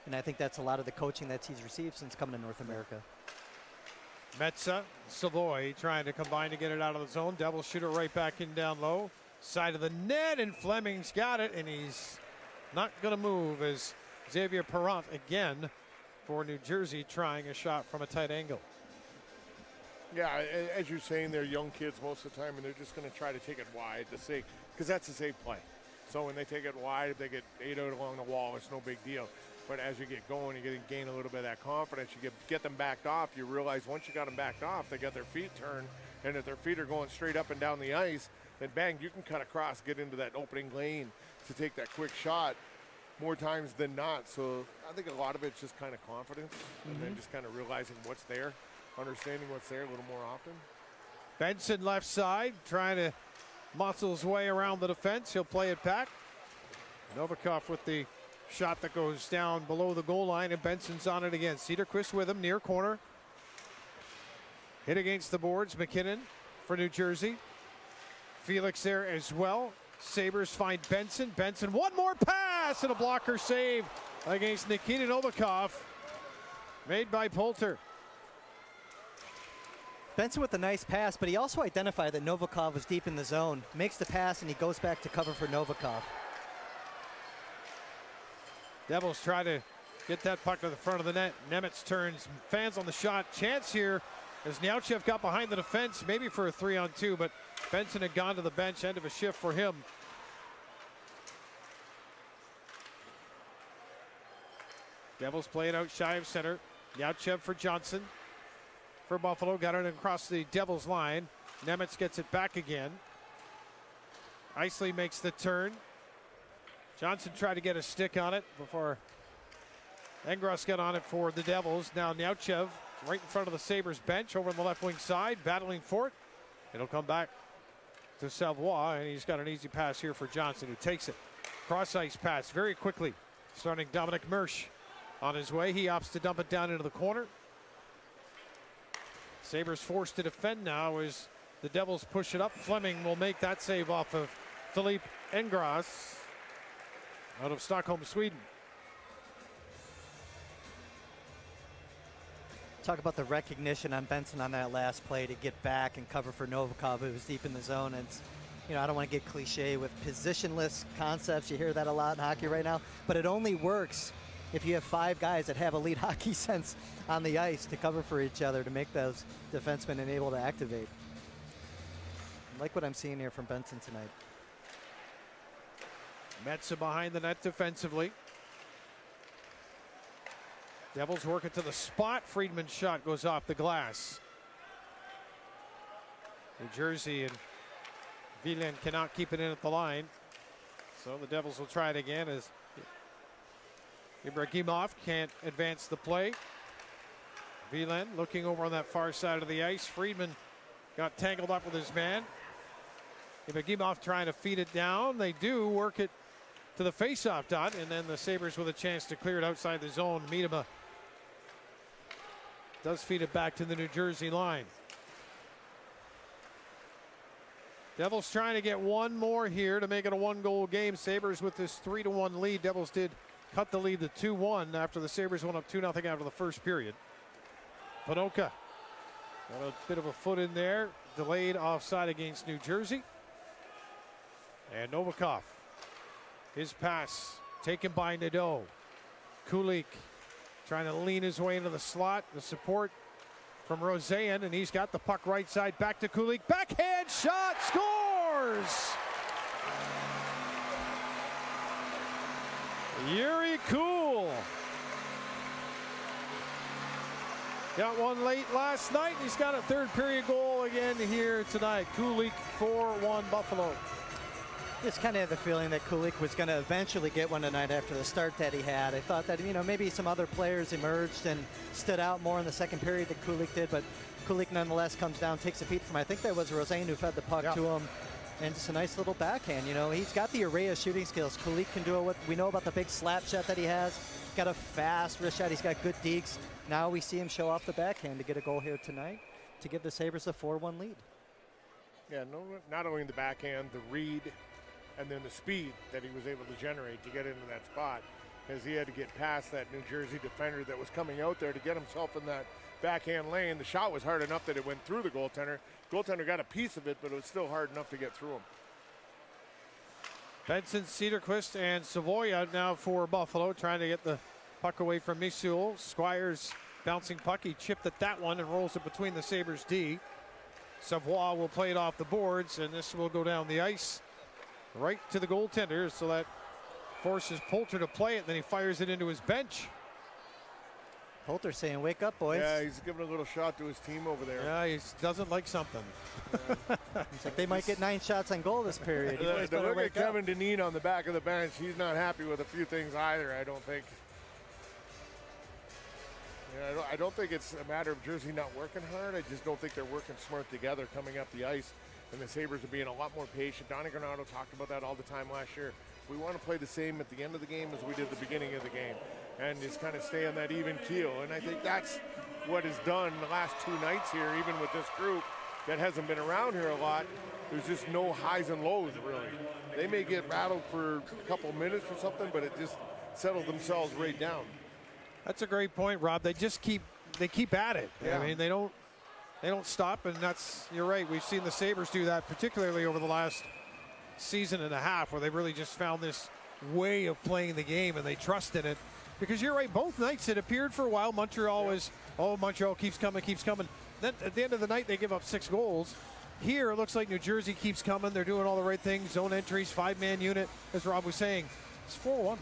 And I think that's a lot of the coaching that he's received since coming to North America. Metsa, Savoy trying to combine to get it out of the zone. Devils shoot it right back in down low. Side of the net, and Fleming's got it, and he's not going to move as Xavier Perrant again for New Jersey trying a shot from a tight angle. Yeah, as you're saying, they're young kids most of the time, and they're just going to try to take it wide to say, because that's a safe play. So when they take it wide, if they get 8 out along the wall, it's no big deal. But as you get going, you gain a little bit of that confidence. You get them backed off. You realize once you got them backed off, they got their feet turned, and if their feet are going straight up and down the ice, then bang, you can cut across, get into that opening lane to take that quick shot more times than not. So I think a lot of it's just kind of confidence, and then just kind of realizing what's there, understanding what's there a little more often. Benson left side trying to muscle his way around the defense. He'll play it back. Novikov with the shot that goes down below the goal line, and Benson's on it again. Cederquist with him, near corner. Hit against the boards. McKinnon for New Jersey. Felix there as well. Sabres find Benson. Benson, one more pass and a blocker save against Nikita Novikov, made by Poulter. Benson with a nice pass, but he also identified that Novikov was deep in the zone. Makes the pass, and he goes back to cover for Novikov. Devils try to get that puck to the front of the net. Nemitz turns, fans on the shot. Chance here as Neauchev got behind the defense, maybe for a 3-on-2, but Benson had gone to the bench. End of a shift for him. Devils play it out shy of center. Neauchev for Johnson. For Buffalo, got it across the Devils line. Nemitz gets it back again. Isley makes the turn. Johnson tried to get a stick on it before Engros got on it for the Devils. Now Neauchev right in front of the Sabres bench over on the left wing side, battling for it. It'll come back to Savoie, and he's got an easy pass here for Johnson, who takes it. Cross ice pass very quickly, starting Dominic Mersch on his way. He opts to dump it down into the corner. Sabres forced to defend now as the Devils push it up. Fleming will make that save off of Philippe Engros out of Stockholm, Sweden. Talk about the recognition on Benson on that last play to get back and cover for Novikov, who was deep in the zone. And it's, you know, I don't want to get cliche with positionless concepts. You hear that a lot in hockey right now, but it only works if you have 5 guys that have elite hockey sense on the ice to cover for each other to make those defensemen able to activate. I like what I'm seeing here from Benson tonight. Metsa behind the net defensively. Devils work it to the spot. Friedman's shot goes off the glass. New Jersey and Villain cannot keep it in at the line. So the Devils will try it again as Ibrahimov can't advance the play. Villain looking over on that far side of the ice. Friedman got tangled up with his man. Ibrahimov trying to feed it down. They do work it to the faceoff dot, and then the Sabres with a chance to clear it outside the zone. Miedema does feed it back to the New Jersey line. Devils trying to get one more here to make it a 1-goal game. Sabres with this 3-1 lead. Devils did cut the lead to 2-1 after the Sabres went up 2-0 after the first period. Panoka got a bit of a foot in there. Delayed offside against New Jersey. And Novikov, his pass taken by Nadeau. Kulik trying to lean his way into the slot. The support from Roseanne, and he's got the puck right side. Back to Kulik. Backhand shot, scores! Yuri Kuhl. Got one late last night. He's got a third period goal again here tonight. Kulik 4-1 Buffalo. Just kind of had the feeling that Kulik was going to eventually get one tonight after the start that he had. I thought that, you know, maybe some other players emerged and stood out more in the second period than Kulik did, but Kulik nonetheless comes down, takes a feed from, I think that was Roseanne who fed the puck to him, and just a nice little backhand. You know, he's got the array of shooting skills. Kulik can do it. What we know about the big slap shot that he has. Got a fast wrist shot. He's got good deeks. Now we see him show off the backhand to get a goal here tonight to give the Sabres a 4-1 lead. Yeah, no, not only the backhand, the read, and then the speed that he was able to generate to get into that spot, as he had to get past that New Jersey defender that was coming out there to get himself in that backhand lane. The shot was hard enough that it went through the goaltender. Goaltender got a piece of it, but it was still hard enough to get through him. Benson, Cedarquist, and Savoy out now for Buffalo, trying to get the puck away from Misul. Squires bouncing puck. He chipped at that one and rolls it between the Sabres D. Savoy will play it off the boards, and this will go down the ice right to the goaltender, so that forces Poulter to play it. Then he fires it into his bench. Poulter saying, "Wake up, boys." Yeah, he's giving a little shot to his team over there. Yeah, he doesn't like something. He's like, they might get 9 shots on goal this period. You boys The better look at wake up. Kevin Dineen on the back of the bench, he's not happy with a few things either, I don't think. Yeah, I don't think it's a matter of Jersey not working hard. I just don't think they're working smart together coming up the ice. And the Sabres are being a lot more patient. Donnie Granato talked about that all the time last year. We want to play the same at the end of the game as we did at the beginning of the game, and just kind of stay on that even keel. And I think that's what is done the last 2 nights here, even with this group, that hasn't been around here a lot, there's just no highs and lows, really. They may get rattled for a couple minutes or something, but it just settled themselves right down. That's a great point, Rob. They keep at it. Yeah. I mean, they don't stop, and you're right. We've seen the Sabres do that, particularly over the last season and a half, where they've really just found this way of playing the game, and they trust in it. Because you're right, both nights it appeared for a while Montreal was, Montreal keeps coming. Then at the end of the night, they give up 6 goals. Here, it looks like New Jersey keeps coming. They're doing all the right things, zone entries, 5-man unit, as Rob was saying. It's 4-1.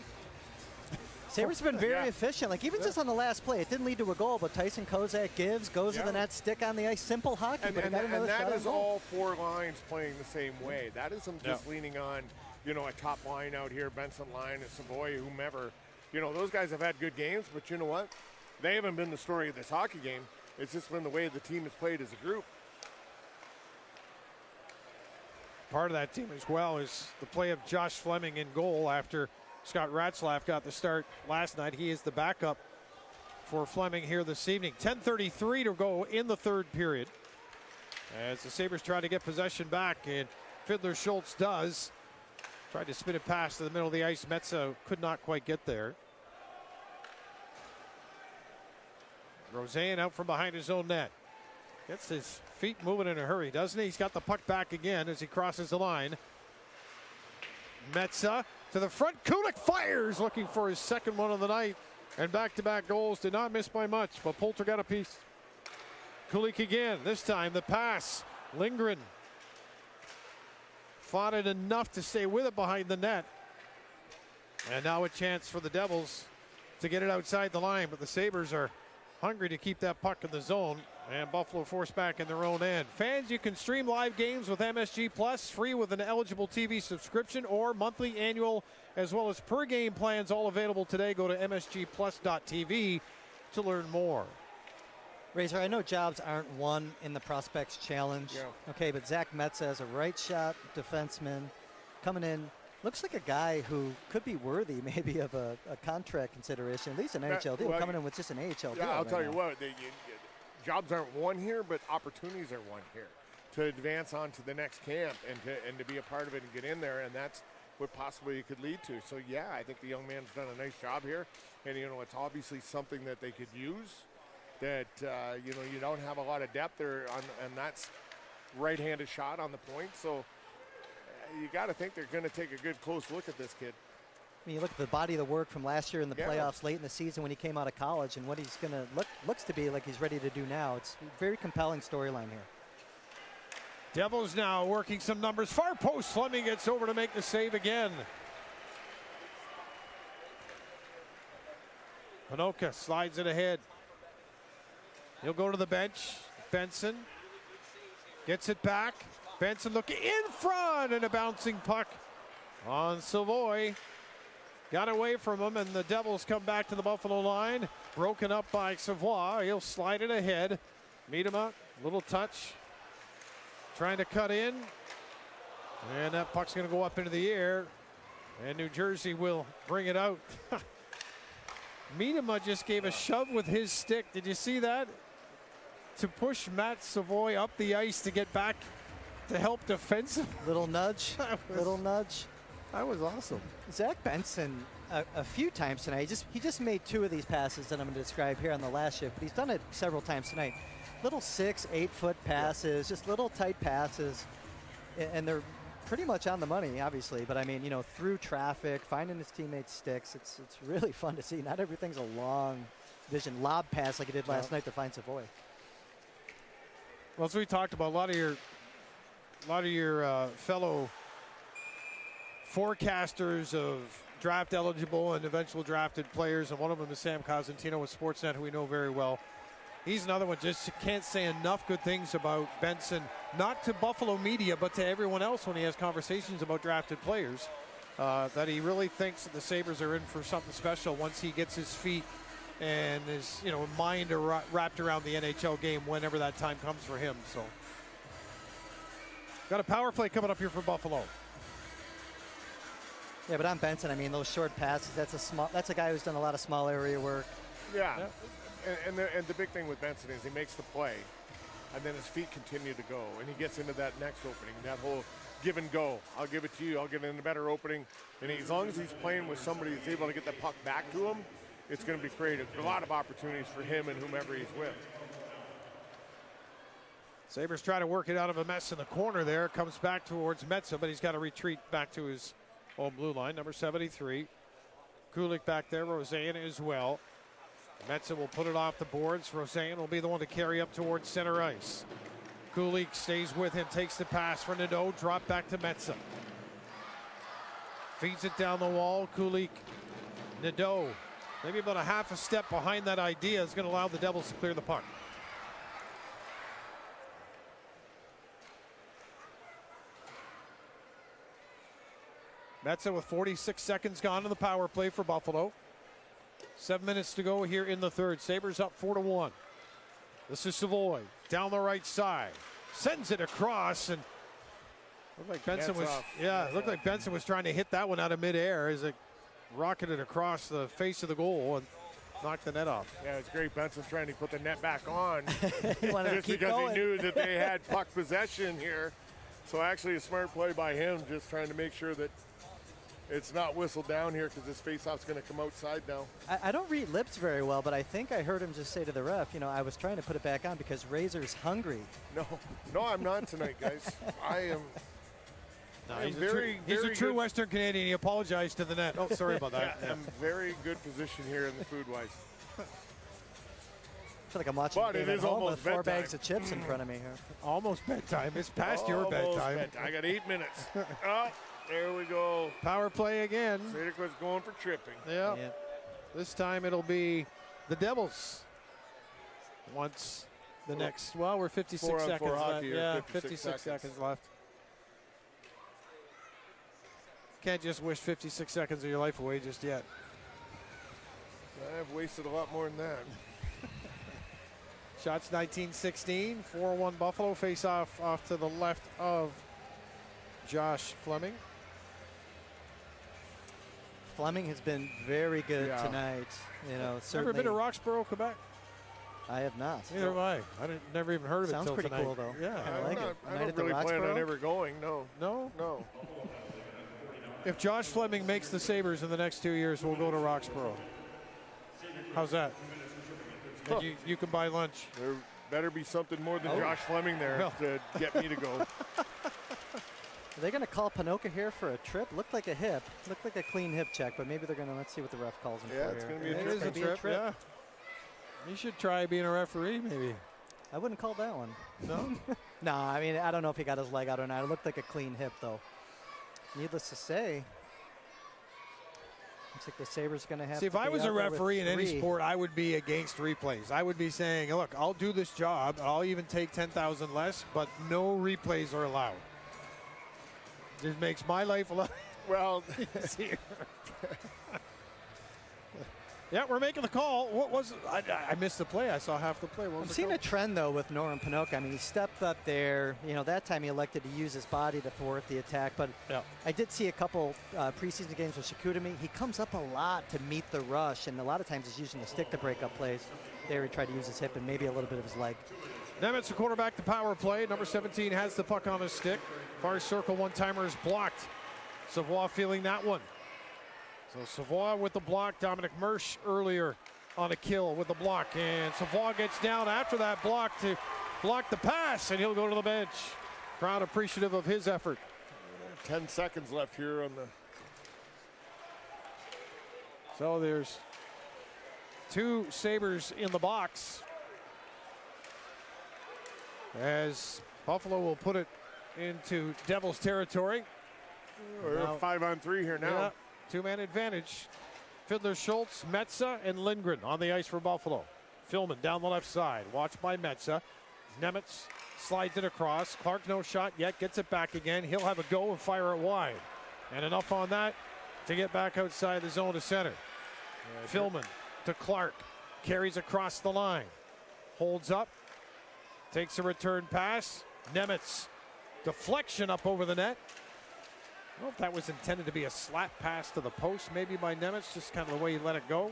Sabres have been very efficient. Like, even just on the last play, it didn't lead to a goal, but Tyson Kozak goes to the net, stick on the ice, simple hockey. And, but and, got and another that shot is on goal. all 4 lines playing the same way. That isn't just leaning on, a top line out here, Benson line, and Savoy, whomever. Those guys have had good games, but you know what? They haven't been the story of this hockey game. It's just been the way the team has played as a group. Part of that team as well is the play of Josh Fleming in goal after Scott Ratzlaff got the start last night. He is the backup for Fleming here this evening. 10:33 to go in the third period, as the Sabres try to get possession back, and Fiddler Schultz does. Tried to spin it past to the middle of the ice. Metsa could not quite get there. Roseanne out from behind his own net. Gets his feet moving in a hurry, doesn't he? He's got the puck back again as he crosses the line. Metsa to the front. Kulik fires, looking for his second one of the night. And back-to-back goals. Did not miss by much, but Poulter got a piece. Kulik again. This time the pass. Lindgren fought it enough to stay with it behind the net. And now a chance for the Devils to get it outside the line, but the Sabres are hungry to keep that puck in the zone, and Buffalo forced back in their own end. Fans, you can stream live games with MSG Plus, free with an eligible TV subscription or monthly, annual, as well as per game plans, all available today. Go to msgplus.tv to learn more. Razor, I know jobs aren't won in the Prospects Challenge. Yeah. Okay, but Zach Metsa as a right shot defenseman coming in. Looks like a guy who could be worthy maybe of a contract consideration, at least an NHL deal, coming in with just an AHL deal. I'll tell you now. what, jobs aren't won here, but opportunities are won here to advance on to the next camp and to be a part of it and get in there, and that's what possibly it could lead to. So, yeah, I think the young man's done a nice job here, and, it's obviously something that they could use, that, you don't have a lot of depth there, and that's right-handed shot on the point, so you got to think they're going to take a good close look at this kid. I mean, you look at the body of the work from last year in the playoffs, late in the season when he came out of college, and what he's going to looks to be like he's ready to do now. It's a very compelling storyline here. Devils now working some numbers. Far post. Fleming gets over to make the save again. Panoka slides it ahead. He'll go to the bench. Benson gets it back. Benson looking in front, and a bouncing puck on Savoy. Got away from him, and the Devils come back to the Buffalo line. Broken up by Savoy. He'll slide it ahead. Meet him up. Little touch. Trying to cut in. And that puck's going to go up into the air. And New Jersey will bring it out. Miedema just gave a shove with his stick. Did you see that? To push Matt Savoy up the ice to get back to help defensive. Little nudge. Little nudge. That was awesome. Zach Benson, a few times tonight, he just made 2 of these passes that I'm going to describe here on the last shift, but he's done it several times tonight. Little 6-8 foot passes, just little tight passes, and they're pretty much on the money, obviously. But I mean, through traffic, finding his teammates' sticks, it's really fun to see. Not everything's a long vision lob pass like he did last night to find Savoy. Well, as we talked about, a lot of your fellow forecasters of draft eligible and eventual drafted players, and one of them is Sam Cosentino with Sportsnet, who we know very well. He's another one, just can't say enough good things about Benson, not to Buffalo media, but to everyone else when he has conversations about drafted players, that he really thinks that the Sabres are in for something special once he gets his feet and his mind wrapped around the NHL game whenever that time comes for him. So, got a power play coming up here for Buffalo. Yeah, but on Benson, I mean, those short passes, that's a guy who's done a lot of small area work. Yeah. And the big thing with Benson is he makes the play. and then his feet continue to go, and he gets into that next opening, that whole give and go. I'll give it to you. I'll get in a better opening. And as long as he's playing with somebody that's able to get the puck back to him, it's going to be creative. A lot of opportunities for him and whomever he's with. Sabres try to work it out of a mess in the corner there. Comes back towards Metsä, but he's got to retreat back to his own blue line. Number 73. Kulich back there. Roseanne as well. Metsä will put it off the boards. Roseanne will be the one to carry up towards center ice. Kulich stays with him, takes the pass for Nadeau. Drop back to Metsä. Feeds it down the wall. Kulich. Nadeau. Maybe about a half a step behind that idea is going to allow the Devils to clear the puck. Metsä with 46 seconds gone in the power play for Buffalo. 7 minutes to go here in the third. Sabres up 4-1. This is Savoy down the right side. Sends it across and looked like Benson was looked like Benson was trying to hit that one out of midair as it rocketed across the face of the goal and knocked the net off. Yeah, it's great. Benson's trying to put the net back on He wanted to just keep because going. he knew that they had puck possession here. So actually a smart play by him, just trying to make sure that it's not whistled down here because this faceoff's going to come outside now. I don't read lips very well, but I think I heard him just say to the ref, you know, I was trying to put it back on because Razor's hungry. No, I'm not tonight, guys. I am. He's a true Western Canadian. He apologized to the net. Oh, sorry about that. I'm very good position here in the food-wise. I feel like I'm watching But the game it at is home almost with 4 bedtime. bags of chips in front of me here. Almost bedtime. It's past your bedtime. I got 8 minutes. Oh, there we go. Power play again. Cedric was going for tripping. Yeah. Yeah. This time it'll be the Devils. Once the next, well, we're 56 4 on 4 seconds left. hockey here, Yeah, 56 seconds left. Can't just wish 56 seconds of your life away just yet. I've wasted a lot more than that. Shots 19-16, 4-1 Buffalo. Face off to the left of Josh Fleming. Fleming has been very good tonight. You know, Ever certainly. been to Roxborough, Quebec? I have not. Neither have I. Never even heard of Sounds it till pretty tonight. cool, though. Yeah. I like it. I Night don't at the really plan on Roxborough? ever going, no. No? If Josh Fleming makes the Sabres in the next 2 years, we'll go to Roxborough. How's that? And you can buy lunch. There better be something more than Josh Fleming there Well. to get me to go. Are they going to call Panoka here for a trip? Looked like a hip. Looked like a clean hip check, but maybe they're going to, let's see what the ref calls him Yeah, for it's here. gonna be a It trip. is a Maybe trip, yeah. You should try being a referee, maybe. I wouldn't call that one. No? No, I mean, I don't know if he got his leg out or not. It looked like a clean hip, though. Needless to say, looks like the Sabres going to have See, to if I be was out a there with referee in any 3. sport, I would be against replays. I would be saying, look, I'll do this job. I'll even take 10,000 less, but no replays are allowed. Just makes my life a lot Well, easier. Yeah, we're making the call. What was it? I missed the play. I saw half the play. What was I'm the seeing call? a trend, though, with Noran Panoka. I mean, he stepped up there. You know, that time he elected to use his body to thwart the attack. But Yeah. I did see a couple preseason games with Shikutami. He comes up a lot to meet the rush, and a lot of times he's using the stick to break up plays. There he tried to use his hip and maybe a little bit of his leg. Nemitz, the quarterback, the power play. Number 17 has the puck on his stick. Far circle one-timer is blocked. Savoy feeling that one. So Savoy with the block. Dominic Mersch earlier on a kill with the block. And Savoy gets down after that block to block the pass, and he'll go to the bench. Crowd appreciative of his effort. 10 seconds left here on the. So there's 2 Sabres in the box. As Buffalo will put it into Devils territory. We're Now- 5-on-3 here now. Yeah, 2-man advantage. Fiddler, Schultz, Metsä, and Lindgren on the ice for Buffalo. Philman down the left side. Watched by Metsä. Nemitz slides it across. Clark no shot yet. Gets it back again. He'll have a go and fire it wide. And enough on that to get back outside the zone to center. Philman to Clark. Carries across the line. Holds up. Takes a return pass. Nemitz. Deflection up over the net. I don't know if that was intended to be a slap pass to the post, maybe by Nemitz, just kind of the way he let it go.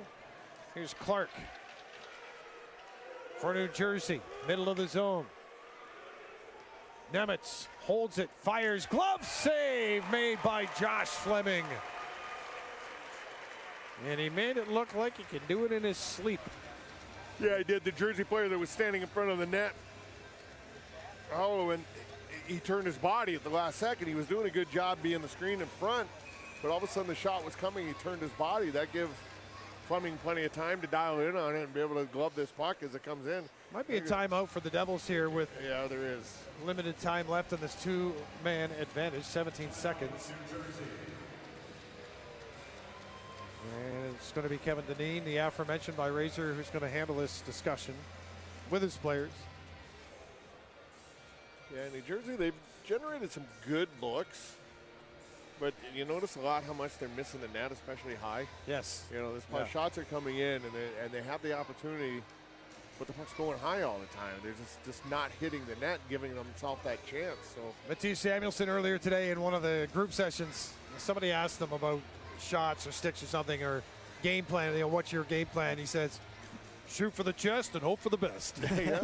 Here's Clark for New Jersey, middle of the zone. Nemitz holds it, fires, glove save made by Josh Fleming. And he made it look like he could do it in his sleep. Yeah, he did. The Jersey player that was standing in front of the net. Oh, and he turned his body at the last second. He was doing a good job being the screen in front, but all of a sudden the shot was coming. He turned his body. That gives Fleming plenty of time to dial in on it and be able to glove this puck as it comes in. Might be a timeout for the Devils here with there is limited time left on this two-man advantage, 17 seconds. And it's going to be Kevin Dineen, the aforementioned by Razor, who's going to handle this discussion with his players. Yeah, New Jersey, they've generated some good looks, but you notice a lot how much they're missing the net, especially high. Yes. You know, shots are coming in, and they have the opportunity, but the puck's going high all the time. They're just not hitting the net, giving themselves that chance. So Mattias Samuelsson earlier today in one of the group sessions, somebody asked him about shots or sticks or something or game plan. You know, what's your game plan? He says, shoot for the chest and hope for the best. Yeah.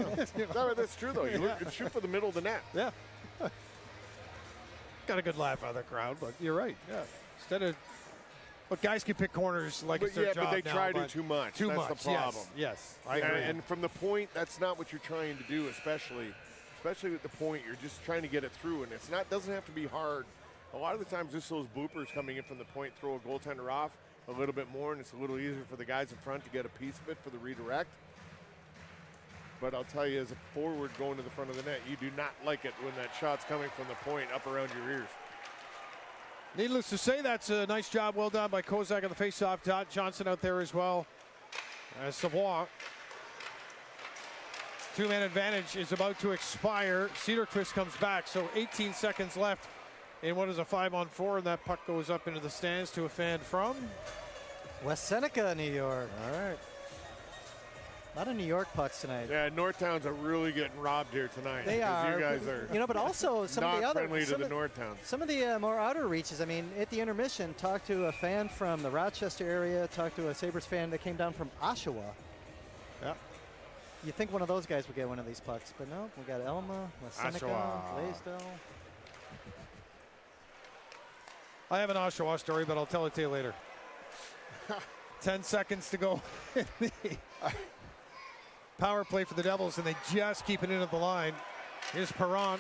No, that's true though. You shoot for the middle of the net. Yeah. Got a good laugh out of the crowd, but you're right. Yeah. Instead of, but guys can pick corners like it's their job but they now, try to too much. Too that's much. the problem. Yes. I agree. And from the point, that's not what you're trying to do, especially at the point. You're just trying to get it through, and doesn't have to be hard. A lot of the times, just those bloopers coming in from the point throw a goaltender off a little bit more, and it's a little easier for the guys in front to get a piece of it for the redirect. But I'll tell you, as a forward going to the front of the net, you do not like it when that shot's coming from the point up around your ears. Needless to say, that's a nice job. Well done by Kozak on the faceoff. Dot Johnson out there as well. Savoie. Two-man advantage is about to expire. Cederqvist comes back, so 18 seconds left in what is a 5-on-4, and that puck goes up into the stands to a fan from West Seneca, New York. All right. A lot of New York pucks tonight. Yeah, Northtowns are really getting robbed here tonight. They are. You guys are. You know, but also some not of the other friendly to the Northtowns. Some of the more outer reaches. I mean, at the intermission, talked to a fan from the Rochester area. Talked to a Sabres fan that came down from Oshawa. Yeah. You think one of those guys would get one of these pucks, but no. We got Elma, West Seneca, Blaisdell. I have an Oshawa story, but I'll tell it to you later. 10 seconds to go. Power play for the Devils, and they just keep it in at the line. Here's Perron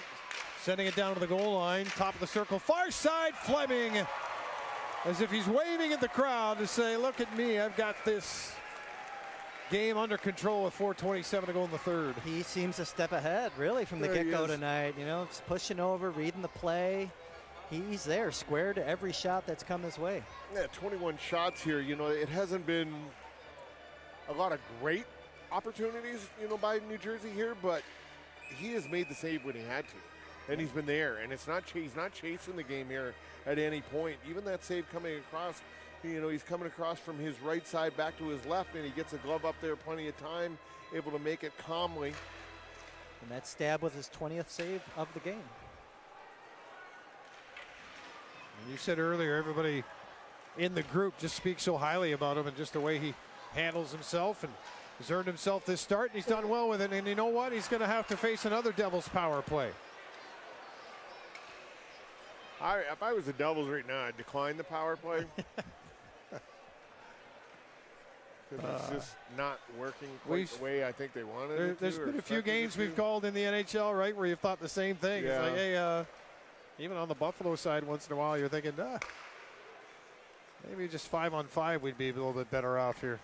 sending it down to the goal line, top of the circle, far side, Fleming, as if he's waving at the crowd to say, look at me, I've got this game under control with 4:27 to go in the third. He seems a step ahead, really, from the get-go tonight. You know, just pushing over, reading the play. He's there, square to every shot that's come his way. Yeah, 21 shots here. You know, it hasn't been a lot of great opportunities, you know, by New Jersey here, but he has made the save when he had to, and he's been there. And he's not chasing the game here at any point. Even that save coming across, you know, he's coming across from his right side back to his left, and he gets a glove up there plenty of time, able to make it calmly. And that stab was his 20th save of the game. And you said earlier, everybody in the group just speaks so highly about him and just the way he handles himself, and he's earned himself this start, and he's done well with it. And you know what? He's going to have to face another Devils power play. If I was the Devils right now, I'd decline the power play. Because it's just not working quite the way I think they wanted it to. There's been a few games we've called in the NHL, right, where you've thought the same thing. Yeah. It's like, hey, even on the Buffalo side, once in a while, you're thinking, maybe just 5-on-5 we'd be a little bit better off here.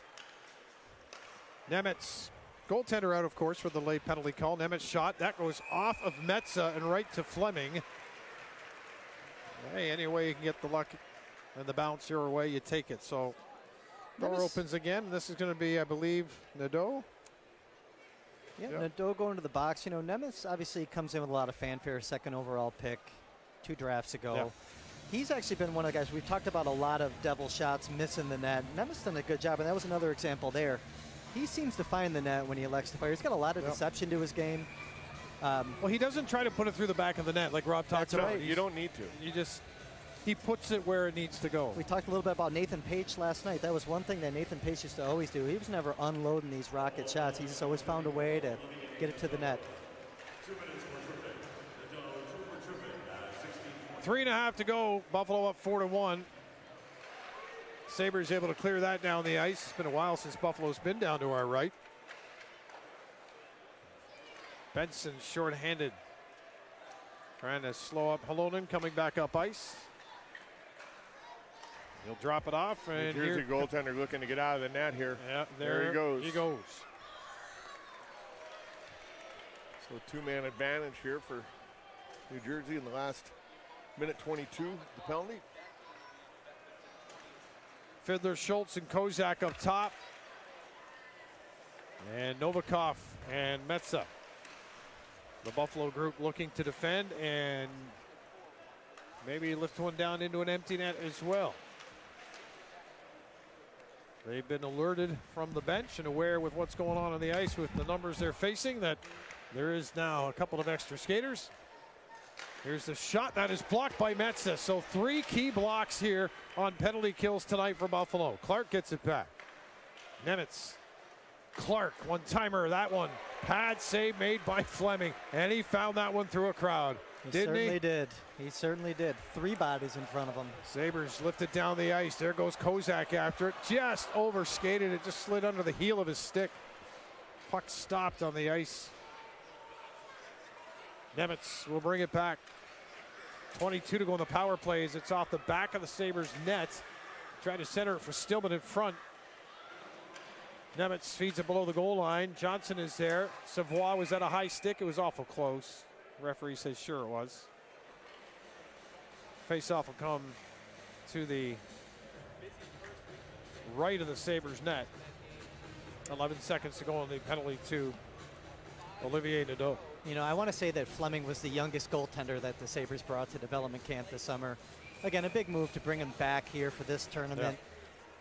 Nemitz, goaltender out, of course, for the late penalty call. Nemitz shot. That goes off of Metza and right to Fleming. Hey, any way you can get the luck and the bounce your way, you take it. So door opens again. This is going to be, I believe, Nadeau. Yeah, Nadeau going to the box. You know, Nemitz obviously comes in with a lot of fanfare, second overall pick 2 drafts ago. Yeah. He's actually been one of the guys, we've talked about a lot of Devil shots missing the net. Nemitz done a good job, and that was another example there. He seems to find the net when he elects to fire. He's got a lot of deception to his game. Well, he doesn't try to put it through the back of the net like Rob talked about. Right. You don't need to. He puts it where it needs to go. We talked a little bit about Nathan Page last night. That was one thing that Nathan Page used to always do. He was never unloading these rocket shots. He just always found a way to get it to the net. 3.5 to go. Buffalo up 4-1. Sabres able to clear that down the ice. It's been a while since Buffalo's been down to our right. Benson short-handed. Trying to slow up Halonen, coming back up ice. He'll drop it off. And Here's a goaltender looking to get out of the net here. Yeah, there he goes. He goes. So two-man advantage here for New Jersey in the last minute 22, the penalty. Fiddler, Schultz, and Kozak up top. And Novikov and Metsa. The Buffalo group looking to defend and maybe lift one down into an empty net as well. They've been alerted from the bench and aware with what's going on the ice with the numbers they're facing that there is now a couple of extra skaters. Here's the shot that is blocked by Metsa. So 3 key blocks here on penalty kills tonight for Buffalo. Clark gets it back. Nemitz. Clark, one-timer, that one. Pad save made by Fleming, and he found that one through a crowd. Didn't he? Certainly did. He certainly did. 3 bodies in front of him. Sabres lifted down the ice. There goes Kozak after it. Just overskated. It just slid under the heel of his stick. Puck stopped on the ice. Nemitz will bring it back. 22 to go on the power plays. It's off the back of the Sabres net. Tried to center it for Stillman in front. Nemitz feeds it below the goal line. Johnson is there. Savoie was at a high stick. It was awful close. Referee says sure it was. Face-off will come to the right of the Sabres net. 11 seconds to go on the penalty to Olivier Nadeau. You know, I want to say that Fleming was the youngest goaltender that the Sabres brought to development camp this summer. Again, a big move to bring him back here for this tournament. Yeah.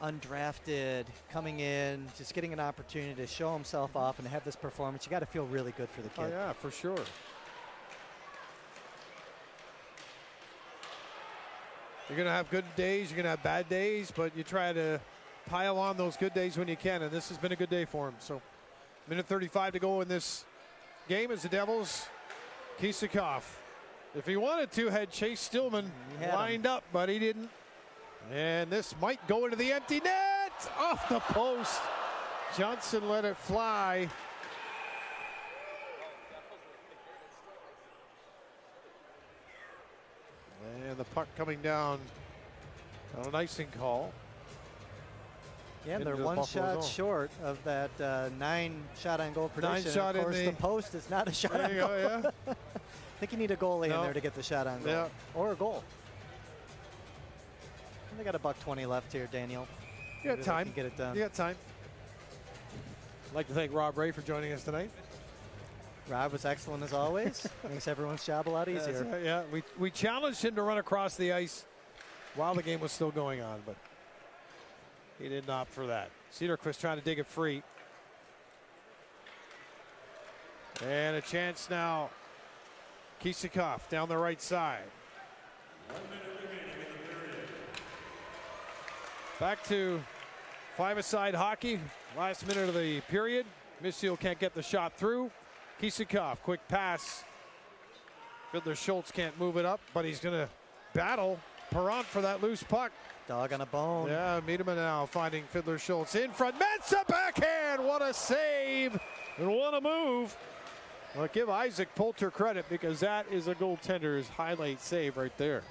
Undrafted, coming in, just getting an opportunity to show himself off and have this performance. You got to feel really good for the kid. Oh, yeah, for sure. You're going to have good days, you're going to have bad days, but you try to pile on those good days when you can, and this has been a good day for him. So, minute 35 to go in this game as the Devils. Kisakov, if he wanted to, had Chase Stillman lined up, but he didn't. And this might go into the empty net, off the post. Johnson let it fly. And the puck coming down on an icing call. Yeah, they're one shot short of that 9 shot on goal prediction. 9 shot of course, in the post is not a shot on goal. Yeah. I think you need a goalie in there to get the shot on goal, or a goal. And they got a $1.20 left here, Daniel. You got time. Get it done. You got time. I'd like to thank Rob Ray for joining us tonight. Rob was excellent as always. Makes everyone's job a lot easier. Yeah, we challenged him to run across the ice while the game was still going on, but he didn't opt for that. Cedarquist trying to dig it free. And a chance now. Kisakov down the right side. Back to 5-a-side hockey. Last minute of the period. Missile can't get the shot through. Kisakov, quick pass. Fiddler Schultz can't move it up, but he's going to battle Perrant for that loose puck. Dog on a bone. Yeah, Miedema now finding Fiddler Schultz in front. Metsa backhand. What a save and what a move. Well, give Isaac Poulter credit because that is a goaltender's highlight save right there.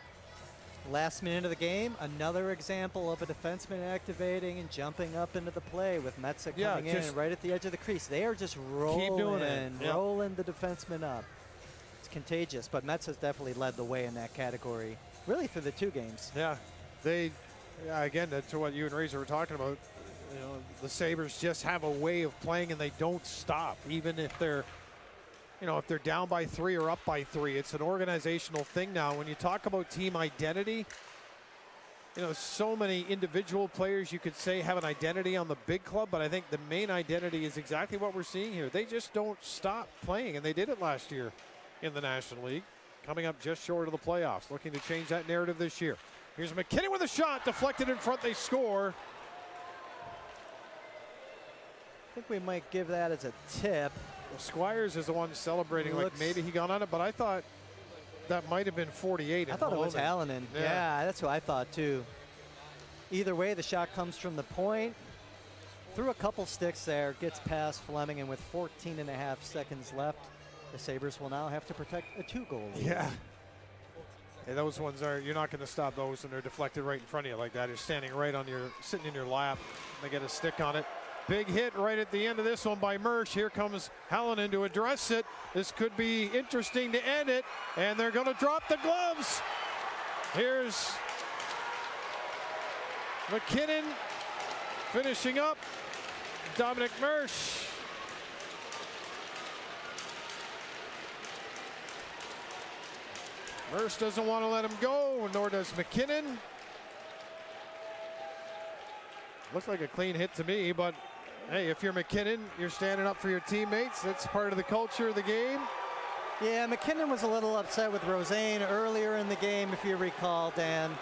Last minute of the game, another example of a defenseman activating and jumping up into the play with Metsa coming in right at the edge of the crease. They are just rolling the defenseman up. It's contagious, but Metsa's definitely led the way in that category, really through the 2 games. Yeah, again, to what you and Razor were talking about, you know, the Sabres just have a way of playing and they don't stop, even if they're, you know, if they're down by 3 or up by 3. It's an organizational thing now. When you talk about team identity, you know, so many individual players you could say have an identity on the big club, but I think the main identity is exactly what we're seeing here. They just don't stop playing, and they did it last year in the National League, coming up just short of the playoffs, looking to change that narrative this year. Here's McKinnon with a shot, deflected in front, they score. I think we might give that as a tip. Well, Squires is the one celebrating like maybe he got on it, but I thought that might have been 48. I thought it was Hallinan. Yeah, that's what I thought too. Either way, the shot comes from the point. Threw a couple sticks there, gets past Fleming, and with 14.5 seconds left, the Sabres will now have to protect a 2-goal lead. Yeah. Hey, those ones you're not going to stop those, and they're deflected right in front of you like that. You're standing right on sitting in your lap. They get a stick on it. Big hit right at the end of this one by Mersch. Here comes Hallinan to address it. This could be interesting to end it, and they're going to drop the gloves. Here's McKinnon finishing up. Dominic Mersch. Mersch doesn't want to let him go, nor does McKinnon. Looks like a clean hit to me, but hey, if you're McKinnon, you're standing up for your teammates. That's part of the culture of the game. Yeah, McKinnon was a little upset with Rosen earlier in the game, if you recall, Dan.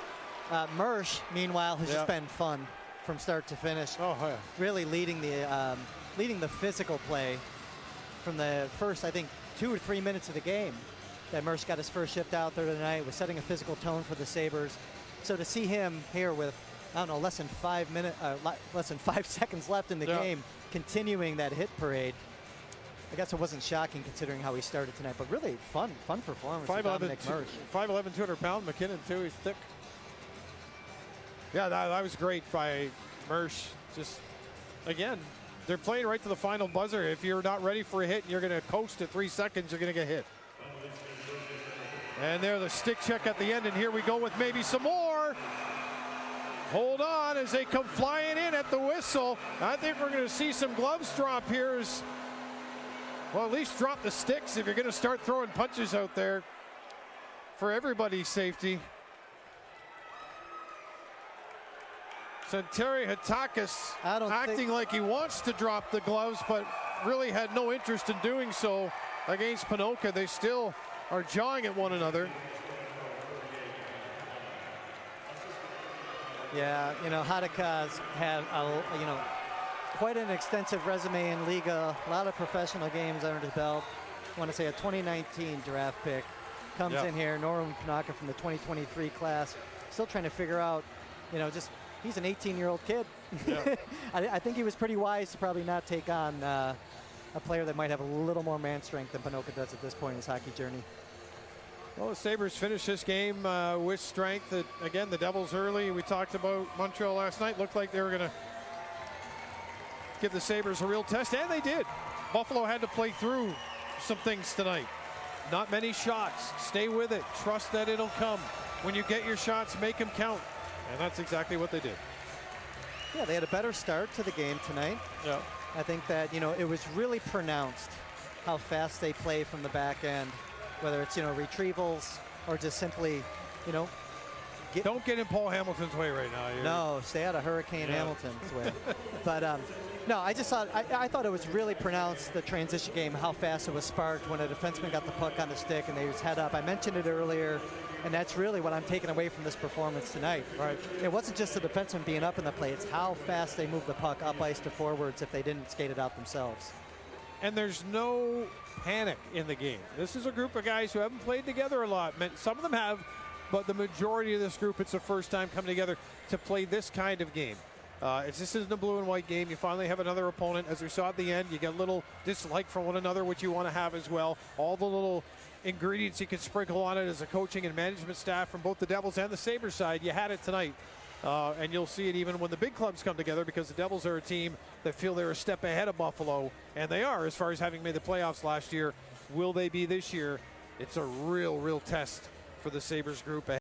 Mersch, meanwhile, has just been fun from start to finish. Oh, yeah. Really leading the physical play from the first, I think, 2 or 3 minutes of the game. That Mersch got his first shift out there tonight, was setting a physical tone for the Sabres. So to see him here with, I don't know, less than 5 seconds left in the game, continuing that hit parade, I guess it wasn't shocking considering how he started tonight, but really fun performance from Dominic Mersch. 5'11", 200-pound McKinnon too. He's thick. Yeah, that was great by Mersch. Just again, they're playing right to the final buzzer. If you're not ready for a hit and you're going to coast at 3 seconds, you're going to get hit. And there, the stick check at the end, and here we go with maybe some more. Hold on as they come flying in at the whistle. I think we're going to see some gloves drop here. Well, at least drop the sticks if you're going to start throwing punches out there for everybody's safety. Santeri Hatakis acting like he wants to drop the gloves, but really had no interest in doing so against Panoka. They still are jawing at one another. Yeah, Hatakis had quite an extensive resume in Liga, a lot of professional games under his belt. I want to say a 2019 draft pick. Comes in here, Norman Panoka from the 2023 class, still trying to figure out, he's an 18-year-old kid. Yeah. I think he was pretty wise to probably not take on a player that might have a little more man strength than Panoka does at this point in his hockey journey. Well, the Sabres finished this game with strength. Again, the Devils early. We talked about Montreal last night. Looked like they were going to give the Sabres a real test, and they did. Buffalo had to play through some things tonight. Not many shots. Stay with it. Trust that it'll come. When you get your shots, make them count. And that's exactly what they did. Yeah, they had a better start to the game tonight. Yeah. I think that, it was really pronounced how fast they play from the back end, whether it's, retrievals or just simply, don't get in Paul Hamilton's way right now. No, stay out of Hurricane Hamilton's way. But, no, I just thought, I thought it was really pronounced, the transition game, how fast it was sparked when a defenseman got the puck on the stick and they was head up. I mentioned it earlier, and that's really what I'm taking away from this performance tonight. Right. It wasn't just the defenseman being up in the play, it's how fast they moved the puck up ice to forwards if they didn't skate it out themselves. And there's no panic in the game. This is a group of guys who haven't played together a lot. Some of them have, but the majority of this group, it's the first time coming together to play this kind of game. This isn't a blue and white game. You finally have another opponent. As we saw at the end, you get a little dislike for one another, which you want to have as well. All the little ingredients you can sprinkle on it as a coaching and management staff from both the Devils and the Sabres side. You had it tonight. And you'll see it even when the big clubs come together, because the Devils are a team that feel they're a step ahead of Buffalo, and they are as far as having made the playoffs last year. Will they be this year? It's a real test for the Sabres group.